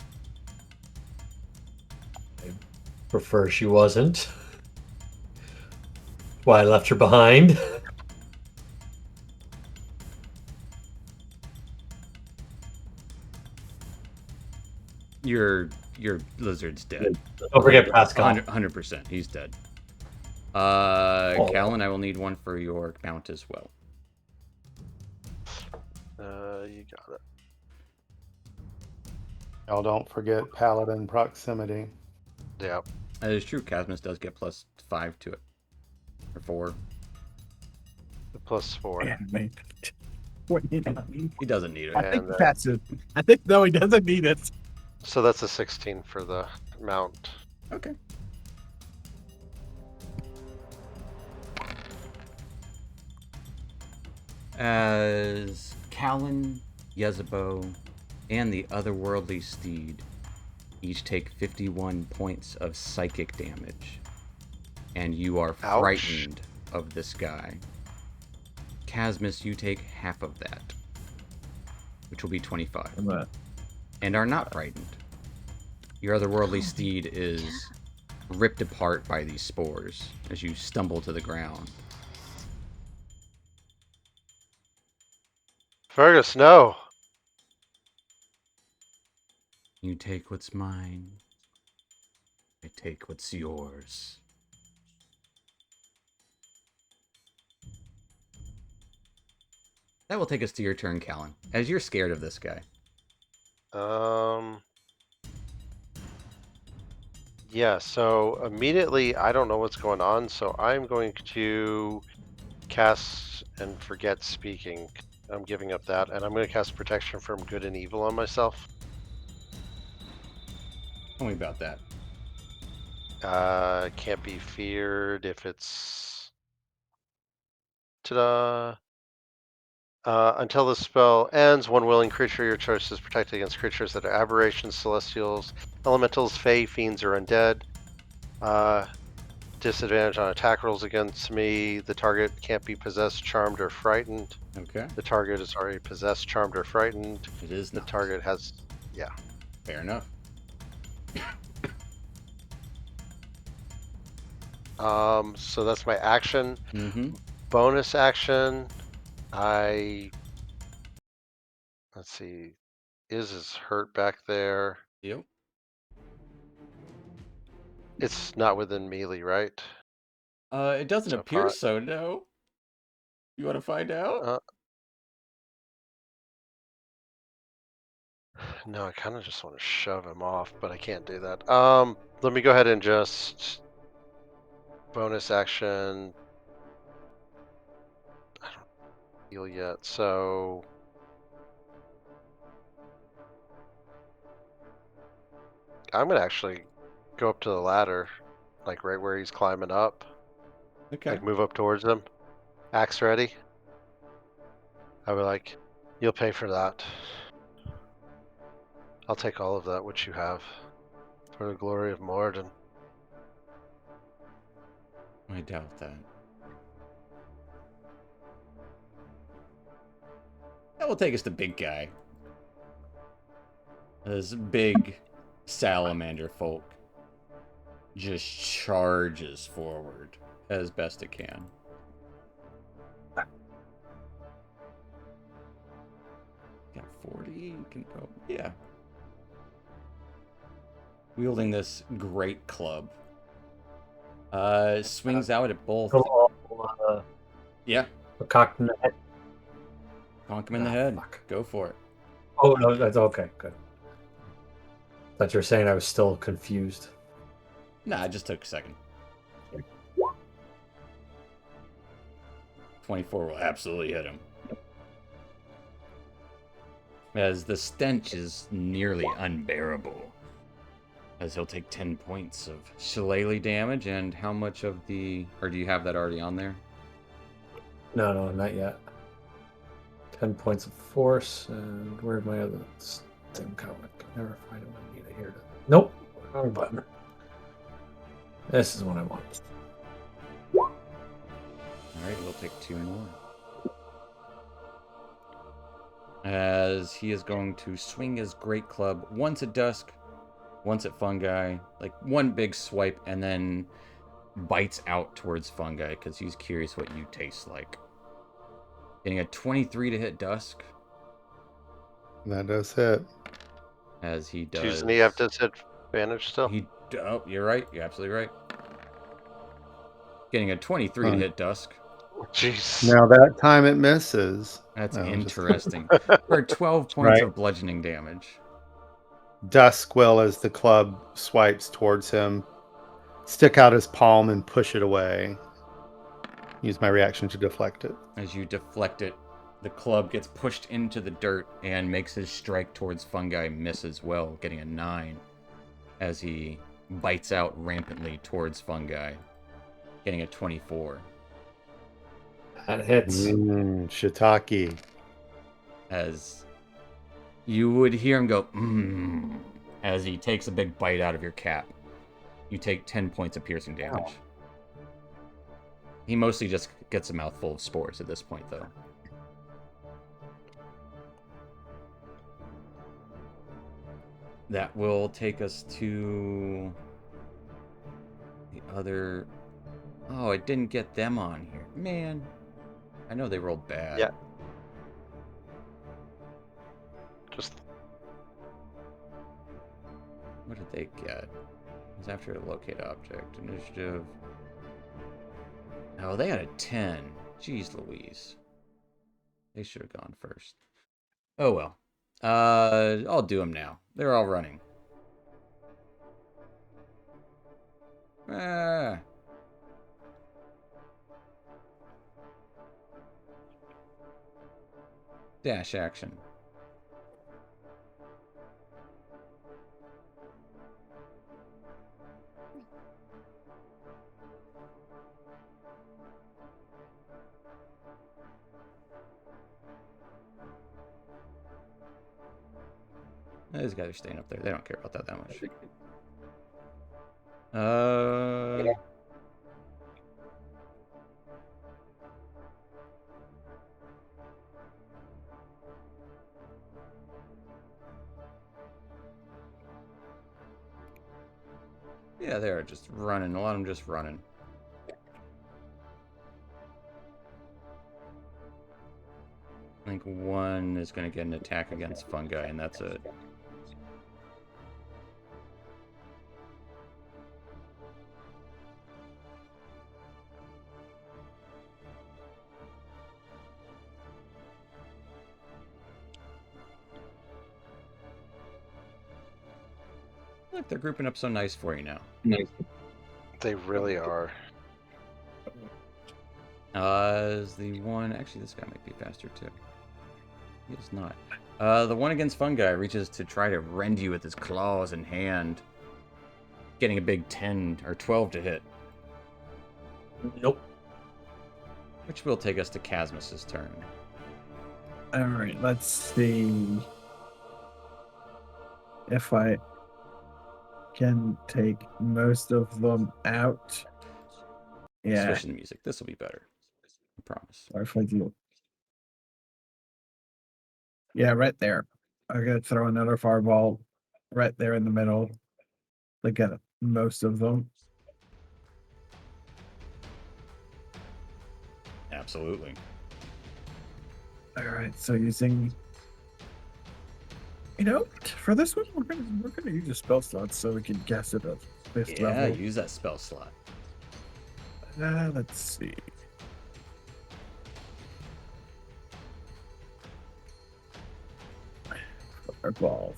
Prefer she wasn't. Why I left her behind. Your lizard's dead. Don't forget Pascal. 100%. He's dead. Callan, I will need one for your mount as well. You got it. Y'all don't forget paladin proximity. Yeah. That is true. Casmus does get +5 to it. Or 4. The +4. Man, man. What, you know, He doesn't need it. I think And, that's it. I think no, he doesn't need it. So that's a 16 for the mount. Okay. As Callan, Yezebo, and the otherworldly steed each take 51 points of psychic damage, and you are Ouch. frightened of this guy. Casmus, you take half of that, which will be 25, and are not frightened. Your otherworldly steed is ripped apart by these spores as you stumble to the ground. Fergus, no! You take what's mine. I take what's yours. That will take us to your turn, Callan, as you're scared of this guy. Yeah, so immediately I don't know what's going on, so I'm going to cast and forget speaking. I'm giving up that, and I'm going to cast protection from good and evil on myself. Tell me about that. Can't be feared if it's... Ta-da! Until the spell ends, one willing creature of your choice is protected against creatures that are aberrations, celestials, elementals, fae, fiends, or undead. Disadvantage on attack rolls against me. The target can't be possessed, charmed, or frightened. Okay. The target is already possessed, charmed, or frightened. It is The not. target has... Yeah. Fair enough. So that's my action. Mm-hmm. Bonus action, let's see, is hurt back there. Yep. It's not within melee, right? It doesn't So appear so, no. You want to find out? No, I kind of just want to shove him off, but I can't do that. Let me go ahead and just bonus action. I don't heal yet, so I'm gonna actually go up to the ladder, like right where he's climbing up. Okay. Like move up towards him. Axe ready. I would like, you'll pay for that. I'll take all of that which you have, for the glory of Moradin. I doubt that. That will take us to big guy. This big salamander folk just charges forward as best it can. Got 40, you can go, yeah. Wielding this great club. Swings out at both. Yeah. Cock in the head. Conk him in the Ah, head. fuck. Go for it. Oh no, that's okay. Good. Thought you were saying I was still confused. Nah, it just took a second. 24 will absolutely hit him. As the stench is nearly unbearable. As he'll take 10 points of shillelagh damage, and how much of the... Or do you have that already on there? No, not yet. 10 points of force, and where'd my other thing comic? Never find it when I need it here. Nope, wrong button. This is what I want. Alright, we'll take 2 more. As he is going to swing his great club once at Dusk, once at Fungi, like one big swipe, and then bites out towards Fungi because he's curious what you taste like. Getting a 23 to hit Dusk. That does hit. As he does. Doesn't he have disadvantage still? Oh, you're right. You're absolutely right. Getting a 23 to hit Dusk. Jeez. Now that time it misses. That's No, just- interesting. For 12 points Right. of bludgeoning damage. Dusk will, as the club swipes towards him, stick out his palm and push it away. Use my reaction to deflect it. As you deflect it, the club gets pushed into the dirt and makes his strike towards Fungi miss as well, getting a 9 as he bites out rampantly towards Fungi, getting a 24. That hits. Shiitake. As you would hear him go, as he takes a big bite out of your cap. You take 10 points of piercing damage. Wow. He mostly just gets a mouthful of spores at this point, though. That will take us to the other... Oh, I didn't get them on here. Man, I know they rolled bad. Yeah. Just What did they get? It's after a locate object. Initiative. Oh, they had a 10. Jeez Louise. They should have gone first. Oh well. I'll do them now. They're all running. Ah. Dash action. These guys are staying up there. They don't care about that much. Yeah, they're just running. A lot of them just running. I think one is going to get an attack against fungi, and that's it. Look, they're grouping up so nice for you now. They really are. Is the one... Actually, this guy might be faster, too. He is not. The one against fungi reaches to try to rend you with his claws and hand. Getting a big 10 or 12 to hit. Nope. Which will take us to Casmus's turn. Alright, let's see if I can take most of them out. Yeah, Switching the music. This will be better. I promise. or if I do. Yeah, right there. I'm gonna throw another fireball right there in the middle. To get most of them. Absolutely. Alright, so using, you know, for this one we're gonna use a spell slot so we can guess it at 5th Yeah, level. use that spell slot. Let's see. Fireball.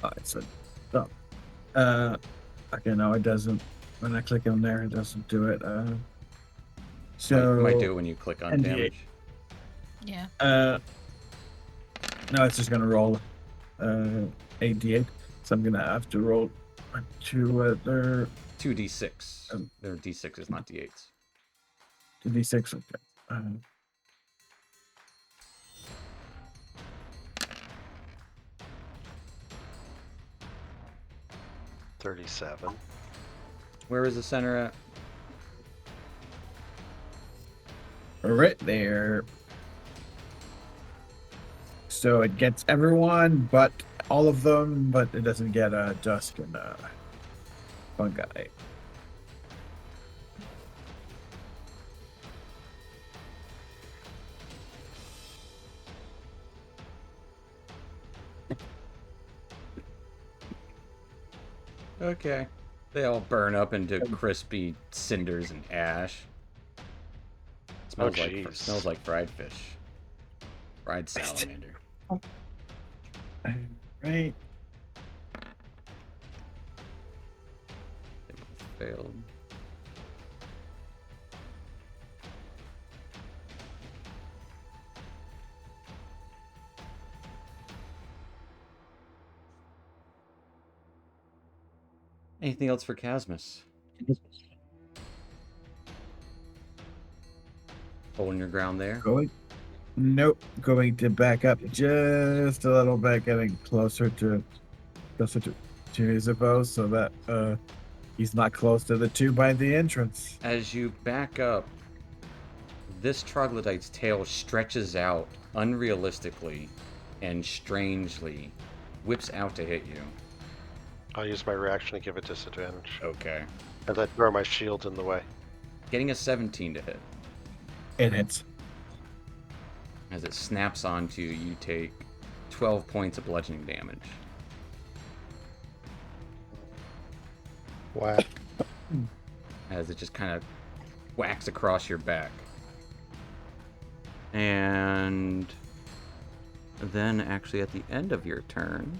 Alright, so okay, no, it doesn't. When I click on there, it doesn't do it. So Might do it when you click on ND8. damage. Yeah. No, it's just gonna roll 8d8. So I'm gonna have to roll 2 other 2d6. They're d6s, not d8s. 2d6. Okay. 37. Where is the center at? Right there. So it gets everyone, but all of them, but it doesn't get Dusk and fungi. Okay. They all burn up into crispy cinders and ash. Smells jeez. smells like fried fish. Fried salamander. Right. They both failed. Anything else for Casmus? Holding your ground there? Nope. Going to back up just a little bit, getting closer to Isabeau so that he's not close to the 2 by the entrance. As you back up, this troglodyte's tail stretches out unrealistically and strangely, whips out to hit you. I'll use my reaction to give it disadvantage. Okay. And I throw my shield in the way. Getting a 17 to hit. It hits. As it snaps onto you, you take 12 points of bludgeoning damage. Whack. As it just kind of whacks across your back. And then, actually, at the end of your turn,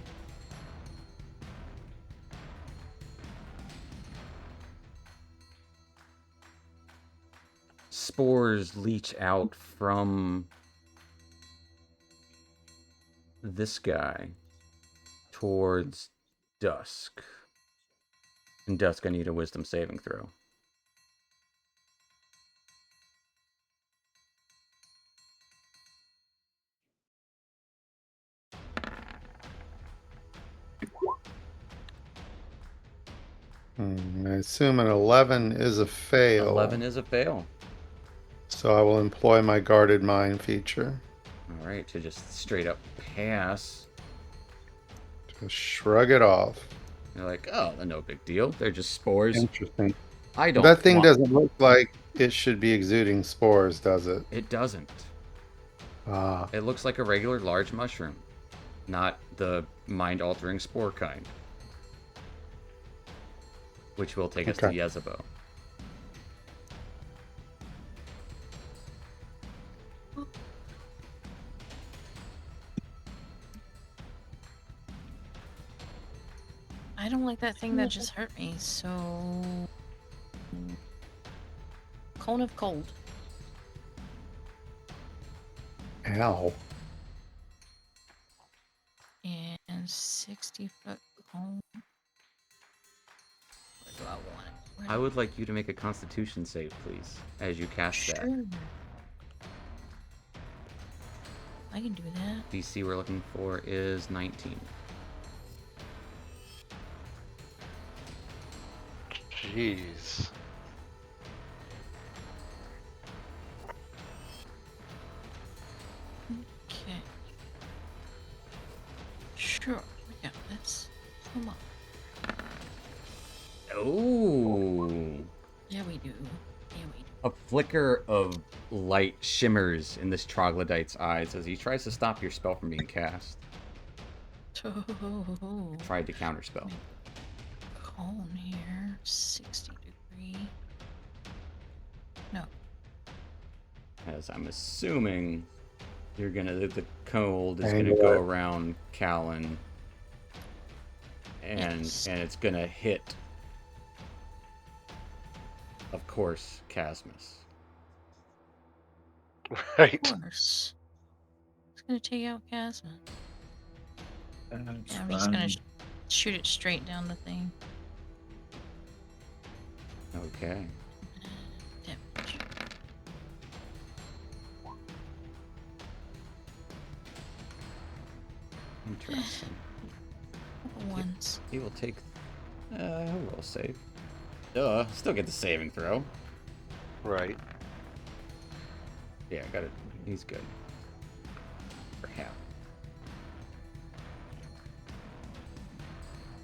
spores leach out from this guy towards Dusk. And Dusk, I need a wisdom saving throw. I assume an 11 is a fail. 11 is a fail. So I will employ my guarded mind feature. All right, to just straight up pass. Just shrug it off. You're like, oh, no big deal. They're just spores. Interesting. I don't. That thing want- doesn't look like it should be exuding spores, does it? It doesn't. Ah, It looks like a regular large mushroom, not the mind-altering spore kind. Which will take us to Okay. Yezebo. I don't like that thing that just hurt me, so... Cone of Cold. ow. And 60-foot cone. Where do I want it? Where I would like you to make a Constitution save, please, as you cast that. Sure. I can do that. DC we're looking for is 19. Jeez. Okay. Sure, we got this. Come on. Oh! Yeah, we do. Yeah, we A flicker of light shimmers in this troglodyte's eyes as he tries to stop your spell from being cast. do. Tried to counterspell. Cone here. 60 degree. No. As I'm assuming you're gonna, the cold is Hang gonna go on. around Callan. And Yes. and it's gonna hit, of course, Casmus. Right. Of course. It's gonna take out Casma. That's Yeah, I'm just gonna fine. shoot it straight down the thing. Okay. Damage. Interesting. Couple ones. He will take. He'll roll save. Duh. Still get the saving throw. Right. Yeah, got it. He's good. For half.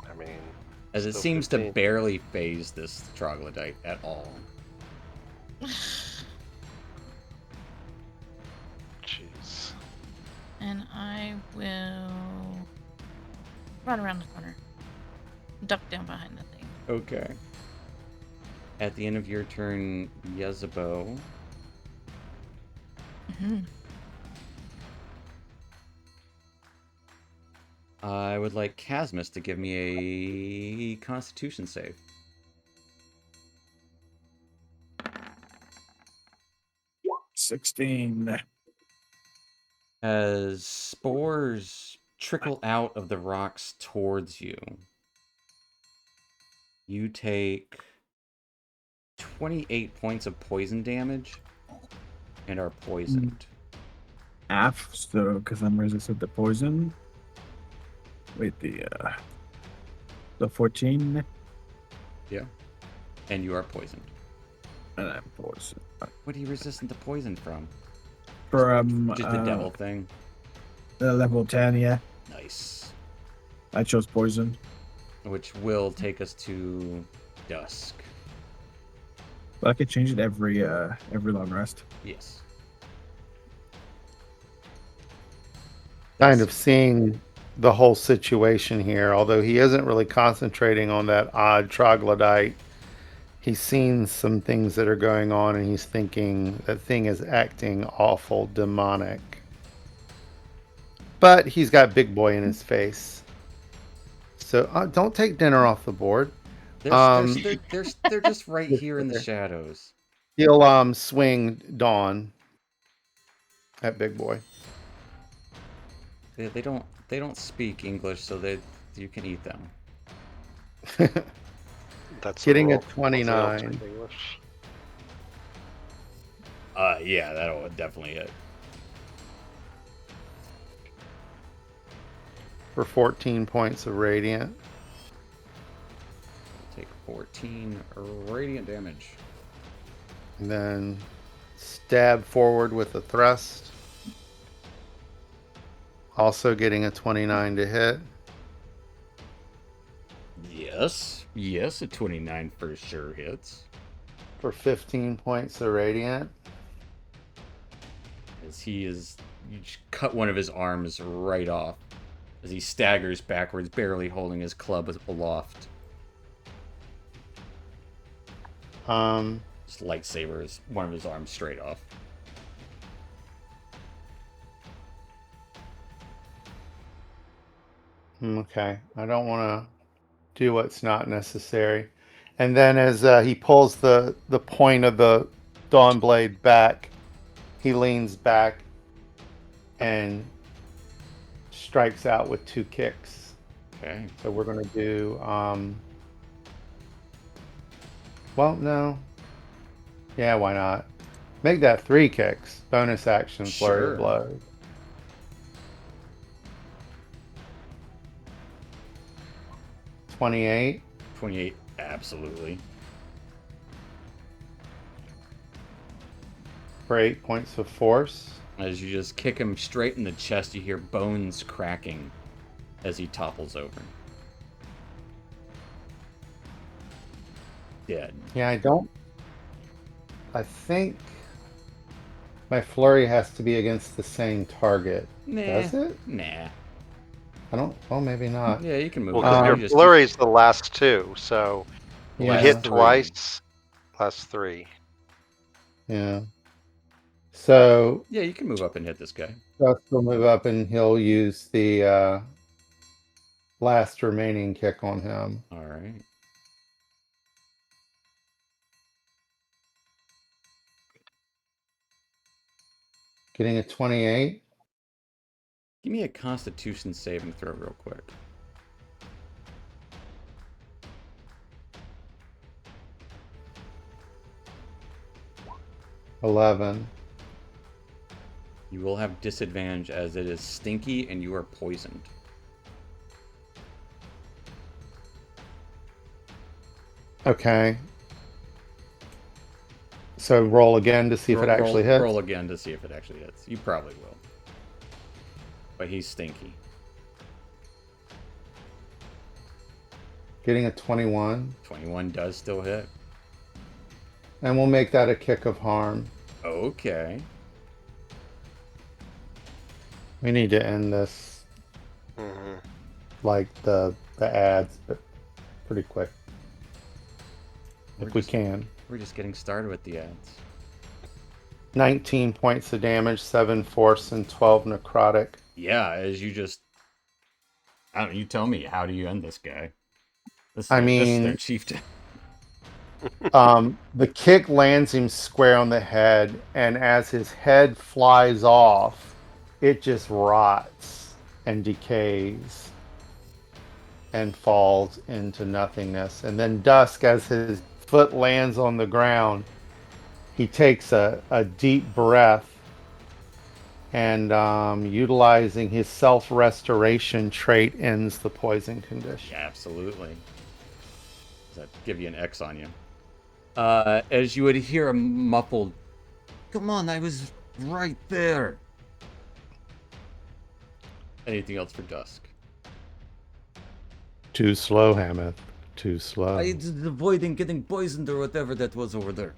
I mean, As it Still seems to 15. barely phase this troglodyte at all. jeez. And I will run around the corner. Duck down behind the thing. Okay. At the end of your turn, Yezebo, Mm-hmm. I would like Casmus to give me a Constitution save. $16. As spores trickle out of the rocks towards you, you take 28 points of poison damage and are poisoned. Half, so because I'm resistant to poison. Wait, the 14, And you are poisoned. and I'm poisoned. What are you resistant to poison from? For Just the devil thing? level 10, yeah. Nice. I chose poison. Which will take us to Dusk. But I could change it every long rest. Yes. kind Yes. of seeing the whole situation here, although he isn't really concentrating on that odd troglodyte. He's seen some things that are going on, and he's thinking that thing is acting awful demonic. But he's got big boy in his face. So don't take dinner off the board. They're just right here in the shadows. He'll swing Dawn at big boy. They don't speak English, so you can eat them. That's Getting a roll. Hopefully they'll 29 speak English. Yeah, that'll definitely hit. for 14 points of radiant. Take 14 radiant damage. And then stab forward with a thrust. Also getting a 29 to hit. Yes, a 29 for sure hits. For 15 points of radiant. As you just cut one of his arms right off as he staggers backwards, barely holding his club aloft. Just lightsabers one of his arms straight off. Okay, I don't want to do what's not necessary. And then as he pulls the point of the Dawn Blade back, he leans back and strikes out with 2 kicks. Okay. So we're going to do, well, no. Yeah, why not? Make that 3 kicks. Bonus action, flurry Sure. of blows. $28. 28, absolutely. For 8 points of force. As you just kick him straight in the chest, you hear bones cracking as he topples over. Dead. Yeah, I think my flurry has to be against the same target. Nah. Does it? Nah. I don't. Oh, maybe not. Yeah, you can move. Well, on. because You your just- flurry's the last 2, so you Yeah. hit 3. twice, last 3. Yeah. So Yeah, you can move up and hit this guy. Gus will move up and he'll use the last remaining kick on him. All right. Getting a 28. Give me a Constitution saving throw real quick. $11. You will have disadvantage as it is stinky and you are poisoned. Okay. So roll again to see if it actually hits. Roll again to see if it actually hits. You probably will. But he's stinky. Getting a 21. 21 does still hit. And we'll make that a kick of harm. Okay. We need to end this Mm-hmm. like the ads, but pretty quick. We're If we just- can. We're just getting started with the ads. 19 points of damage, 7 force, and 12 necrotic. Yeah, as you just... I don't, you tell me, how do you end this guy? This is I this is mean- their chieftain. The kick lands him square on the head, and as his head flies off, it just rots and decays and falls into nothingness. And then Dusk, as his foot lands on the ground, he takes a deep breath and utilizing his self-restoration trait ends the poison condition. Yeah, absolutely. Does that give you an X on you? As you would hear a muffled, "Come on, I was right there." Anything else for Dusk? Too slow, Hamath. Too slow. I was avoiding getting poisoned or whatever that was over there.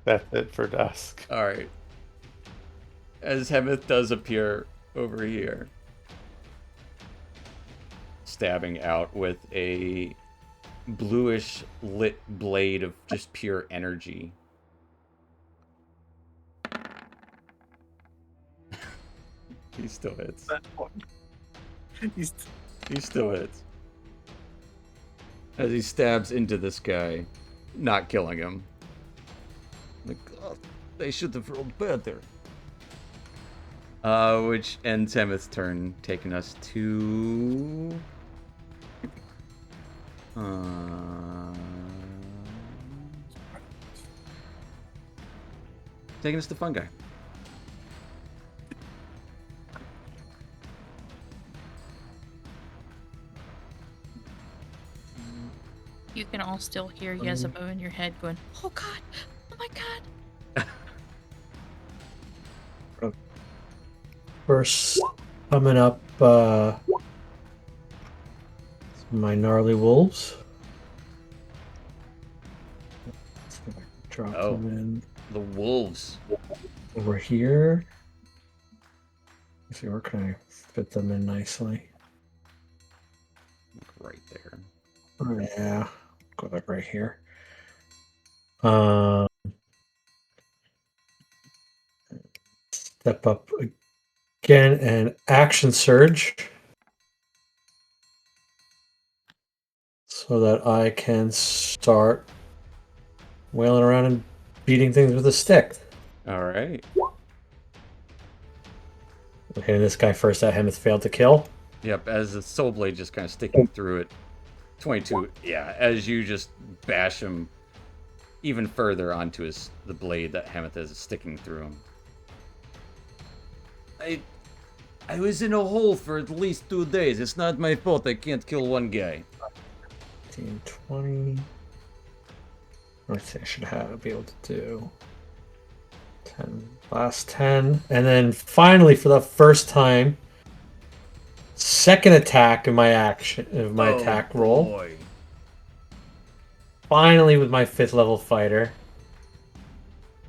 That's it for Dusk. All right. as Hemeth does appear over here, stabbing out with a bluish lit blade of just pure energy. He still hits. He still hits. As he stabs into this guy, not killing him. Like, oh, they should have rolled better. Which ends Hemeth's turn, taking us to... taking us to Fungi. You can all still hear Yezebo in your head going, "Oh God! Oh my God!" First, coming up, my gnarly wolves. Let's see if I can drop them in The wolves. over here. Let's see, where can I fit them in nicely? Right there. Oh, yeah, go like right here. Step up again and action surge so that I can start wailing around and beating things with a stick. All right. Hitting this guy first that Hemeth failed to kill. Yep, as the soul blade just kind of sticking through it. 22. Yeah, as you just bash him even further onto the blade that Hemeth is sticking through him. I was in a hole for at least 2 days. It's not my fault I can't kill one guy. 15, 20. Let's see, I should be able to do 10. Last 10. And then finally, for the first time, second attack in my attack roll. Boy. Finally, with my 5th level fighter.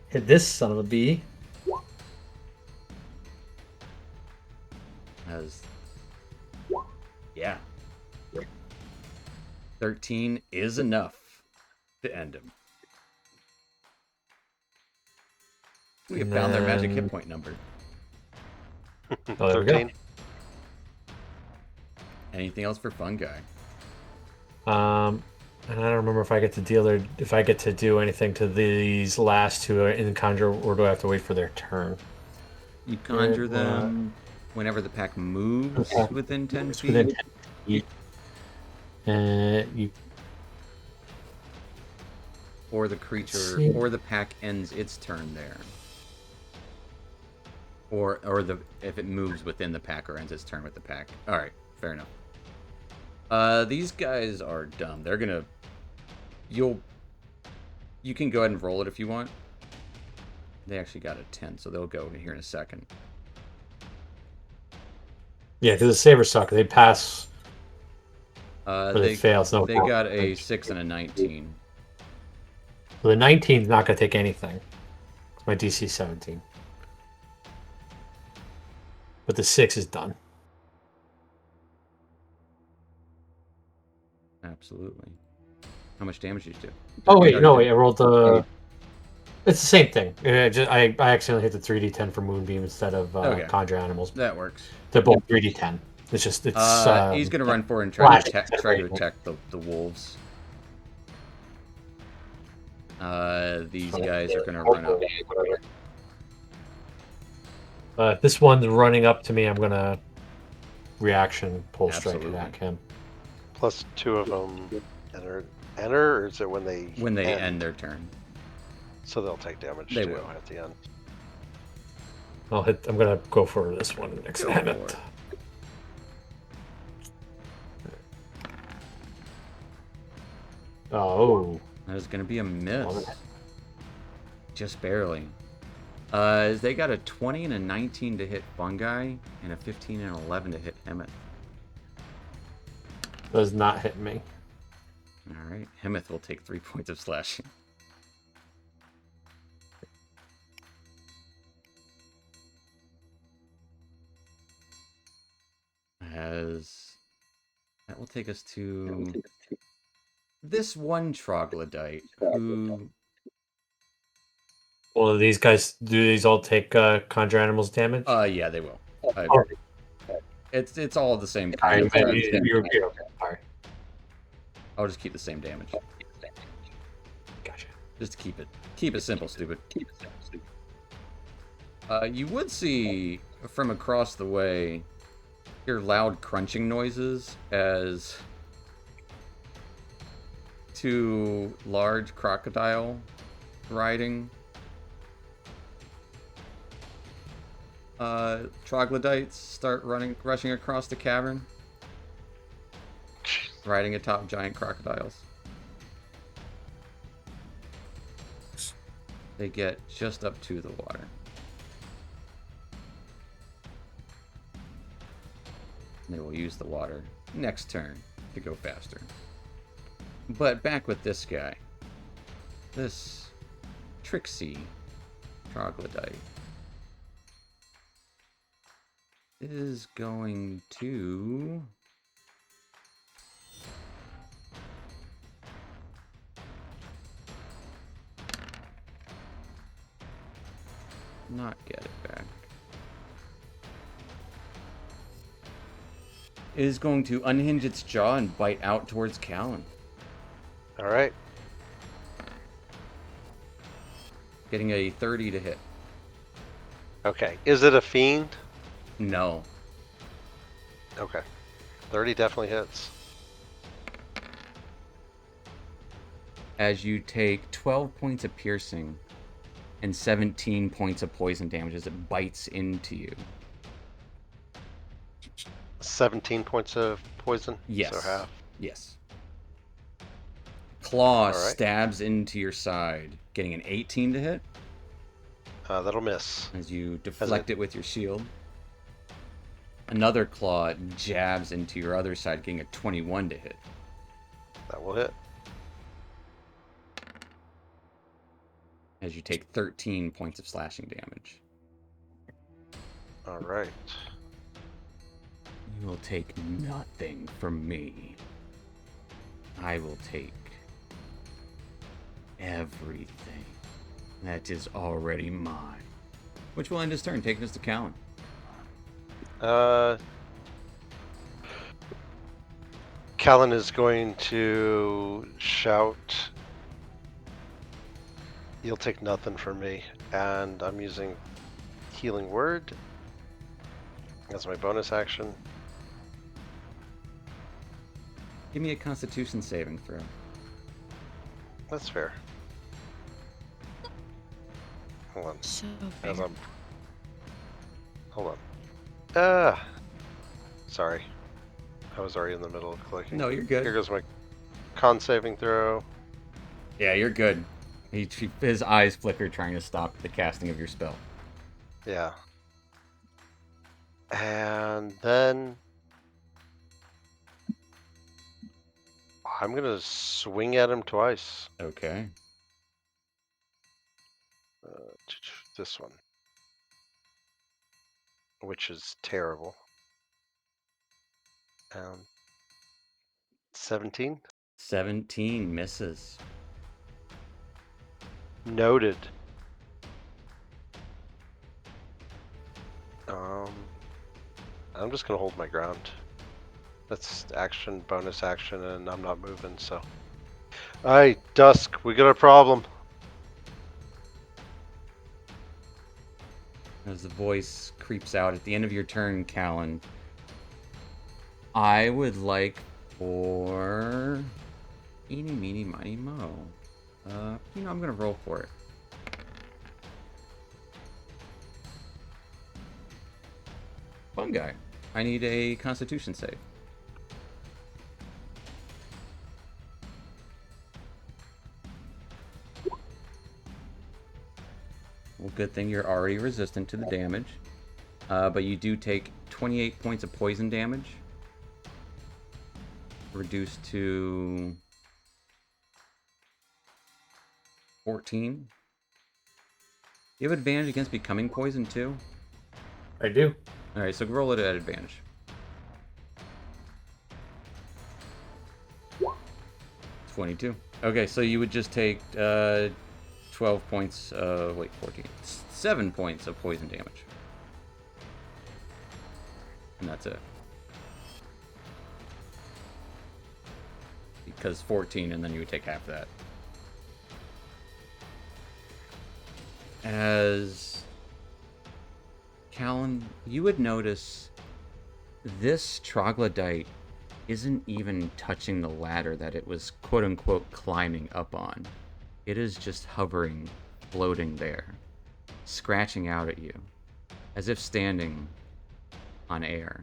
Hit this son of a bee. Yeah. 13 is enough to end him. We have found their magic hit point number. Oh, there we go. 13. Anything else for Fungi? And I don't remember if I get to do anything to these last two in Conjure, or do I have to wait for their turn? You conjure them whenever the pack moves within 10 feet. Within 10 feet. Or the creature, See. or the pack ends its turn there. Or if it moves within the pack or ends its turn with the pack. All right, fair enough. These guys are dumb. They're gonna. You can go ahead and roll it if you want. They actually got a 10, so they'll go here in a second. Yeah, because the Saber suck. They pass. But They it fails. No, They got a 6 and a 19. So the 19 is not going to take anything. My DC 17. But the 6 is done. Absolutely. How much damage did you do? Oh wait, no wait. I rolled the. It's the same thing. I accidentally hit the 3d10 for Moonbeam instead of Okay. Conjure Animals. That works. They're both 3d10. It's just He's gonna run forward and try to attack the wolves. These guys are gonna run up. This one's running up to me. I'm gonna reaction pull strike Absolutely. attack him. Plus 2 of them enter, or is it when they end their turn? So they'll take damage They too will. at the end. I'm gonna go for this one next Go time. for it. Oh, That is gonna be a miss. Just barely. They got a 20 and a 19 to hit Fungi, and a 15 and 11 to hit Hemeth. does not hit me. Alright, Hemeth will take 3 points of slashing. That will take us to this one troglodyte who... Well, do these all take conjure animals damage? Yeah, they will. It's all the same kind. Alright. I'll just keep the same damage. Gotcha. Just to keep it simple, stupid. You would see from across the way, hear loud crunching noises as 2 large crocodile riding troglodytes start rushing across the cavern, riding atop giant crocodiles. They get just up to the water. They will use the water next turn to go faster. But back with this guy. This Trixie troglodyte is going to... not get it back. It is going to unhinge its jaw and bite out towards Callan. All right. Getting a 30 to hit. Okay. Is it a fiend? No. Okay. 30 definitely hits. As you take 12 points of piercing and 17 points of poison damage as it bites into you. 17 points of poison? Yes. So half. Yes. Claw All right. stabs into your side, getting an 18 to hit That'll miss. as you deflect it with your shield. Another claw jabs into your other side, getting a 21 to hit. That will hit. As you take 13 points of slashing damage. All right. You will take nothing from me. I will take everything that is already mine. Which will end his turn, taking us to Callan. Callan is going to shout, "You'll take nothing from me," and I'm using Healing Word as my bonus action. Give me a Constitution saving throw. That's fair. Hold on. So As fair. I'm... Hold on. Sorry. I was already in the middle of clicking. No, you're Here good. goes my con saving throw. Yeah, you're good. His eyes flicker trying to stop the casting of your spell. Yeah. And then I'm gonna swing at him twice. Okay. This one, which is terrible. 17. 17 misses. Noted. I'm just gonna hold my ground. That's action, bonus action, and I'm not moving, so. Alright, Dusk, we got a problem. As the voice creeps out at the end of your turn, Callan, I would like for... Eeny, meeny, miny, mo. I'm gonna roll for it. Fun guy. I need a Constitution save. Well, good thing you're already resistant to the damage. But you do take 28 points of poison damage. Reduced to 14. You have advantage against becoming poisoned too? I do. Alright, so roll it at advantage. 22. Okay, so you would just take 12 points, wait, 14. 7 points of poison damage. And that's it. Because 14, and then you would take half that. As Callan, you would notice this troglodyte isn't even touching the ladder that it was quote-unquote climbing up on. It is just hovering, floating there, scratching out at you, as if standing on air.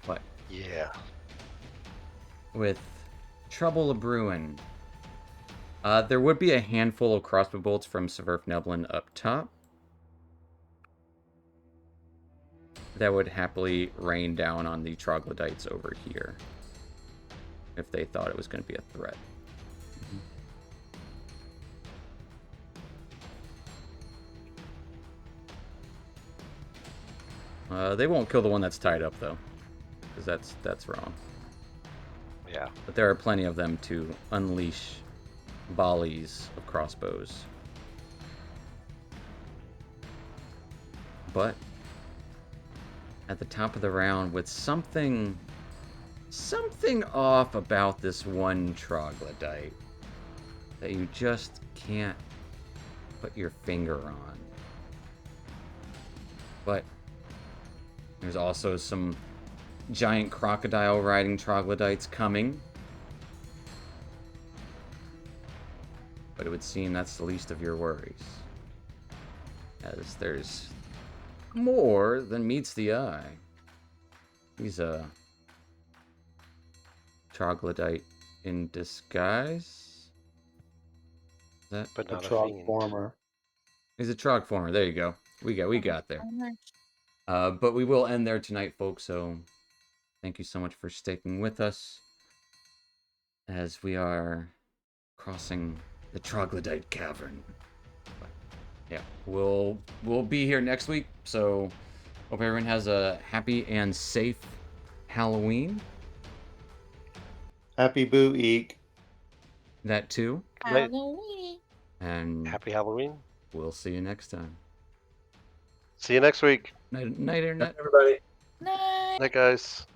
But Yeah. with Trouble a-Brewin', there would be a handful of crossbow bolts from Severf Neblin up top that would happily rain down on the troglodytes over here if they thought it was going to be a threat. They won't kill the one that's tied up though, because that's wrong. Yeah. But there are plenty of them to unleash volleys of crossbows. But at the top of the round, with something off about this one troglodyte that you just can't put your finger on. But there's also some giant crocodile riding troglodytes coming. But it would seem that's the least of your worries, as there's more than meets the eye. He's a troglodyte in disguise. Is that? But A not a trog fiend. former. He's a trog former. There you go. We got there. But we will end there tonight, folks. So thank you so much for sticking with us as we are crossing the Troglodyte Cavern. But, yeah, we'll be here next week. So hope everyone has a happy and safe Halloween. Happy Boo Eek. That too. Right. Halloween. And Happy Halloween. we'll see you next time. See you next week. Night, internet. Everybody. Night. Night, guys.